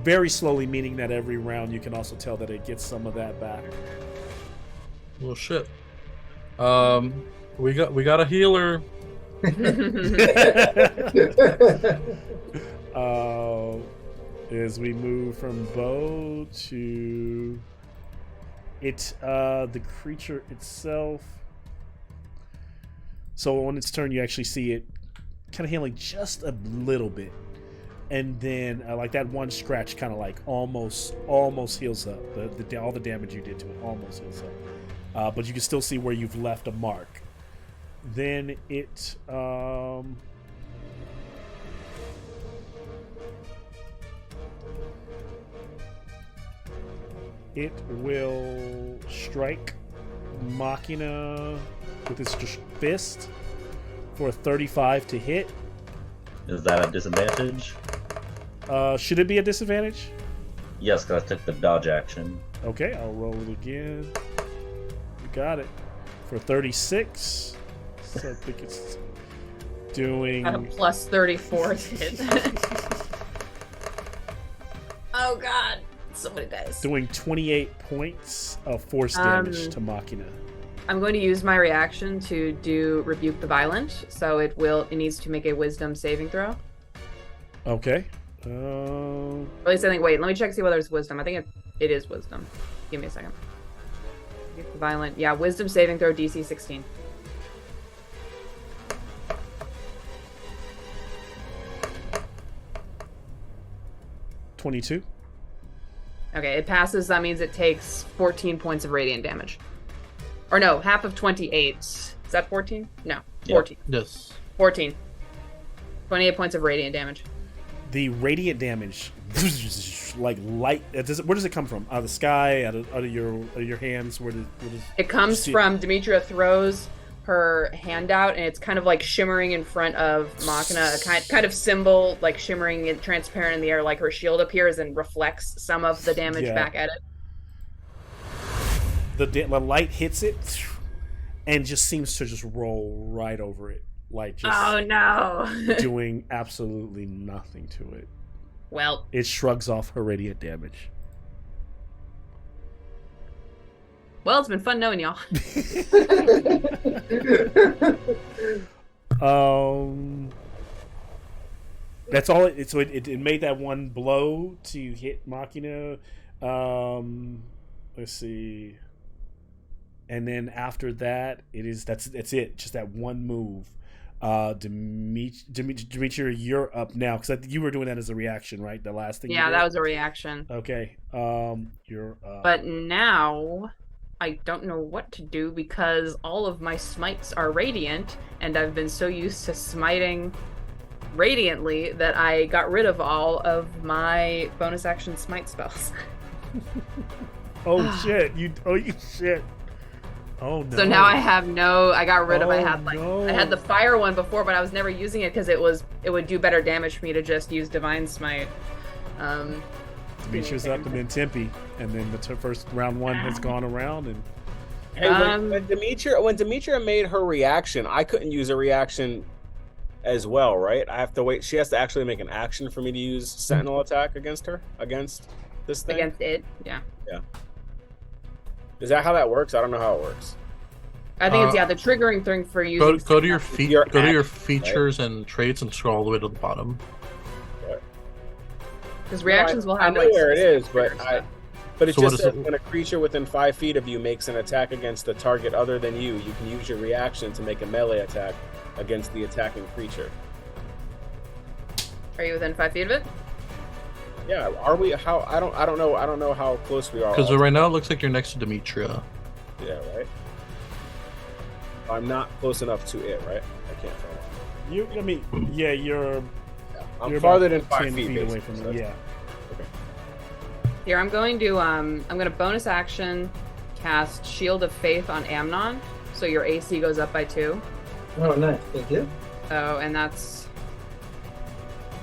very slowly, meaning that every round you can also tell that it gets some of that back. Well, shit. We got a healer. As we move from Bo to it, the creature itself. So on its turn, you actually see it kind of healing just a little bit, and then like that one scratch, kind of like almost heals up. All the damage you did to it almost heals up, but you can still see where you've left a mark. Then it it will strike Machina with its fist for a 35 to hit. Is that a disadvantage? Should it be a disadvantage? Yes, because I took the dodge action. Okay, I'll roll it again. You got it. For 36. So I think it's doing... Got a plus 34 to hit. Oh god. So many dice. Doing 28 points of force damage to Machina. I'm going to use my reaction to do Rebuke the Violent, so it needs to make a Wisdom saving throw. Okay. Or at least I think. Wait, let me check see whether it's Wisdom. I think it is Wisdom. Give me a second. Rebuke the Violent. Yeah, Wisdom saving throw DC 16. $22. Okay, it passes. That means it takes 14 points of radiant damage. Or no, half of 28. Is that 14? No, 14. Yes. 14. 28 points of radiant damage. The radiant damage, like light. Where does it come from? Out of the sky? Out of your hands? Where does it comes from? Demetria throws her hand out, and it's kind of like shimmering in front of Machina, a kind of symbol, like shimmering and transparent in the air, like her shield appears and reflects some of the damage back at it. The light hits it, and just seems to just roll right over it, like just oh no, doing absolutely nothing to it. Well, it shrugs off her radiant damage. Well, it's been fun knowing y'all. That's all. So it made that one blow to hit Machina. Let's see. And then after that, that's it. Just that one move. Demetria, you're up now because you were doing that as a reaction, right? The last thing. Yeah, that was a reaction. Okay. You're up. But now I don't know what to do because all of my smites are radiant, and I've been so used to smiting radiantly that I got rid of all of my bonus action smite spells. Oh shit! Shit! Oh no! So now I have no. I got rid of. I had the fire one before, but I was never using it because it would do better damage for me to just use divine smite. Demetria's up, and then Tempe, and then the first round one has gone around, and hey, when Demetria made her reaction, I couldn't use a reaction as well, right? I have to wait. She has to actually make an action for me to use Sentinel attack against this thing. Against it, yeah. Yeah. Is that how that works? I don't know how it works. I think it's the triggering thing for using. Go to your features and traits and scroll all the way to the bottom. Because reactions will have. I know where it is, but it just says when a creature within 5 feet of you makes an attack against a target other than you, you can use your reaction to make a melee attack against the attacking creature. Are you within 5 feet of it? Yeah, are we? How? I don't know how close we are. Because right now it looks like you're next to Demetria. Yeah, right. I'm not close enough to it, right? I can't find it. You're I'm farther than 5 feet away from it. Yeah. Okay. Here, I'm going to bonus action cast Shield of Faith on Amnon, so your AC goes up by 2. Oh, nice. Thank you. Oh, and that's.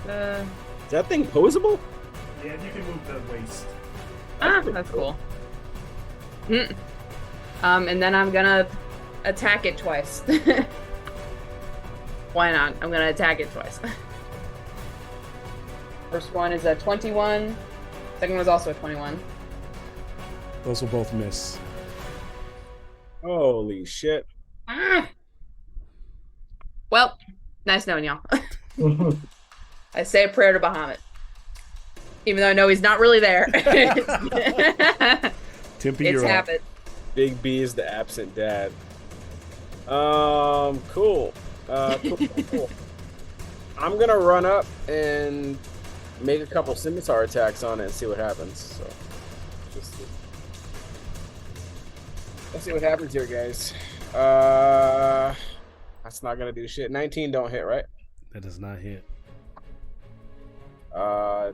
Is that thing posable? Yeah, you can move the waist. That's cool. And then I'm gonna attack it twice. Why not? I'm gonna attack it twice. First one is a 21. Second one is also a 21. Those will both miss. Holy shit. Well, nice knowing y'all. I say a prayer to Bahamut. Even though I know he's not really there. Tempe, it's habit. Big B is the absent dad. Cool. Cool. I'm gonna run up and make a couple scimitar attacks on it and see what happens. So, let's see what happens here, guys. That's not gonna do shit. 19 don't hit, right? That does not hit.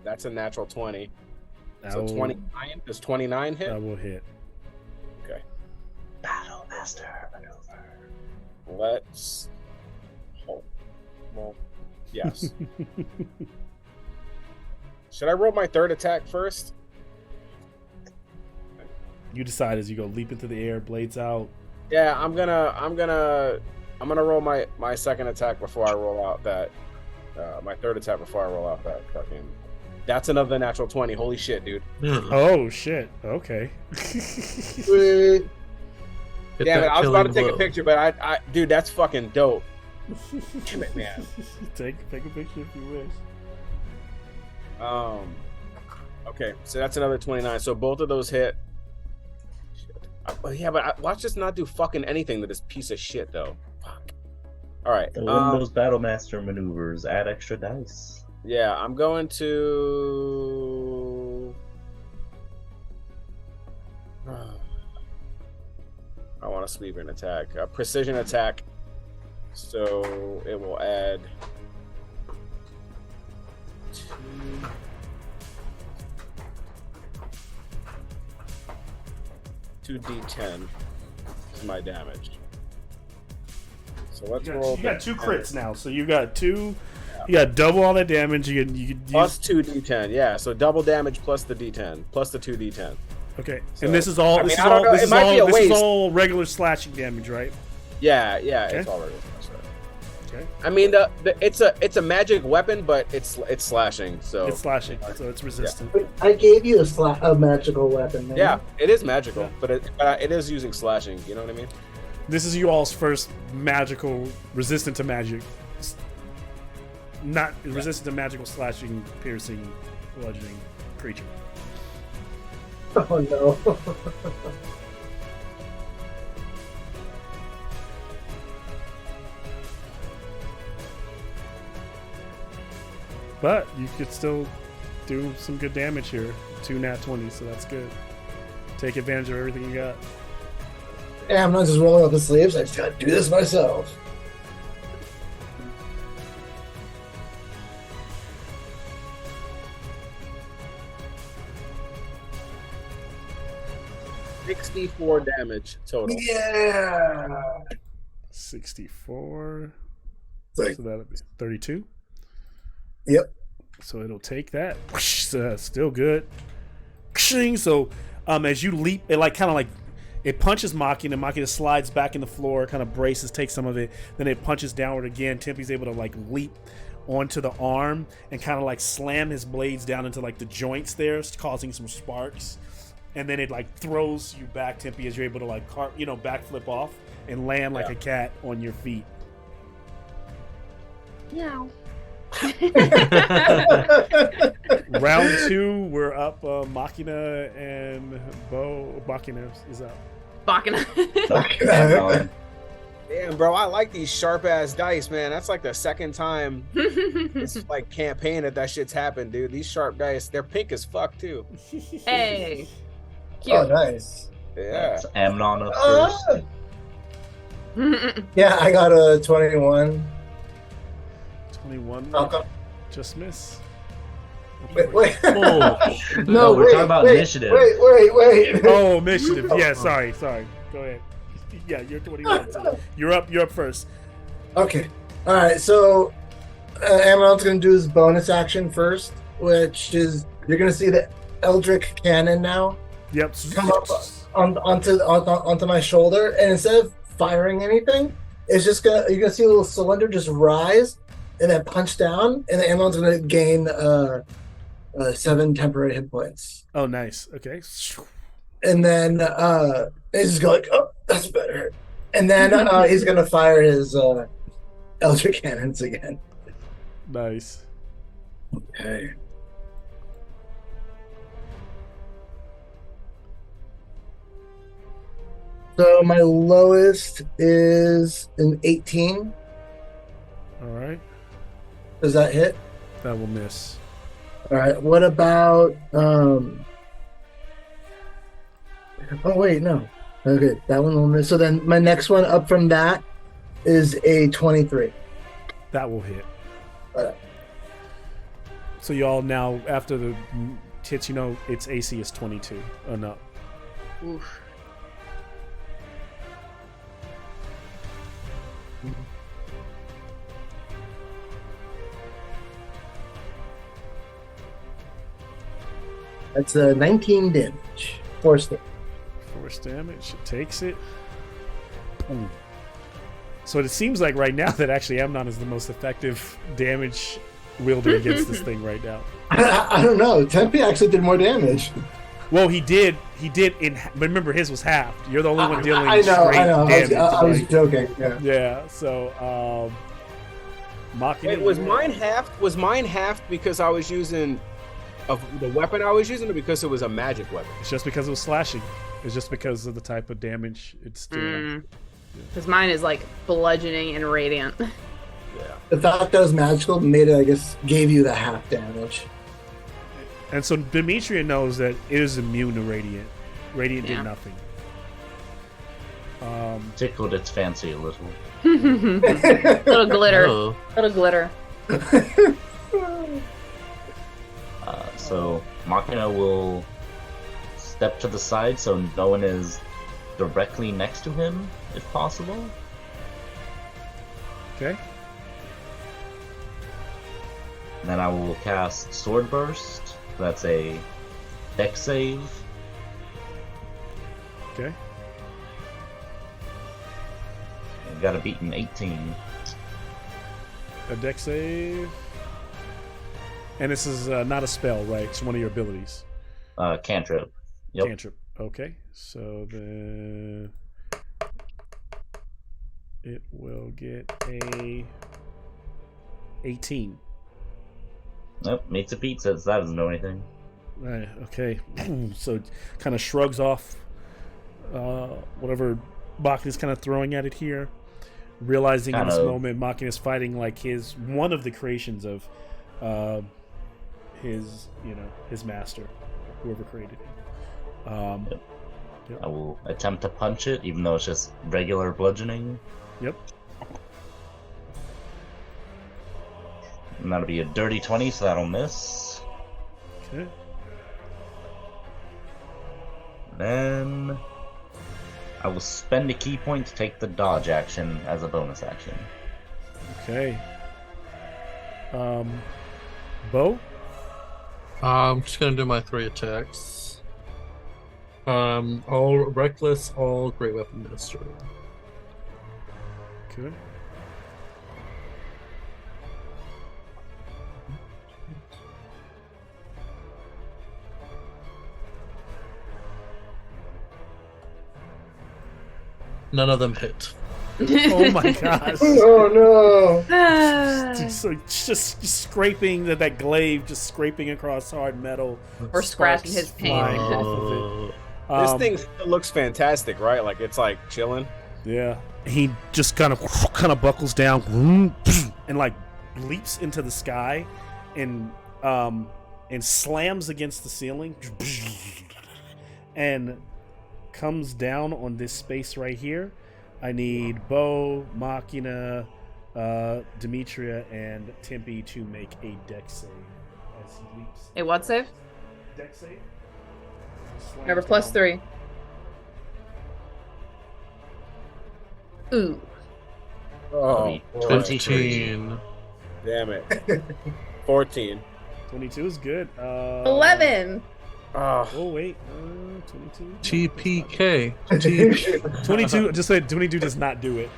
That's a natural 20. So 29. Does 29 hit? That will hit. Okay. Battle Master maneuver. Let's hope. Well, yes. Should I roll my third attack first? You decide as you go leap into the air, blades out. Yeah, I'm gonna roll my second attack before I roll out that. My third attack before I roll out that fucking. That's another natural 20. Holy shit, dude. Oh shit. Okay. Because Hit Damn it! that I was about to killing take a blow. picture, but dude, that's fucking dope. Damn it, man. Take a picture if you wish. Okay, so that's another 29. So both of those hit. Yeah, but watch this not do fucking anything to this piece of shit though. Fuck. All right. So in those Battle Master maneuvers, add extra dice. Yeah, I'm going to. I want to sweep an attack, a precision attack. So it will add 2d10 to my damage. So let's roll. You got 2 crits now, so you got 2. You got double all that damage. You can plus 2d10, yeah. So double damage plus the d10 plus the 2d10. Okay, So, and this is all. I mean, This is I don't all. know, This it is might be a all. This is waste. all regular slashing damage, right? Yeah, Okay. it's all right. Okay. I mean, it's a magic weapon, but it's slashing. So It's slashing, so it's resistant. I gave you a magical weapon, man. yeah, it is magical, but it is using slashing. You know what I mean? This is you all's first magical resistant to magic, not resistant to magical slashing, piercing, bludgeoning creature. Oh no. But you could still do some good damage here. 2 nat 20s, so that's good. Take advantage of everything you got. Yeah, I'm not just rolling up the sleeves. I just gotta do this myself. $64 damage total. Yeah. 64. Like, So that'll be 32. yep. So it'll take that. Still good. So as you leap, it it punches Machina. Machina slides back in the floor, kind of braces, takes some of it. Then it punches downward again. Tempe's able to leap onto the arm and kind of slam his blades down into the joints there, causing some sparks. And then it throws you back, Tempe, as you're able to backflip off and land like a cat on your feet. Yeah. Round 2, we're up. Machina and Bo. Machina is up. Bakina. Damn, bro, I like these sharp ass dice, man. That's the second time it's campaign that shit's happened, dude. These sharp dice, they're pink as fuck too. Hey. Cute. Oh, nice. Yeah. That's Amnon up Ah! first. Yeah, I got a 21. 21. Welcome. Just miss. Wait. Oh, No, we're wait, talking about wait, initiative. Wait. Oh, initiative. Yeah, sorry. Go ahead. Yeah, you're 21. So you're up first. Okay. All right. So Amon's going to do his bonus action first, which is you're going to see the Eldrekhan cannon now Yep. come up onto my shoulder, and instead of firing anything, it's just you're gonna see a little cylinder just rise and then punch down, and the Amon's going to gain 7 temporary hit points. Oh, nice. Okay. And then he's just go oh, that's better. And then he's gonna fire his Eldritch cannons again. Nice. Okay. So my lowest is an 18. All right. Does that hit? That will miss. All right. What about oh wait, no. Okay, that one will miss. So then my next one up from that is a 23. That will hit. All right. So y'all now, after the hits, its AC is 22. Oh, no. Oof. That's 19 damage. Force damage. Force damage. It takes it. Boom. So it seems like right now that actually Amnon is the most effective damage wielder against this thing right now. I don't know. Tempe actually did more damage. Well, he did. Remember, his was halved. You're the only one dealing I know. straight damage. I was like- joking. Yeah. Yeah. So, Machina. Wait, was mine halved? Was mine halved because I was using of the weapon I was using, or because it was a magic weapon? It's just because it was slashing. It's just because of the type of damage it's doing. Because mine is like bludgeoning and radiant. Yeah. The fact that it was magical made it, I guess, gave you the half damage. And so Demetria knows that it is immune to Radiant. Radiant Yeah. did nothing. Tickled its fancy a little. Little glitter. Oh. Little glitter. So Machina will step to the side so no one is directly next to him, if possible. Okay. And then I will cast Sword Burst. That's a dex save. Okay. I've got to beat an 18. A dex save. And this is not a spell, right? It's one of your abilities. Cantrip. Yep. Cantrip. Okay. So then it will get a 18. Nope. Makes a beat since that doesn't know anything. Right, okay. So it kind of shrugs off whatever Machina is kind of throwing at it here, realizing in this moment Machina is fighting like one of the creations of his master, whoever created him. Yep. I will attempt to punch it, even though it's just regular bludgeoning. Yep. And that'll be a dirty 20, so that'll miss. Okay. Then I will spend a key point to take the dodge action as a bonus action. Okay. Bo? I'm just gonna do my 3 attacks. All reckless, all great weapon minister. Okay. None of them hit. Oh my gosh. Oh no! So just scraping that glaive, just scraping across hard metal. Or scratching his pain. flying off of it. This thing still looks fantastic, right? Like it's like chilling. Yeah. He just kind of buckles down and like leaps into the sky and slams against the ceiling and comes down on this space right here. I need Bo, Machina, Demetria, and Tempe to make a dex save as he leaps. A what save? Dex save. Remember, +3. Ooh. Oh, boy. 15. Damn it. 14. 22 is good. 11. Oh wait, 22. TPK. 22. Just say 22 does not do it.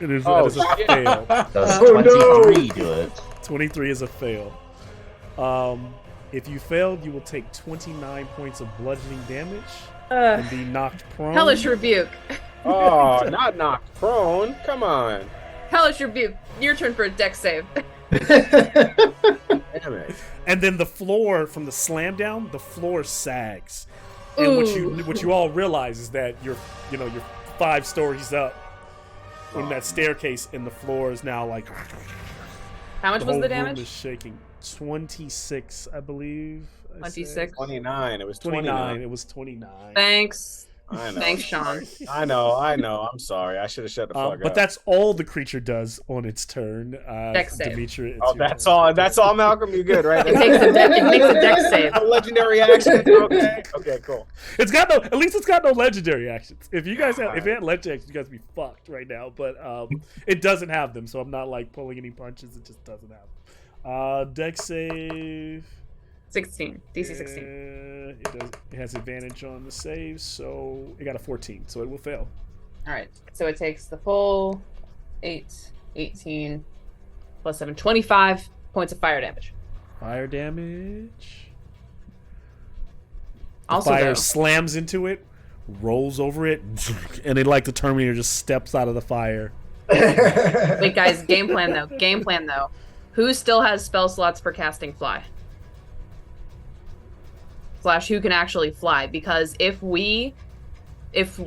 It is Oh, a shit. fail. Does Oh, no. 23 do it? 23 is a fail. If you failed, you will take 29 points of bludgeoning damage and be knocked prone. Hellish rebuke. Oh, not knocked prone. Come on. Hellish rebuke. Your turn for a dex save. Damn it. And then the floor from the slam down, the floor sags. And what you all realize is that you're 5 stories up in that staircase, and the floor is now like. How much was whole the room damage? is shaking. 26, I believe. I said. 26. 29. It was 29. It was 29. Thanks. I know. Thanks, Sean. I know. I'm sorry. I should have shut the fuck But up. that's all the creature does on its turn. Dex save. Demetria, it's Oh, your that's turn. all. That's all, Malcolm. You're good, right? It makes a dex save. A legendary action. Okay. Okay. Cool. At least it's got no legendary actions. If you guys if it had legendary actions, you guys would be fucked right now. But it doesn't have them, so I'm not like pulling any punches. It just doesn't have them. Dex save. 16. DC 16. It has advantage on the saves, so it got a 14, so it will fail. All right. So it takes the full 8, 18, plus 7, 25 points of fire damage. Fire damage. Also, fire though, slams into it, rolls over it, and then like the Terminator just steps out of the fire. wait, guys, game plan though. Who still has spell slots for casting fly? / who can actually fly? Because if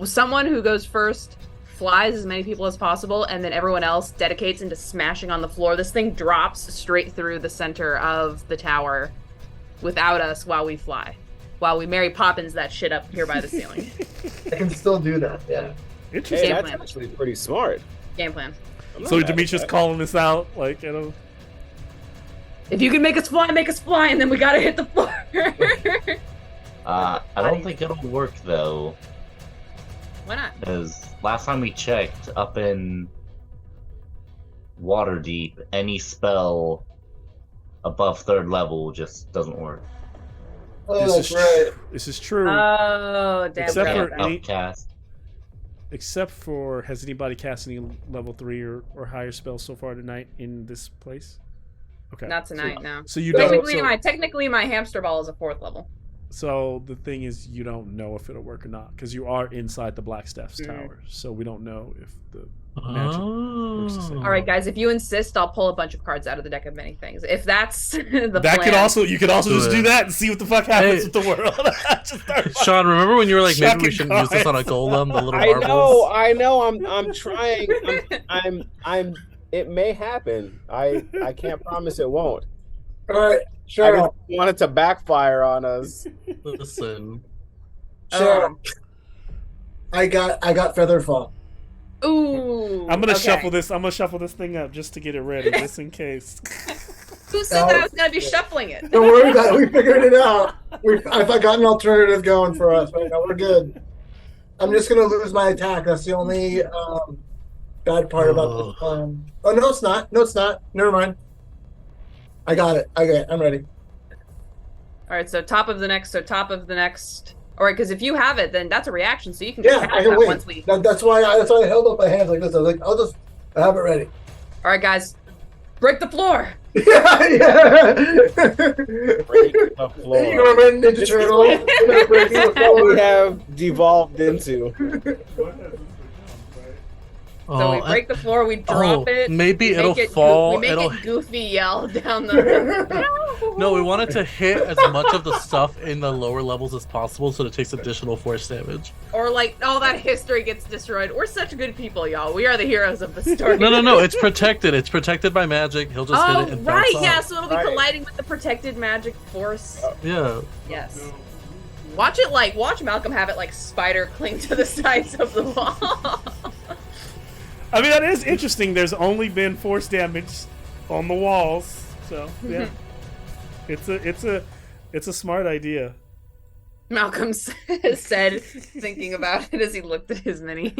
someone who goes first flies as many people as possible, and then everyone else dedicates into smashing on the floor, this thing drops straight through the center of the tower without us while we fly. While we Mary Poppins that shit up here by the ceiling. I can still do that. Yeah. Interesting. Hey, that's actually pretty smart. Game plan. So Demetrius calling this out, like, you know. If you can make us fly, and then we gotta hit the floor. I don't think it'll work though. Why not? Because last time we checked, up in Waterdeep, any spell above 3rd level just doesn't work. Oh, that's right. This is true. Oh, damn. Except for, has anybody cast any level 3 or higher spells so far tonight in this place? Okay. Not tonight, no. So you Technically, my hamster ball is a 4th level. So the thing is, you don't know if it'll work or not because you are inside the Blackstaff's tower. So we don't know if the magic works the same. All right, guys. If you insist, I'll pull a bunch of cards out of the deck of many things. If that's the plan. You could also just it. do that and see what the fuck happens with the world. Sean, remember when you were like, maybe we shouldn't use this on a golem, the little marbles? I know. I'm trying. I'm. It may happen. I can't promise it won't. All right, sure. I just want it to backfire on us. Listen. Sure. I got Featherfall. Ooh. I'm gonna shuffle this. I'm gonna shuffle this thing up just to get it ready, just in case. Who said that I was gonna be shuffling it? Don't worry about it. We figured it out. I've got an alternative going for us right now. We're good. I'm just gonna lose my attack. That's the only bad part about this plan. Oh no, it's not. No, it's not. Never mind. I got it. Okay, I'm ready. All right, so top of the next. All right, because if you have it, then that's a reaction, so you can Yeah, cast I can that wait. once we. That's why I held up my hands like this. I was like, I have it ready. All right, guys, break the floor. Yeah. Break the floor. You remember Ninja Turtles? We have devolved into. So we break the floor, we drop it. Maybe we it'll make fall. We make it Goofy yell down the. No, we want it to hit as much of the stuff in the lower levels as possible, so it takes additional force damage. Or like all that history gets destroyed. We're such good people, y'all. We are the heroes of the story. No. It's protected. It's protected by magic. He'll just hit it and bounce off. Yeah. So it'll be colliding with the protected magic force. Yeah. Yes. Watch Malcolm have it like spider cling to the sides of the wall. I mean, that is interesting. There's only been force damage on the walls, so yeah, it's a smart idea. Malcolm said, thinking about it as he looked at his mini.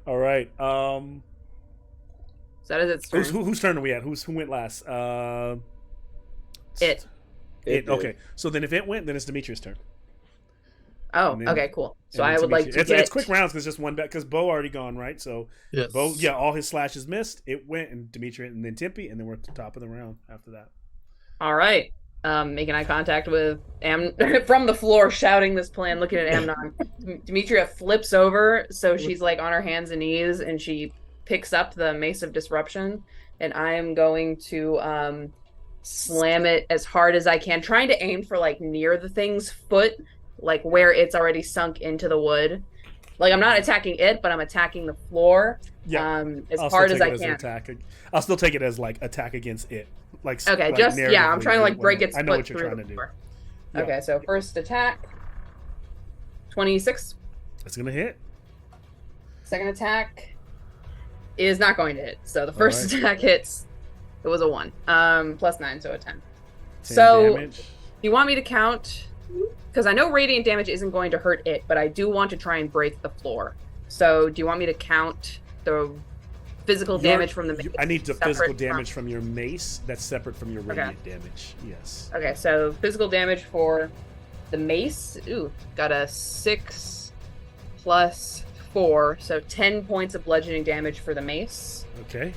All right. So that is its turn. Whose turn are we at? Who went last? It. Okay. So then, if it went, then it's Demetrius' turn. Oh, then, okay, cool. So I would like to it's quick rounds because it's just one bet because Bo already gone, right? So yes. Bo, all his slashes missed. It went and Dimitri and then Tempe, and then we're at the top of the round after that. All right. Making eye contact with from the floor, shouting this plan, looking at Amnon. Demetria flips over, so she's like on her hands and knees, and she picks up the Mace of Disruption, and I am going to slam it as hard as I can, trying to aim for like near the thing's foot, like where it's already sunk into the wood. Like I'm not attacking it, but I'm attacking the floor. Yeah, as hard as I can. I'll still take it as like attack against it. Like okay, like I'm trying to like break its foot. I know what you're trying to do. Yeah. Okay, so first attack, 26. That's gonna hit. Second attack is not going to hit. So the first attack hits. It was a 1. +9, so a 10. So damage. You want me to count? Because I know radiant damage isn't going to hurt it, but I do want to try and break the floor. So do you want me to count the physical damage from the mace? I need the physical damage from your mace. That's separate from your radiant damage. Yes. Okay, so physical damage for the mace. Ooh, got a 6 + 4, so 10 points of bludgeoning damage for the mace. Okay.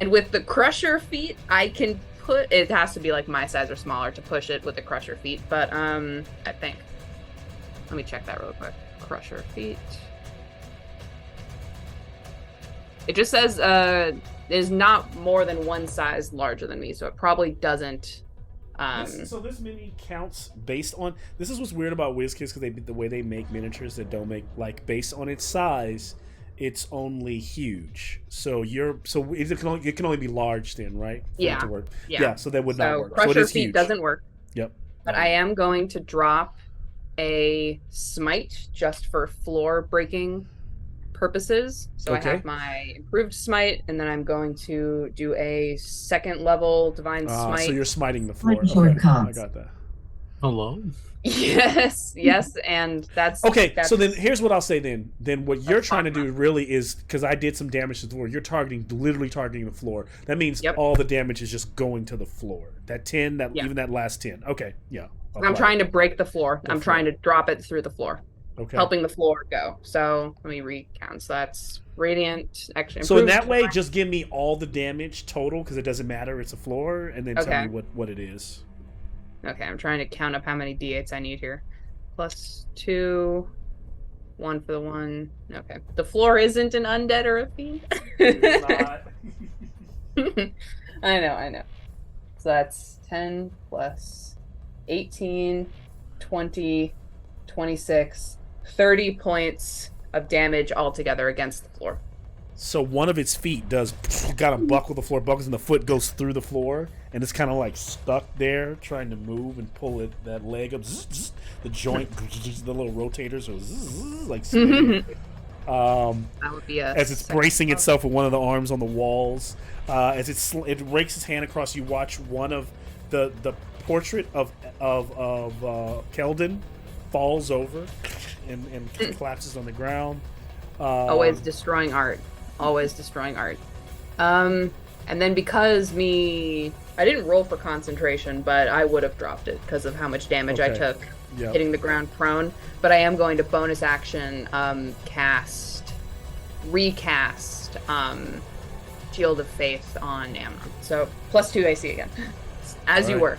And with the Crusher feat, I can it has to be like my size or smaller to push it with the crusher feat, but I think. Let me check that real quick. Crusher feat. It just says is not more than one size larger than me, so it probably doesn't. So this mini counts based on. This is what's weird about WizKids because the way they make miniatures that don't make like based on its size, it's only huge. So it can only be large then, right? For it to work. Yeah. So that would not work. Crusher so it is feat huge. doesn't work. Yep. But I am going to drop a smite just for floor breaking purposes. So I have my improved smite, and then I'm going to do a second level divine smite. So you're smiting the floor. Okay. I got that. Hello? Yes, and that's okay. So then here's what I'll say then what you're trying to do really is, because I did some damage to the floor, you're literally targeting the floor. That means all the damage is just going to the floor. That 10, even that last 10. Okay, yeah. I'm trying to break the floor. I'm trying to drop it through the floor. Okay. Helping the floor go. So let me recount. So that's radiant. Actually, so in that way, just give me all the damage total because it doesn't matter. It's a floor, and then tell me what it is. Okay, I'm trying to count up how many d8s I need here. +2, 1 for the 1. Okay, the floor isn't an undead or a fiend. It's not. I know. So that's 10 plus 18, 20, 26, 30 points of damage altogether against the floor. So one of its feet got a buckle the floor, buckles, and the foot goes through the floor, and it's kind of like stuck there, trying to move and pull that leg up. The joint, the little rotators are like spinning. That would be as it's bracing itself with one of the arms on the walls. As it rakes its hand across, you watch one of the portrait of Keldon falls over and collapses on the ground. Always destroying art. And then because I didn't roll for concentration, but I would have dropped it because of how much damage I took hitting the ground prone. But I am going to bonus action recast Shield of Faith on Amnon. So +2 AC again, as you were.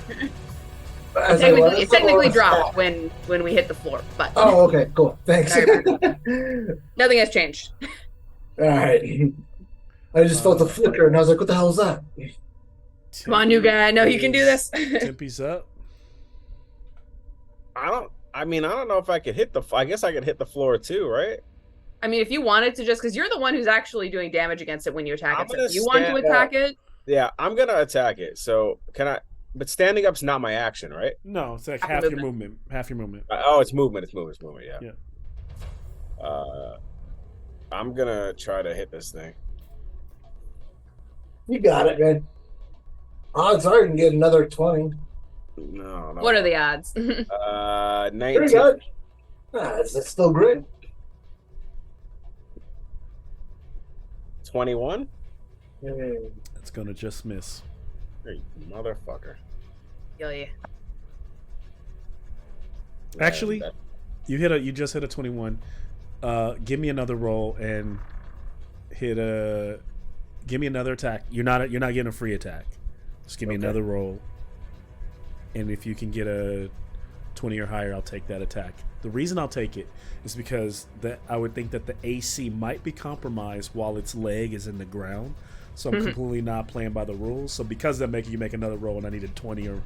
It technically dropped when we hit the floor, but okay, cool, thanks. Nothing has changed. All right, I just felt a flicker, and I was like, "What the hell is that?" Come on, new guy. I know you can do this. Tempe's up. I don't know if I could hit I guess I could hit the floor too, right? I mean, if you wanted to, just because you're the one who's actually doing damage against it when you attack it. So if you want to attack it, yeah, I'm gonna attack it. So can I? But standing up's not my action, right? No, it's like half your movement. Half your movement. Oh, it's movement. It's movement. Yeah. I'm gonna try to hit this thing. You got it, man. Odds are you can get another 20. No. What are the odds? 19. Pretty good. That's still great. 21. It's gonna just miss. Hey, motherfucker. Yeah. Actually, you just hit a 21. Give me another roll and give me another attack. You're not getting a free attack. Just give me another roll. And if you can get a 20 or higher, I'll take that attack. The reason I'll take it is because I would think that the AC might be compromised while its leg is in the ground. So I'm completely not playing by the rules. So because they're making you make another roll, and I needed 20 or.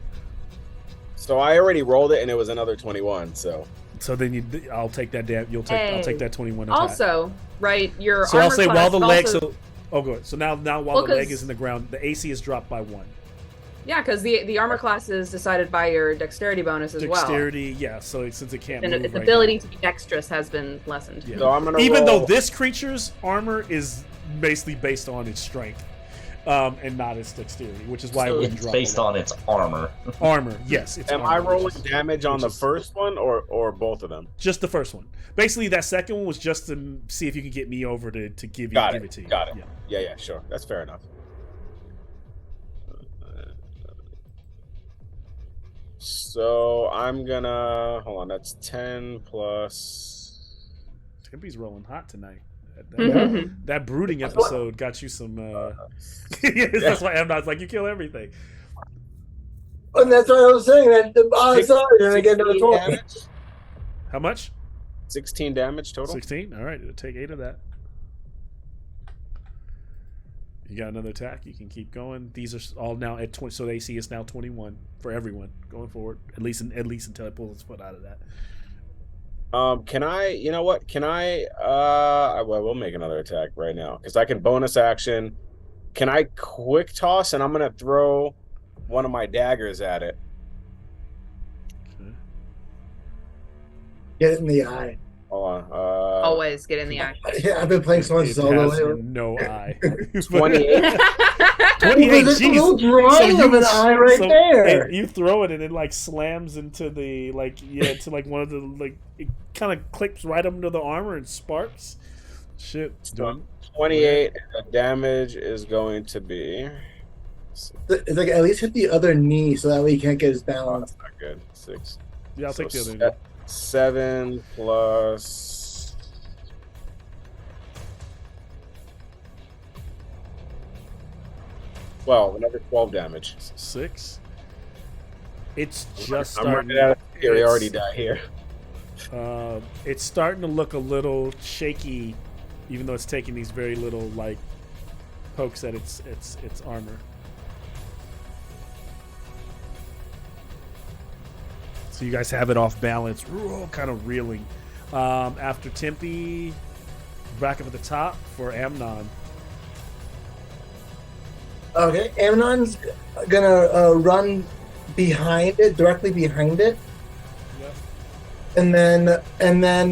So I already rolled it, and it was another 21. So then I'll take that. I'll take that 21 attack. Also, right, your so armor I'll say class while the leg. also... So go ahead. So now while the leg is in the ground, the AC is dropped by 1. Yeah, because the armor class is decided by your dexterity bonus as well. Dexterity, yeah. So since it can't and move its right ability now, to be dexterous has been lessened. Yeah. So I'm gonna even roll... though this creature's armor is basically based on its strength, and not its dexterity, which is why it wouldn't It's drop. based on its armor. Armor, yes. It's Am armor, I rolling damage on the is- first one or both of them? Just the first one. Basically, that second one was just to see if you could get me over to give Got it it. to you. Got it. Yeah. Yeah, sure. That's fair enough. So I'm gonna hold on. That's 10 plus. Tempe's rolling hot tonight. That brooding episode got you some. That's why I'm not like you kill everything. And that's what I was saying. That sorry, then I get another 16 12. damage. How much? 16 damage total. 16. All right, it'll take 8 of that. You got another attack. You can keep going. These are all now at 20, so the AC is now 21 for everyone going forward. At least until it pulls its foot out of that. Can I? You know what? Can I? I will make another attack right now because I can bonus action. Can I quick toss? And I'm gonna throw one of my daggers at it. Okay. Get it in the eye. Hold on. Always get in the eye. Yeah, I've been playing so much It solo has lately. no eye. 28. 28. There's a little drawing of an eye right there. You throw it and it like slams into the into like one of the it kind of clips right under the armor and sparks. Shit, done. 28. The damage is going to be. It's like at least hit the other knee so that way he can't get his Oh, balance. that's not good. 6. Yeah, I'll take the So other. 7 plus. Well, another 12 damage. 6. It's just I'm starting. running out of here. He it's- already died here. It's starting to look a little shaky, even though it's taking these very little pokes at its armor. So you guys have it off balance, kind of reeling. After Tempe, back up at the top for Amnon. Okay, Amnon's gonna run behind it, directly behind it, Yep. and then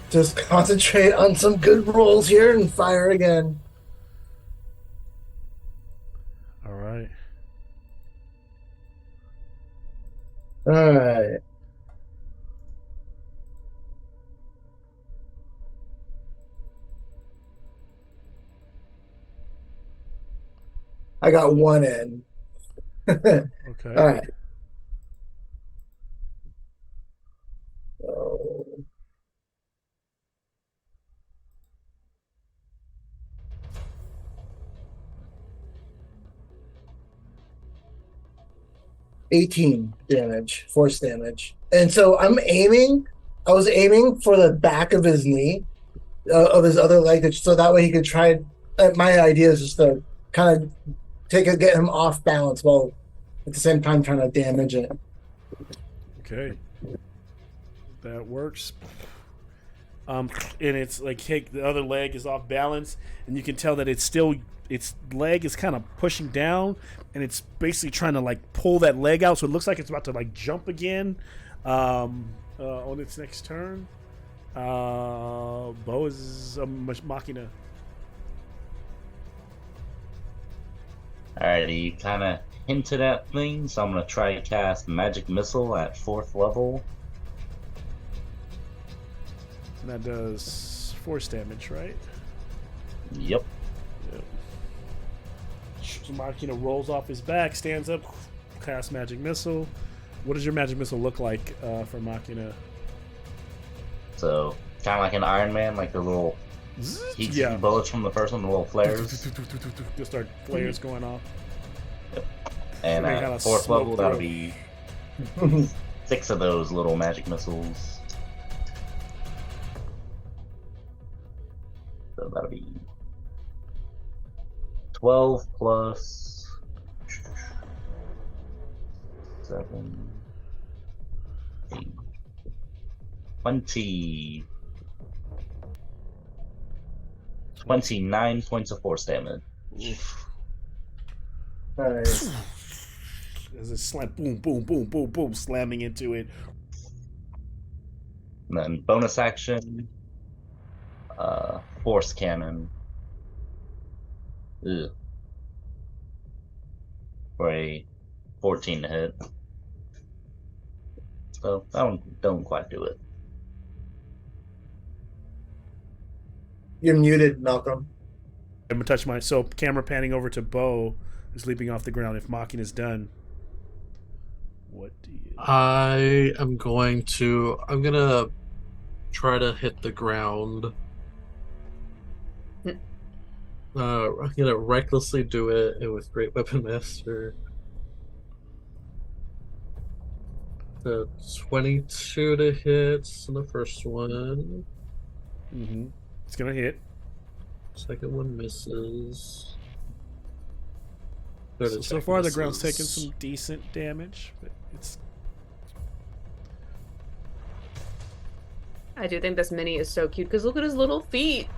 just concentrate on some good rolls here and fire again. All right. All right. I got one in. Okay. All right. So, $18 damage, force damage, and so I'm aiming. I was aiming for the back of his knee, of his other leg, so that way he could try. My idea is just to kind of get him off balance while at the same time trying to damage it. Okay. That works. And it's like the other leg is off balance, and you can tell that its leg is kind of pushing down, and it's basically trying to pull that leg out, so it looks like it's about to jump again on its next turn. Bo is a machina. Alrighty, you kind of hinted at things, so I'm going to try to cast Magic Missile at 4th level. And that does force damage, right? Yep. Yep. Machina rolls off his back, stands up, casts Magic Missile. What does your Magic Missile look like for Machina? So, kind of like an Iron Man, like the little heat bullets from the first one, the little flares. Just start flares going off. And They at kinda 4th smoke level, that'll through. be 6 of those little magic missiles. So that'll be 12 plus 7, 8, 20. 29 points of force damage. All right. As it slam, boom, boom, boom, boom, boom, slamming into it. And then bonus action, force cannon. Ugh. For a 14 to hit. So that one don't quite do it. You're muted, Malcolm. I'm gonna touch my camera panning over to Bo, who's leaping off the ground. If mocking is done, what do you? I'm gonna try to hit the ground. I'm gonna recklessly do it with Great Weapon Master. The 22 to hit on the first one. Mm-hmm. It's gonna hit. Second one misses. So far, the ground's taking some decent damage, but it's. I do think this mini is so cute because look at his little feet.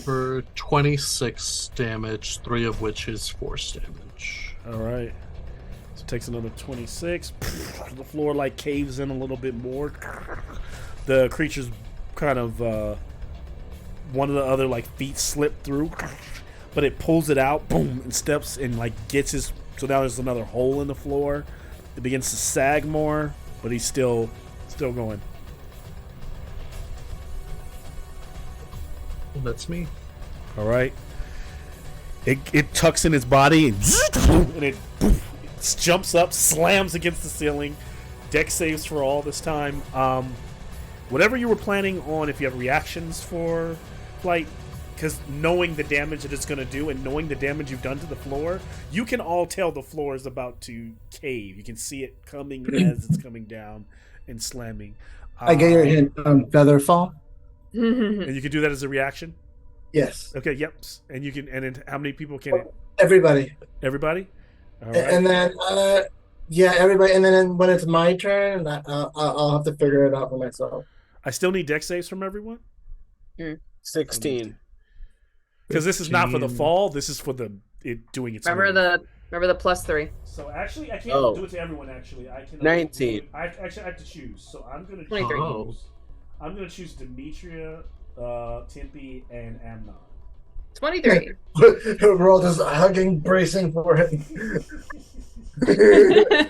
For 26 damage, 3 of which is force damage. All right. So it takes another 26. The floor like caves in a little bit more. The creature's kind of one of the other like feet slip through, but it pulls it out, boom, and steps and like gets his. So now there's another hole in the floor. It begins to sag more, but he's still going. That's me. All right. It tucks in his body and it jumps up, slams against the ceiling. Deck saves for all this time. Whatever you were planning on, if you have reactions for flight, because knowing the damage that it's going to do and knowing the damage you've done to the floor, you can all tell the floor is about to cave. You can see it coming as it's coming down and slamming. I get your hint. Featherfall. And you can do that as a reaction. Yes. Okay. Yep. And you can. And then how many people can? Everybody. Everybody. All right. And then, yeah, everybody. And then when it's my turn, I'll have to figure it out for myself. I still need deck saves from everyone. 16. Because this is not for the fall. This is for it doing its. Remember the +3. So actually, I can't do it to everyone. Actually, I can. 19. I have to choose. So I'm gonna 23. choose. I'm gonna choose Demetria, Tempe, and Amnon. 23. We're all just hugging, bracing for it.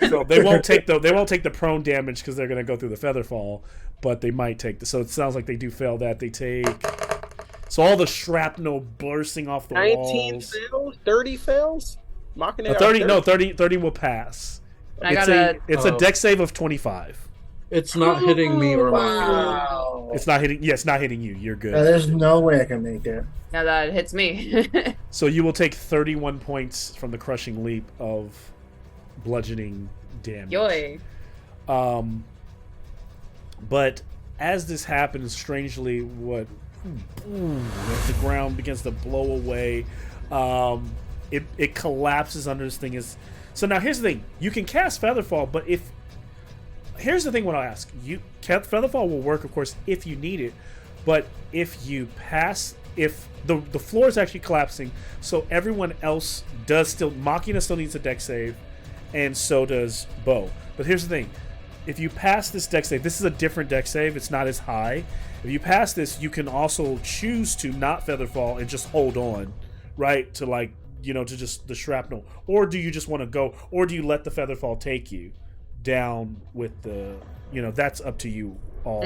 So they won't take the prone damage because they're gonna go through the feather fall, but they might take the. So it sounds like they do fail that. They take. So all the shrapnel bursting off the 19 walls. fails? 30 fails? Mocking it 30 no 30 will pass. It's a deck save of 25. It's not hitting me or Wow. It's not hitting. Yeah, it's not hitting you. You're good. There's no way I can make it. Now that it hits me. So you will take 31 points from the crushing leap of bludgeoning damage. Yoy. But as this happens, strangely, as the ground begins to blow away, it collapses under this thing. So now here's the thing: you can cast Featherfall, but here's the thing: what I'll ask you, Featherfall will work, of course, if you need it. But if you pass, if the floor is actually collapsing, so everyone else Machina still needs a deck save, and so does Bo. But here's the thing: if you pass this deck save, this is a different deck save. It's not as high. If you pass this, you can also choose to not Featherfall and just hold on, right? To to just the shrapnel. Or do you just want to go, or do you let the Featherfall take you down with the, that's up to you all.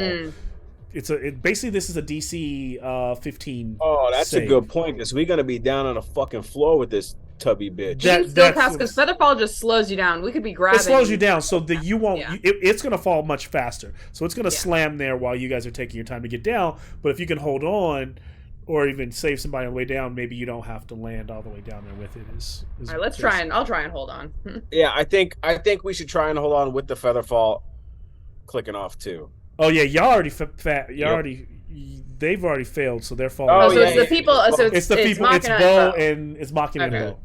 Basically this is a DC 15. Oh, that's save. a good point, because we're going to be down on the fucking floor with this tubby bitch. You can still pass because Featherfall just slows you down. We could be grabbing. It slows you down, so that you won't. Yeah. It's going to fall much faster. So it's going to slam there while you guys are taking your time to get down. But if you can hold on, or even save somebody on the way down, maybe you don't have to land all the way down there with it. All right, let's try and I'll try and hold on. Yeah, I think we should try and hold on with the Featherfall clicking off too. Oh yeah, y'all already they've already failed, so they're falling. Oh, so it's the people. So it's the people. It's Bo and it's Machina and Bo.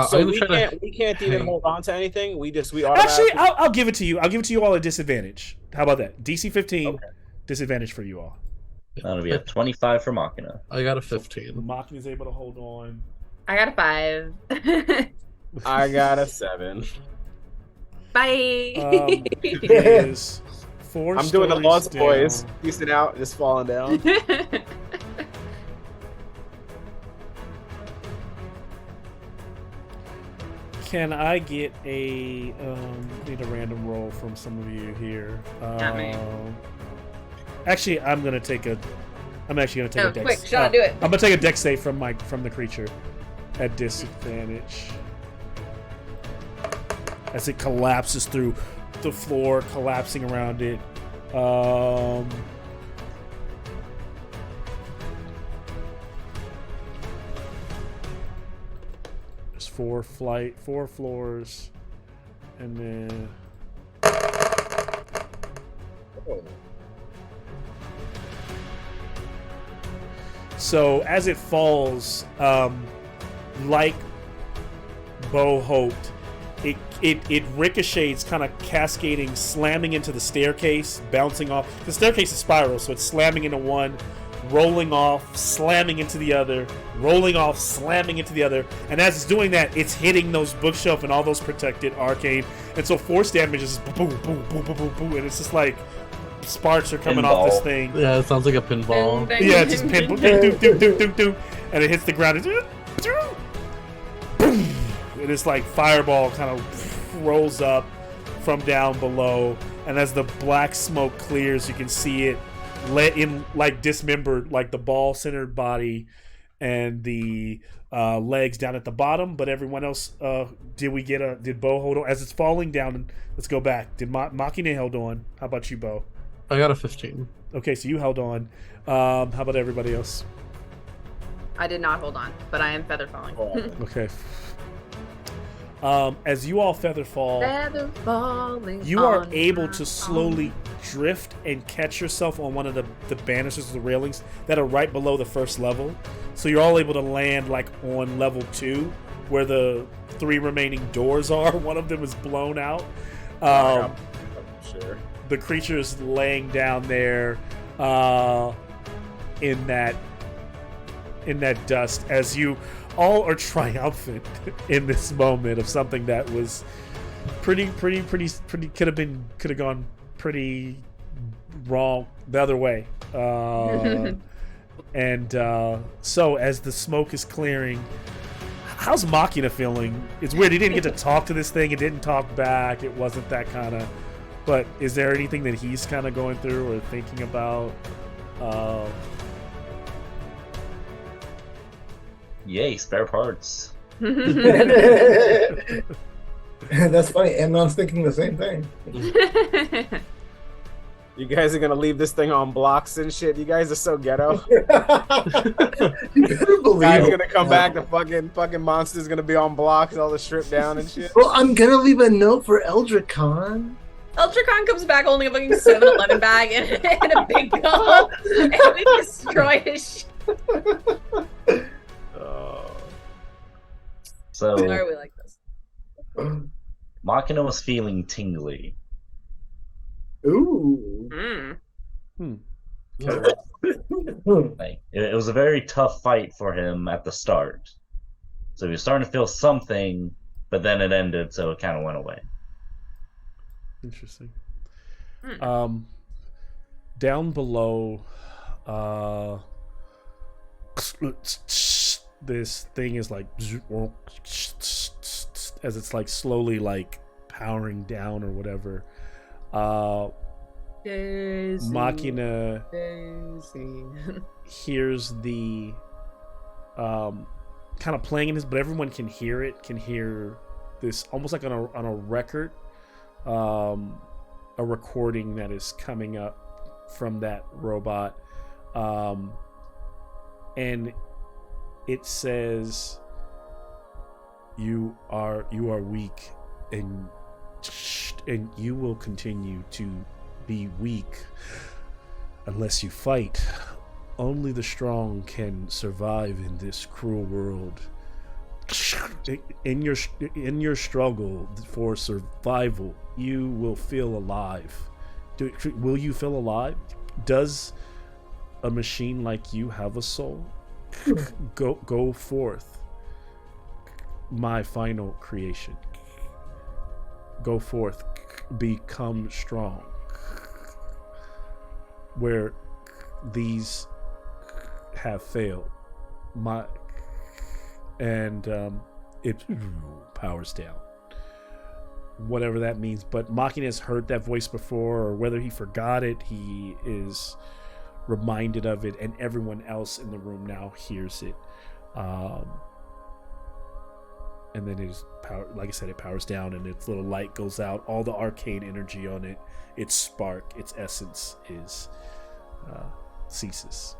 So we can't even hold on to anything. We actually, I'll give it to you. I'll give it to you all at disadvantage. How about that? DC 15, disadvantage for you all. That'll be a 25 for Machina. I got a 15. Machina's able to hold on. I got a 5. I got a 7. Bye. Is 4 I'm doing the Lost down. Boys. Piecing out, just falling down. Can I get need a random roll from some of you here? Not me. Actually, I'm actually gonna take a dex. Quick, Sean, do it. I'm gonna take a dex save from the creature at disadvantage as it collapses through the floor, collapsing around it. There's 4 floors, and then Oh. So as it falls, like Bo hoped, it ricochets, kind of cascading, slamming into the staircase, bouncing off. The staircase is spiral, so it's slamming into one, rolling off, slamming into the other, rolling off, slamming into the other. And as it's doing that, it's hitting those bookshelf and all those protected arcane. And so force damage is just boom, boom, boom, boom, boom, boom, and it's just like sparks are coming off this thing. Yeah, it sounds like a pinball. Yeah, it's just pinball, do, and it hits the ground. Boom! And it's like fireball kind of rolls up from down below, and as the black smoke clears, you can see it let in, like dismembered, like the ball-centered body and the legs down at the bottom. But everyone else, did Bo hold on as it's falling down? Let's go back. Did Machina held on? How about you, Bo? I got a 15. Okay, so you held on. How about everybody else? I did not hold on, but I am feather falling. Okay. As you all feather fall, you are able to slowly drift and catch yourself on one of the banisters, the railings that are right below the first level. So you're all able to land like on level 2, where the 3 remaining doors are. One of them is blown out. Sure. The creature is laying down there in that dust as you all are triumphant in this moment of something that was pretty could have gone pretty wrong the other way. And so as the smoke is clearing, how's Machina feeling? It's weird, he didn't get to talk to this thing, it didn't talk back, it wasn't that kind of, but is there anything that he's kind of going through or thinking about? Yay, spare parts. That's funny. Amnon's thinking the same thing. You guys are gonna leave this thing on blocks and shit. You guys are so ghetto. You better believe Guys it. gonna come back. The fucking monster's gonna be on blocks, all the stripped down and shit. Well, I'm gonna leave a note for Eldrekhan. Eldrekhan comes back holding a fucking 7-Eleven bag and a big gun, and we destroy his shit. So Why are we like this? Machina was feeling tingly. Ooh. Like, it was a very tough fight for him at the start. So he was starting to feel something, but then it ended, so it kind of went away. Interesting. Down below, this thing is like as it's like slowly like powering down or whatever. Machina hears the kind of playing in this, but everyone can hear it. Can hear this almost like on a record, a recording that is coming up from that robot, and it says, "You are weak, and you will continue to be weak unless you fight. Only the strong can survive in this cruel world. In your struggle for survival, you will feel alive. Will you feel alive? Does a machine like you have a soul? Go forth, my final creation. Go forth, become strong. Where these have failed, it powers down. Whatever that means, but Machina has heard that voice before, or whether he forgot it, he is reminded of it, and everyone else in the room now hears it. And then it is like I said, it powers down, and its little light goes out. All the arcane energy on it, its spark, its essence is ceases.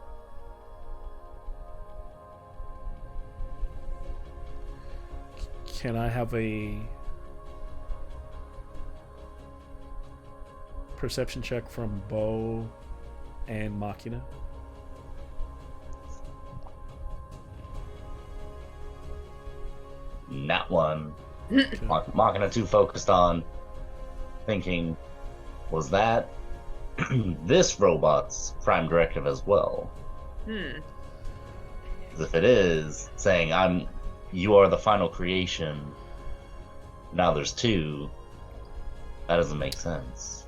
Can I have a perception check from Bo and Machina. Not one. Machina too focused on thinking, was that this robot's prime directive as well? 'Cause if it is, saying you are the final creation, now there's two, that doesn't make sense.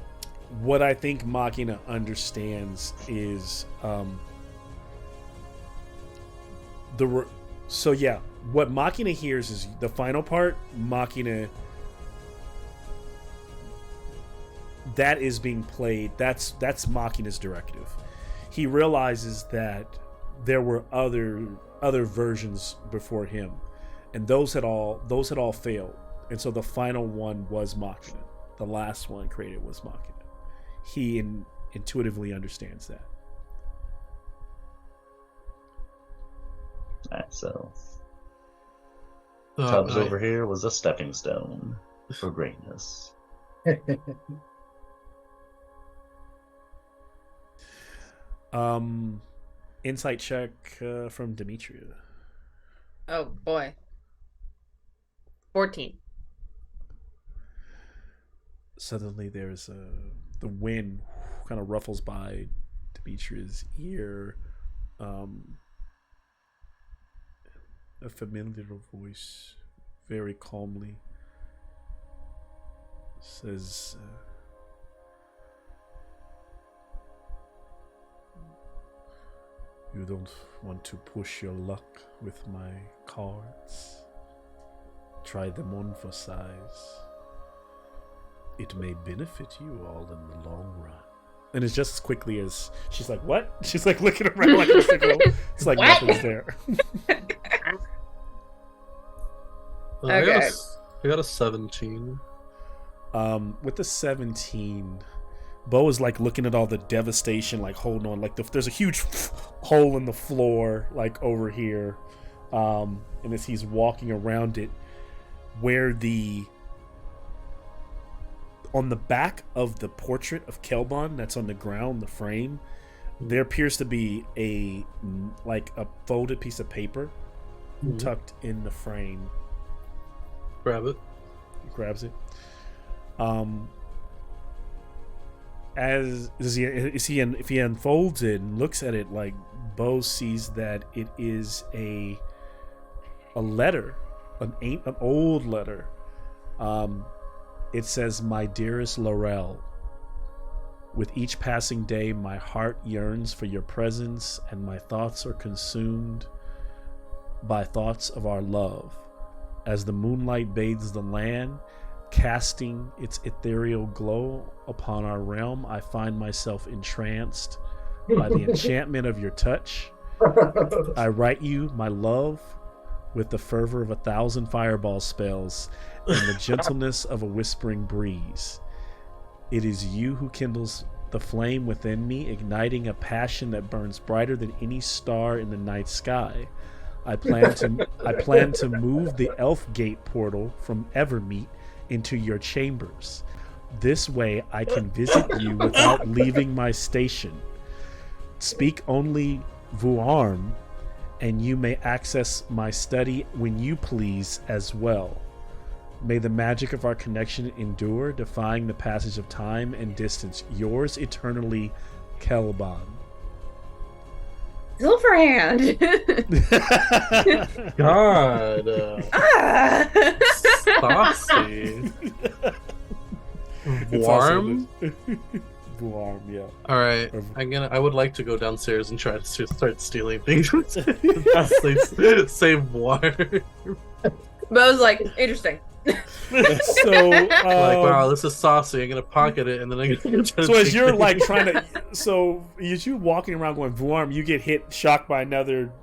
What I think Machina understands is what Machina hears is the final part. Machina, that is being played. That's Machina's directive. He realizes that there were other versions before him, and those had all failed. And so the final one was Machina. The last one created was Machina. He intuitively understands that. Alright, so Tubbs over here was a stepping stone for greatness. Insight check from Demetria. Oh boy. 14. Suddenly there's the wind kind of ruffles by Demetria's ear. A familiar voice very calmly says, you don't want to push your luck with my cards. Try them on for size. It may benefit you all in the long run. And it's just as quickly as she's like, what? She's like looking around like a signal. It's like nothing's there. I got a 17. With the 17, Bo is like looking at all the devastation, like holding on. Like there's a huge hole in the floor, like over here. And as he's walking around it, where on the back of the portrait of Kelbon that's on the ground, the frame, there appears to be a folded piece of paper tucked in the frame. Grab it. He grabs it. If he unfolds it and looks at it, like Bo sees that it is a letter, an old letter. It says, "My dearest Laurel, with each passing day my heart yearns for your presence, and my thoughts are consumed by thoughts of our love. As the moonlight bathes the land, casting its ethereal glow upon our realm, I find myself entranced by the enchantment of your touch. I write you, my love, with the fervor of 1,000 fireball spells and the gentleness of a whispering breeze. It is you who kindles the flame within me, igniting a passion that burns brighter than any star in the night sky. I plan to move the Elf Gate portal from Evermeet into your chambers. This way I can visit you without leaving my station. Speak only Vuarm, and you may access my study when you please as well. May the magic of our connection endure, defying the passage of time and distance. Yours eternally, Kelbon." Silverhand. God. Saucy. Warm? Warm, yeah. All right, I would like to go downstairs and try to start stealing things. Save water. Bo's like, interesting. So like, wow, this is saucy. I'm gonna pocket it, and then I'm gonna. So as you're like trying to, so as you walking around going Vuarm, you get shocked by another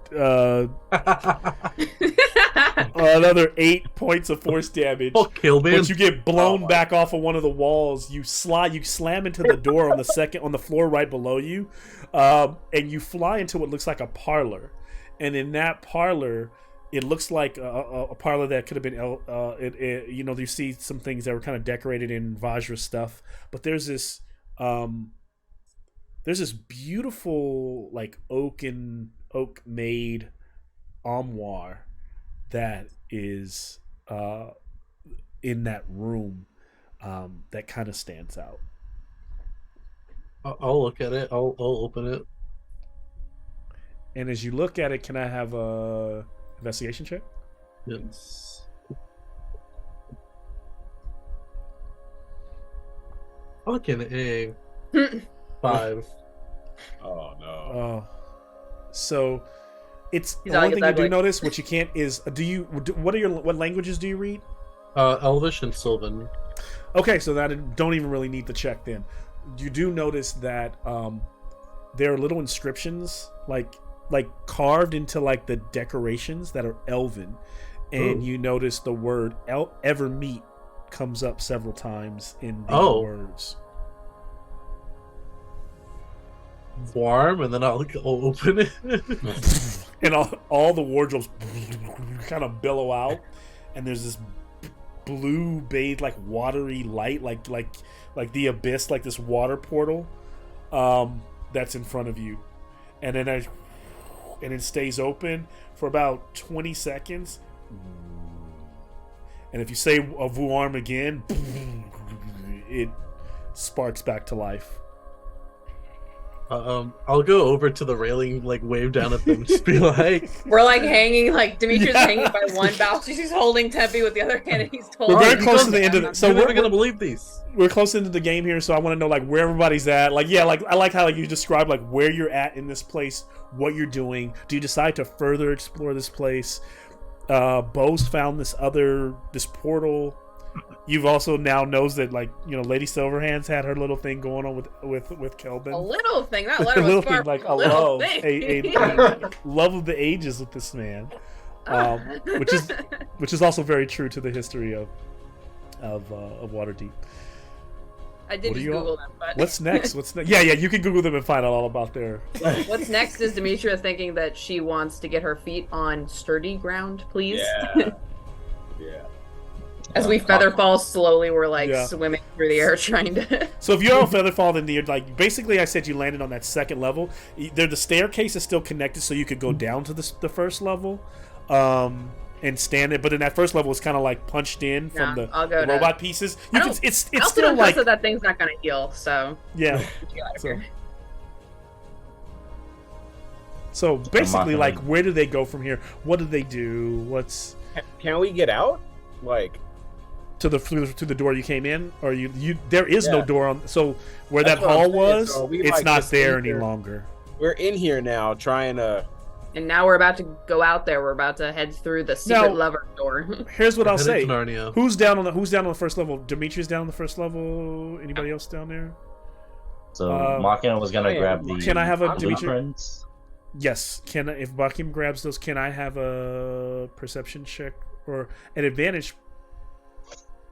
8 points of force damage. Oh, kill me! But you get blown back off of one of the walls. You slam into the door on the floor right below you, and you fly into what looks like a parlor. And in that parlor, it looks like a parlor that could have been, you see some things that were kind of decorated in Vajra stuff. But there's this there's this beautiful like oak made armoire that is in that room that kind of stands out. I'll look at it. I'll open it. And as you look at it, can I have a investigation check? Yes. Fucking A. 5. Oh no. Oh, so it's He's the all one thing you do ugly. notice. What you can't is what languages do you read? Elvish and Sylvan. Okay, so that don't even really need to check then. You do notice that there are little inscriptions like carved into like the decorations that are elven, and you notice the word ever meet comes up several times in the words. Warm, and then I'll open it. And all the wardrobes kind of billow out, and there's this blue bathed like watery light, like the abyss, like this water portal that's in front of you, and then it stays open for about 20 seconds, and if you say a Vuarm again, it sparks back to life. I'll go over to the railing, like wave down at them, just be like, We're like hanging, like Demetrius hanging by one bough. She's holding Tempe with the other hand, and he's We're very close to the end of it. So you're never gonna believe these. We're close into the game here, so I want to know like where everybody's at. Like, yeah, like I like how you describe like where you're at in this place, what you're doing. Do you decide to further explore this place? Bo's found this portal. You've also now knows that like Lady Silverhand's had her little thing going on with Kelvin. a little thing. That A letter little was far thing, like from a love, thing. a love of the ages with this man, which is also very true to the history of Waterdeep. I did just Google them, but What's next? Yeah, you can Google them and find out all about their. what's next is Demetrius thinking that she wants to get her feet on sturdy ground, please. Yeah. Yeah. As we feather fall slowly, we're like Yeah. swimming through the air trying to. So if you're on Featherfall, then you're like basically I said you landed on that second level. The staircase is still connected, so you could go down to the first level, and stand it. But in that first level, it's kind of like punched in from Yeah, the I'll go to- robot pieces. I You don't- can, it's I also still don't like trust that thing's not gonna heal. So yeah. get out of So, here. so basically, Machina. like where do they go from here? What do they do? What's Can we get out? Like, to the door you came in, or you there is no Yeah. door on. So where That's that what I'm hall saying, was, so we, it's like, not just there in any here. longer. we're in here now trying to. And now we're about to go out there. We're about to head through the secret Now- lever door. Here's what I'll Headed say. to Narnia. Who's down on the first level? Demetrius down on the first level. Anybody else down there? So Uh, Machina was gonna hey, grab the Can I have a I'm Demetrius? blueprints. Yes. Can if Bakim grabs those? Can I have a perception check or an advantage?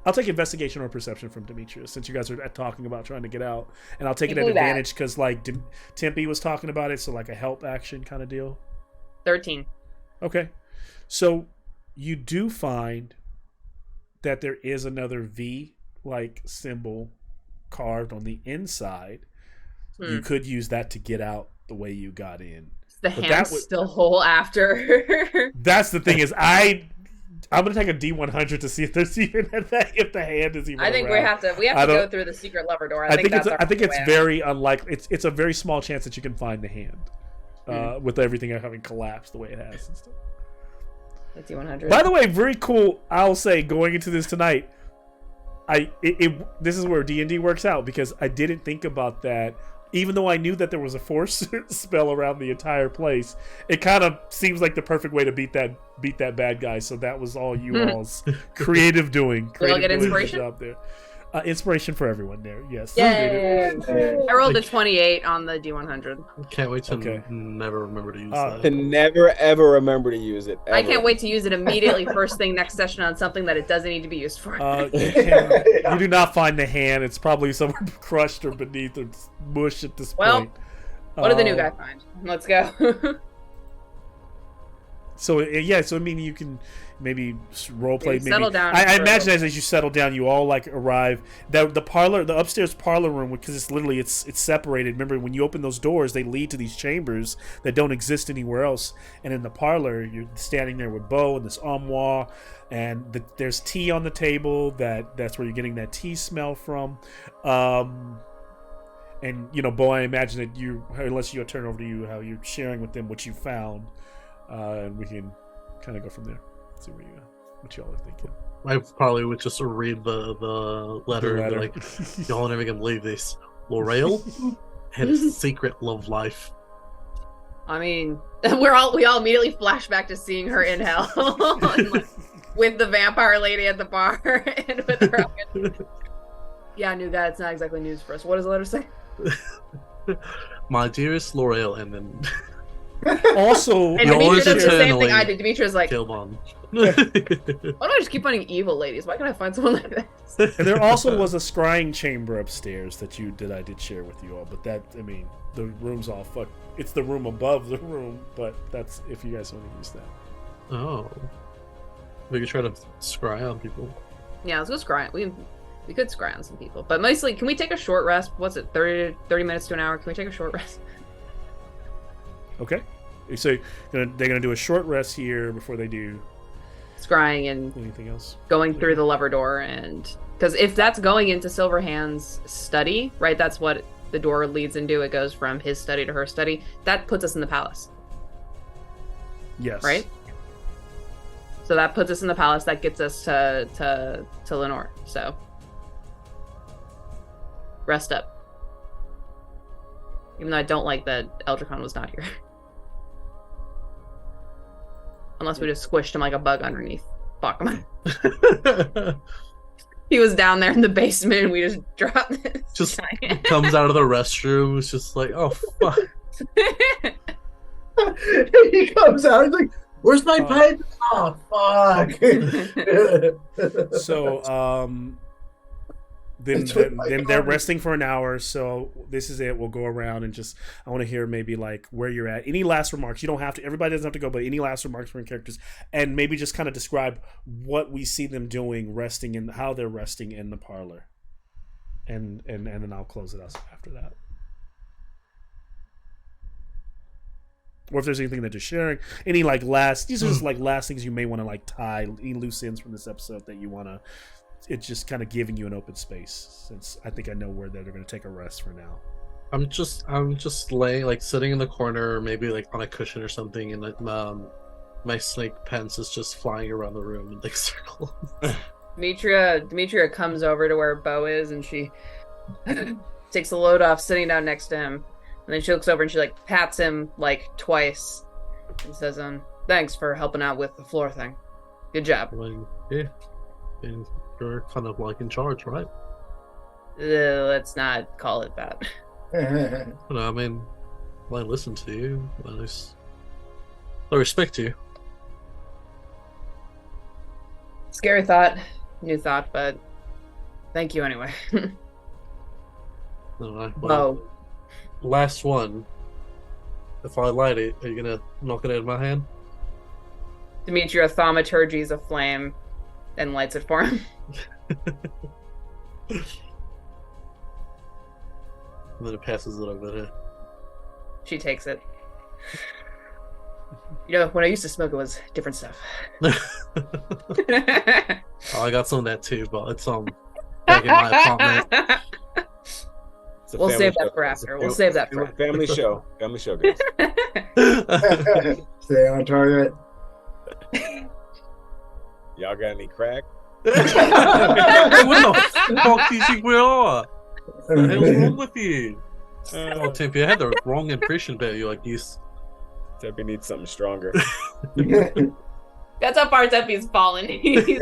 I'll take investigation or perception from Demetrius since you guys are talking about trying to get out, and I'll take it You at do that. advantage because like Tempe was talking about it, so like a help action kind of deal. 13. Okay, so you do find that there is another V-like symbol carved on the inside. You could use that to get out the way you got in. The But hand's that would- still whole after. That's the thing is I'm gonna take a D100 to see if there's even if the hand is even. I think we around. have to I go don't- through the secret lever door. I think that's our it's way out. very unlikely. It's a very small chance that you can find the hand with everything having collapsed the way it has and stuff. That's D100. By the way, very cool. I'll say going into this tonight, this is where D&D works out because I didn't think about that. Even though I knew that there was a force spell around the entire place, it kind of seems like the perfect way to beat that bad guy. So that was all you all's creative doing. We all get Creative doing the inspiration? job there. Inspiration for everyone there. Yes. Yay! I rolled a 28 on the D100. Can't wait to Okay. never remember to use To that. never ever remember to use it. I ever. can't wait to use it immediately first thing next session on something that it doesn't need to be used for. You do not find the hand. It's probably somewhere crushed or beneath or mush at this Well, point. what did the new guy find? Let's go. So yeah, so I mean, you can maybe role play. Maybe Settle down. I imagine as you settle down, you all like arrive. The parlor, the upstairs parlor room, because it's literally it's separated. Remember, when you open those doors, they lead to these chambers that don't exist anywhere else. And in the parlor, you're standing there with Bo and this armoire, and there's tea on the table. That's where you're getting that tea smell from. And Bo, I imagine that you, unless you turn over to you, how you're sharing with them what you found, and we can kind of go from there. See what y'all are thinking. I probably would just read the letter and be like, y'all never gonna believe this. L'Oreal had a secret love life. I mean, we all immediately flash back to seeing her in hell and, with the vampire lady at the bar and with her. Yeah, new guy. It's not exactly news for us. What does the letter say? My dearest L'Oreal, and then also, and Demetra does the same thing I did. Demetra's like, Kilbon. why do I just keep finding evil ladies? Why can't I find someone like this? And there also was a scrying chamber upstairs that I did share with you all, but the room's all fucked. It's the room above the room, but that's if you guys want to use that. Oh, we could try to scry on people. Yeah, let's go scry. We could scry on some people, but mostly, can we take a short rest? What's it, 30 minutes to an hour? Can we take a short rest? Okay, so they're gonna do a short rest here before they do scrying and anything else. Going through the lever door, and because if that's going into Silverhand's study, right? That's what the door leads into. It goes from his study to her study. That puts us in the palace. Yes. Right. So that puts us in the palace. That gets us to Lenore. So rest up. Even though I don't like that Eldrekhan was not here. Unless we just squished him like a bug underneath. Fuck him. He was down there in the basement and we just dropped this. Just comes out of the restroom. It's just like, oh, fuck. He comes out, he's like, where's my pipe? Oh, fuck. So, then they're resting for an hour. So this is it. We'll go around and I want to hear maybe like where you're at. Any last remarks? You don't have to. Everybody doesn't have to go, but any last remarks from your characters, and maybe just kind of describe what we see them doing, resting, and how they're resting in the parlor. And then I'll close it out after that. Or if there's anything that you're sharing, any like these are just like last things you may want to like tie, any loose ends from this episode that you want to. It's just kind of giving you an open space, since I think I know where they're going to take a rest for now. I'm just laying, like sitting in the corner, maybe like on a cushion or something, and my snake pence is just flying around the room in like circles. Demetria comes over to where Bo is, and she takes the load off, sitting down next to him, and then she looks over and she like pats him like twice, and says, "Thanks for helping out with the floor thing. Good job." Yeah. And you're kind of like in charge, right? Let's not call it that. I mean, I listen to you. I respect you. Scary thought, new thought, but thank you anyway. Well, last one. If I light it, are you gonna knock it out of my hand? Demetria thaumaturgies a flame and lights it for him. And then it passes it over there. She takes it. When I used to smoke, it was different stuff. I got some of that too, but it's back in my apartment. We'll save that for after. We'll save that for family show. Family show, guys. Stay on target. Y'all got any crack? What the fuck do you think we are? What the hell's wrong with you? Oh, Tempe, I had the wrong impression about you. Like, yes. Tempe needs something stronger. That's how far Tempe's fallen. He's He's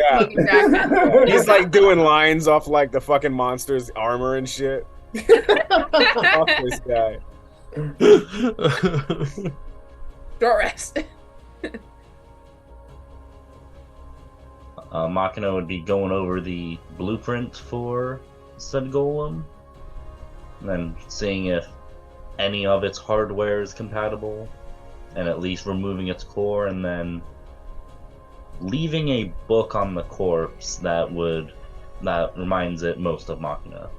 like doing lines off like the fucking monster's armor and shit. Off this guy. Short rest. Machina would be going over the blueprint for said golem, and then seeing if any of its hardware is compatible, and at least removing its core, and then leaving a book on the corpse that reminds it most of Machina.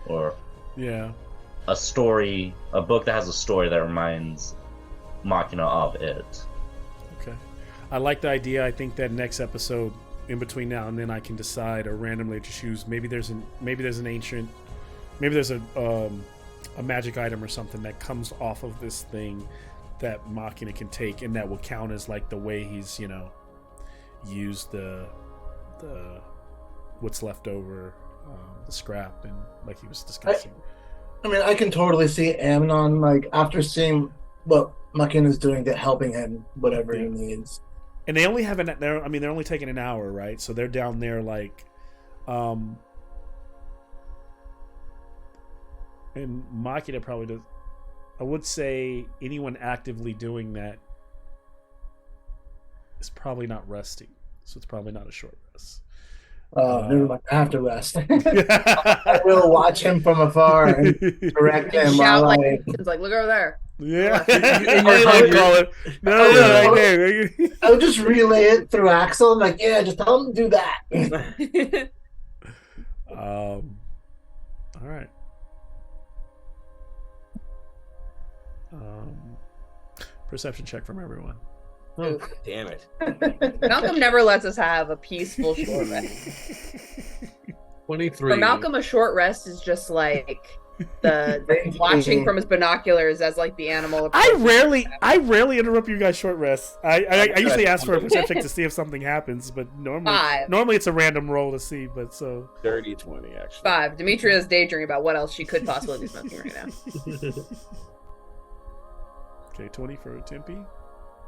Or Yeah. a book that has a story that reminds Machina of it. Okay. I like the idea. I think that next episode, in between now and then, I can decide or randomly to choose. Maybe there's a magic item or something that comes off of this thing that Machina can take, and that will count as like the way he's, used the what's left over, the scrap, and like he was discussing. I mean, I can totally see Amnon, like, after seeing what Machina's doing, to helping him whatever he needs. And they only have they're only taking an hour, right? So they're down there like, and Machina probably does. I would say anyone actively doing that is probably not resting, so it's probably not a short rest. Never mind. I have to rest. I will watch him from afar and direct him. Shout like, look over there. Yeah. I'll just relay it through Axel. I'm like, yeah, just tell him to do that. All right. Perception check from everyone. Oh, damn it. Malcolm never lets us have a peaceful short rest. 23. For Malcolm, a short rest is just like the watching from his binoculars as like the animal. I rarely interrupt you guys' short rests. I usually ask for a perception check to see if something happens, but normally it's a random roll to see. But so 30-20 actually. 5. Demetria is daydreaming about what else she could possibly be smoking right now. Okay, 20 for Tempe.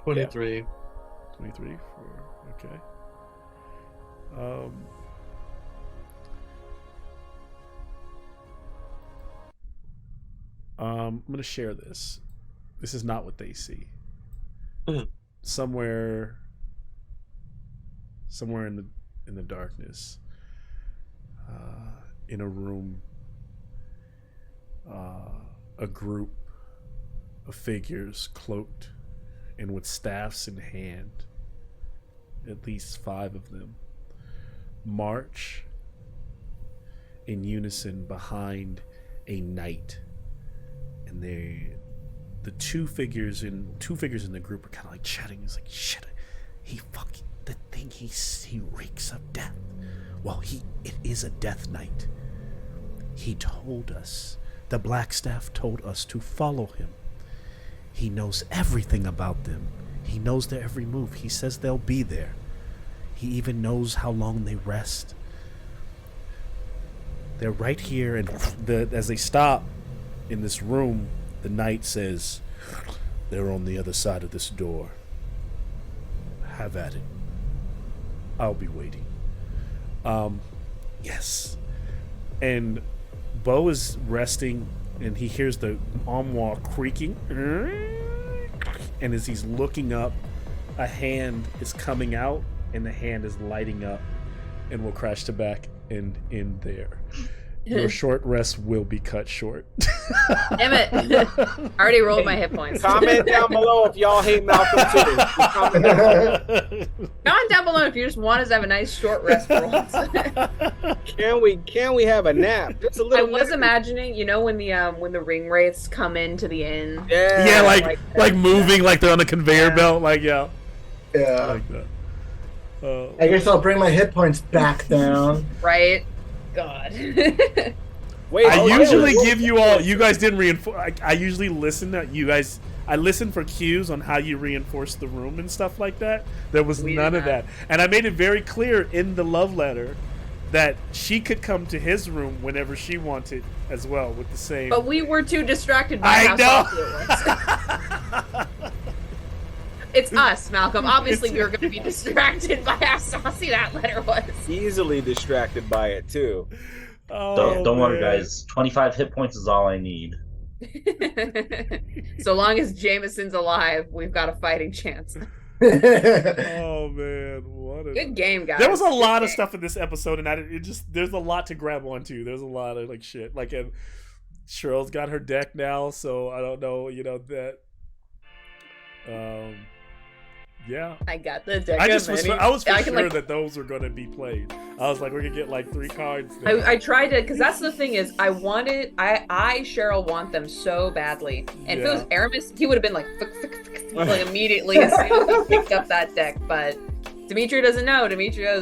23. Yeah. 23 for okay. I'm gonna share this. This is not what they see. Somewhere in the darkness, in a room, a group of figures cloaked and with staffs in hand, at least 5 of them, march in unison behind a knight. And the two figures in the group are kind of like chatting. It's like, shit, the thing he reeks of death. Well, it is a death knight. He told us, the Blackstaff told us to follow him. He knows everything about them. He knows their every move. He says they'll be there. He even knows how long they rest. They're right here, and as they stop in this room, the knight says, "They're on the other side of this door. Have at it. I'll be waiting." Yes. And Bo is resting, and he hears the armoire creaking. And as he's looking up, a hand is coming out, and the hand is lighting up and will crash to back and in there. Your short rest will be cut short. Damn it. I already rolled my hit points. Comment down below if y'all hate Malcolm too. Comment down below if you just want us to have a nice short rest for once. Can we have a nap? Just a little. I was imagining, when the ring wraiths come into the inn. Yeah, like moving like they're on a conveyor belt, Yeah. I like that. I guess I'll bring my hit points back down. Right? God. Wait, I usually give you all. You guys didn't reinforce. I usually listen to you guys. I listen for cues on how you reinforce the room and stuff like that. There was none of that, and I made it very clear in the love letter that she could come to his room whenever she wanted as well with the same. But we were too distracted by how saucy it was. It's us, Malcolm. Obviously, we were going to be distracted by how saucy that letter was. Easily distracted by it too. Don't worry, guys. 25 hit points is all I need. So long as Jameson's alive, we've got a fighting chance. Oh man, what a good game, guys. There was a lot of stuff in this episode, and there's a lot to grab onto. There's a lot of shit. And Cheryl's got her deck now, so I don't know, that Yeah. I got the deck. I was of for sure that those were going to be played. I was like, we're gonna get like 3 cards. I tried to, because that's the thing is, I Cheryl want them so badly, and if it was Aramis, he would have been like immediately as soon as he picked up that deck. But Dimitri doesn't know.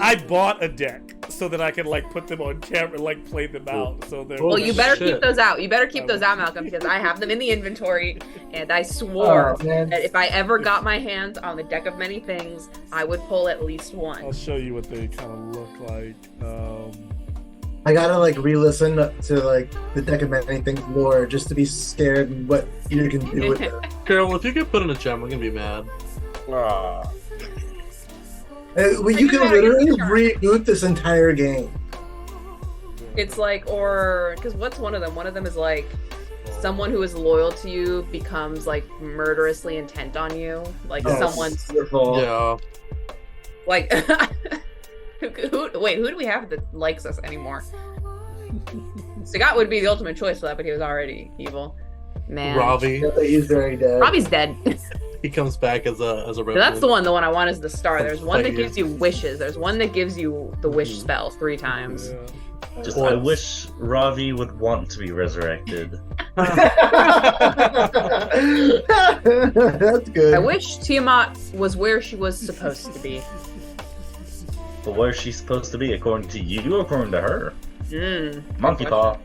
I bought a deck so that I can like put them on camera, like play them out. So they're well, you better keep those out. You better keep those out, Malcolm, because I have them in the inventory, and I swore that if I ever got my hands on the deck of many things, I would pull at least one. I'll show you what they kind of look like. I gotta like re-listen to like the deck of many things lore just to be scared and what you can do with it. Carol, if you get put in a gem, I'm gonna be mad. Well, you can literally reboot this entire game. It's like, or because what's one of them? One of them is like someone who is loyal to you becomes like murderously intent on you. Like someone's like who do we have that likes us anymore? Sagat would be the ultimate choice for that, but he was already evil. Man, Ravi. He's very dead. Ravi's dead. He comes back as a red. That's the one I want is the star. There's one that gives you wishes. There's one that gives you the wish spell 3 times. Just I wish Ravi would want to be resurrected. That's good. I wish Tiamat was where she was supposed to be. But where's she supposed to be, according to you or according to her? Monkey paw.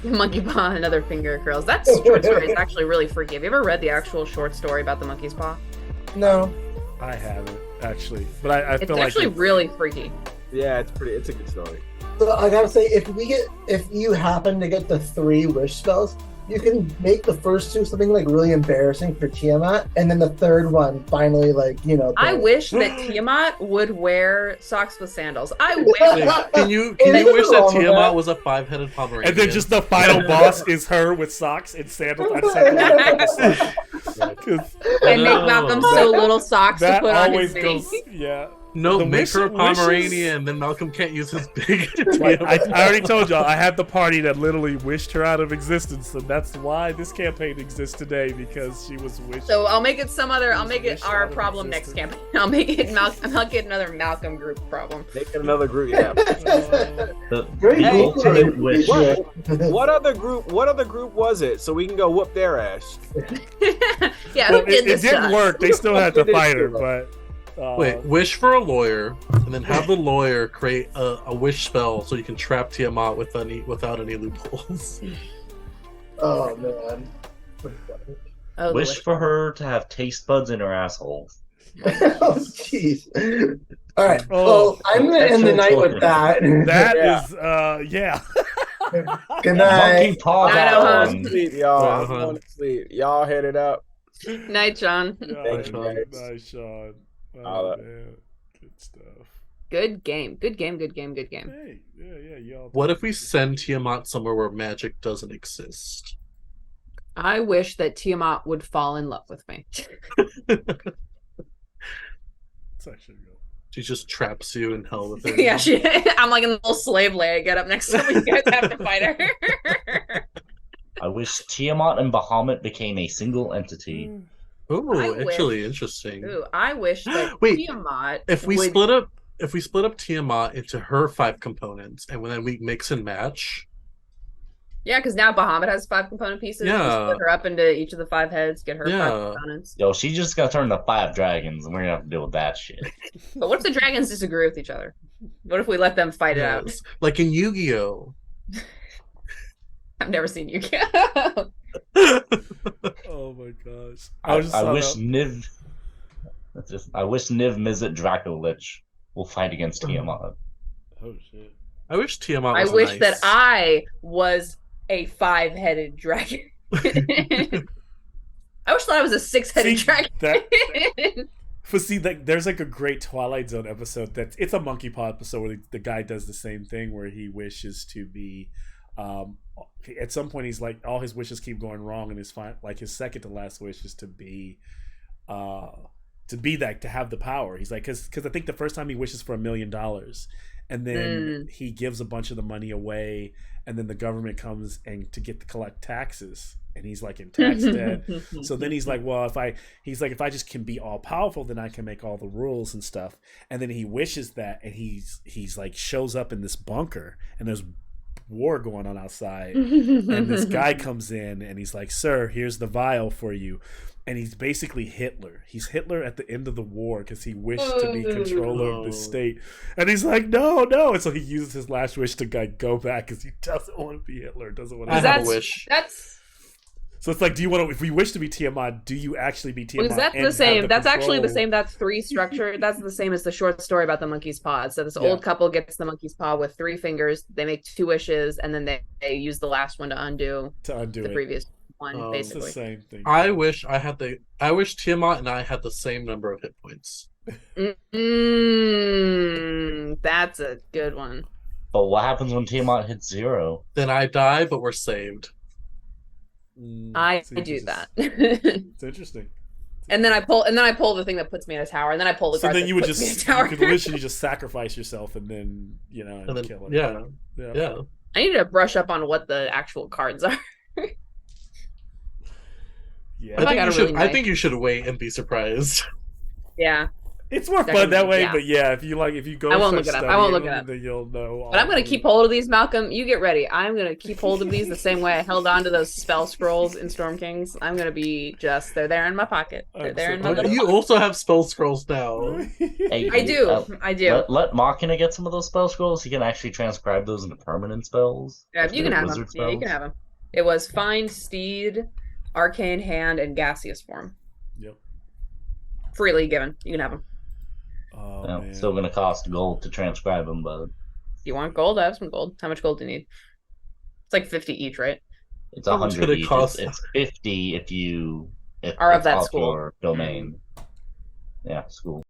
Monkey paw and other finger curls. That short story is actually really freaky. Have you ever read the actual short story about the monkey's paw? No. I haven't, actually. But I feel like it's actually really freaky. Yeah, it's a good story. So I gotta say, if you happen to get the 3 wish spells, you can make the first 2 something like really embarrassing for Tiamat, and then the 3rd one finally I wish that Tiamat would wear socks with sandals. I wish. Can you wish that Tiamat was a 5-headed Pomeranian? And then just the final boss is her with socks and sandals. And make Malcolm sew little socks to put on his goes, yeah. No, make her a Pomeranian, then Malcolm can't use his big. I already told y'all, I had the party that literally wished her out of existence, and that's why this campaign exists today, because she was wished. So I'll make it our problem next campaign. I'll make it another Malcolm group problem. Make it another group, yeah. What other group was it? So we can go whoop their ass. Yeah, who did this? It didn't work. They still had to fight her, but. Wait, wish for a lawyer, and then have the lawyer create a wish spell so you can trap Tiamat without any loopholes. Oh man. Wish for her to have taste buds in her asshole. Oh jeez. All right. Well, I'm gonna end the night with that. That is, yeah. Good night. Monkey paw I'm sleep, y'all. I'm going to sleep. Y'all hit it up. Night, Sean. Thank you, guys. Nice, Sean. Oh, man. Good stuff. Good game. Hey, yeah, y'all. What if we send Tiamat somewhere where magic doesn't exist? I wish that Tiamat would fall in love with me. It's actually real. She just traps you in hell with her. Yeah, I'm like a little slave lay. I get up next time you guys have to fight her. I wish Tiamat and Bahamut became a single entity. Oh, actually interesting. Ooh, I wish that Tiamat. If we split up Tiamat into her 5 components, and then we mix and match. Yeah, because now Bahamut has 5 component pieces. Yeah. Split her up into each of the 5 heads. Get her 5 components. Yo, she just got turned to 5 dragons, and we're gonna have to deal with that shit. But what if the dragons disagree with each other? What if we let them fight it out? Like in Yu-Gi-Oh. I've never seen Yu-Gi-Oh. Oh my gosh! I wish Niv, Mizzet, Draco Lich will fight against Tiamat. Oh shit! I wish Tiamat. I wish that I was a 5-headed dragon. I wish that I was a 6-headed dragon. There's like a great Twilight Zone episode it's a monkey paw episode where the guy does the same thing where he wishes to be. At some point he's like all his wishes keep going wrong, and his second to last wish is to be to be that, to have the power. He's like, because I think the first time he wishes for $1 million, and then he gives a bunch of the money away, and then the government comes and to collect taxes, and he's like in tax debt. So then he's like, well, if I just can be all powerful, then I can make all the rules and stuff. And then he wishes that, and he's like shows up in this bunker, and there's war going on outside, and this guy comes in, and he's like, sir, here's the vial for you. And he's basically Hitler. He's Hitler at the end of the war because he wished to be controller of the state. And he's like, no. And so he uses his last wish to go back because he doesn't want to be Hitler. Doesn't want to. I have a wish. So it's like, do you want to? If we wish to be Tiamat, do you actually be Tiamat? Because that's the same. That's actually the same. That's 3 structure. That's the same as the short story about the monkey's paw. So this old couple gets the monkey's paw with 3 fingers. They make 2 wishes, and then they use the last one to undo the previous one. Basically, it's the same thing. I wish Tiamat and I had the same number of hit points. That's a good one. But what happens when Tiamat hits 0? Then I die, but we're saved. I do that. It's interesting. And then I pull the thing that puts me in a tower, and then I pull the card. So then you would you could literally just sacrifice yourself and then kill it. Yeah. I need to brush up on what the actual cards are. Yeah, I think you should wait and be surprised. Yeah. It's more fun that way, but if you go, I won't look it up. Then you'll know. But I'm gonna keep hold of these, Malcolm. You get ready. I'm gonna keep hold of these the same way I held on to those spell scrolls in Storm Kings. I'm gonna be they're there in my pocket. They're there in my little You pocket. also have spell scrolls now. Hey, I do. Let Machina get some of those spell scrolls. He can actually transcribe those into permanent spells. Yeah, you can have them. Wizard Yeah, you can have them. It was Find Steed, Arcane Hand, and Gaseous Form. Yep. Freely given. You can have them. Oh, Well, man. still gonna cost gold to transcribe them, but You want gold? I have some gold. How much gold do you need? It's like 50 each, right? it's How much 100 would it each. cost? It's 50 if Are of it's that off school. your domain. Yeah, school.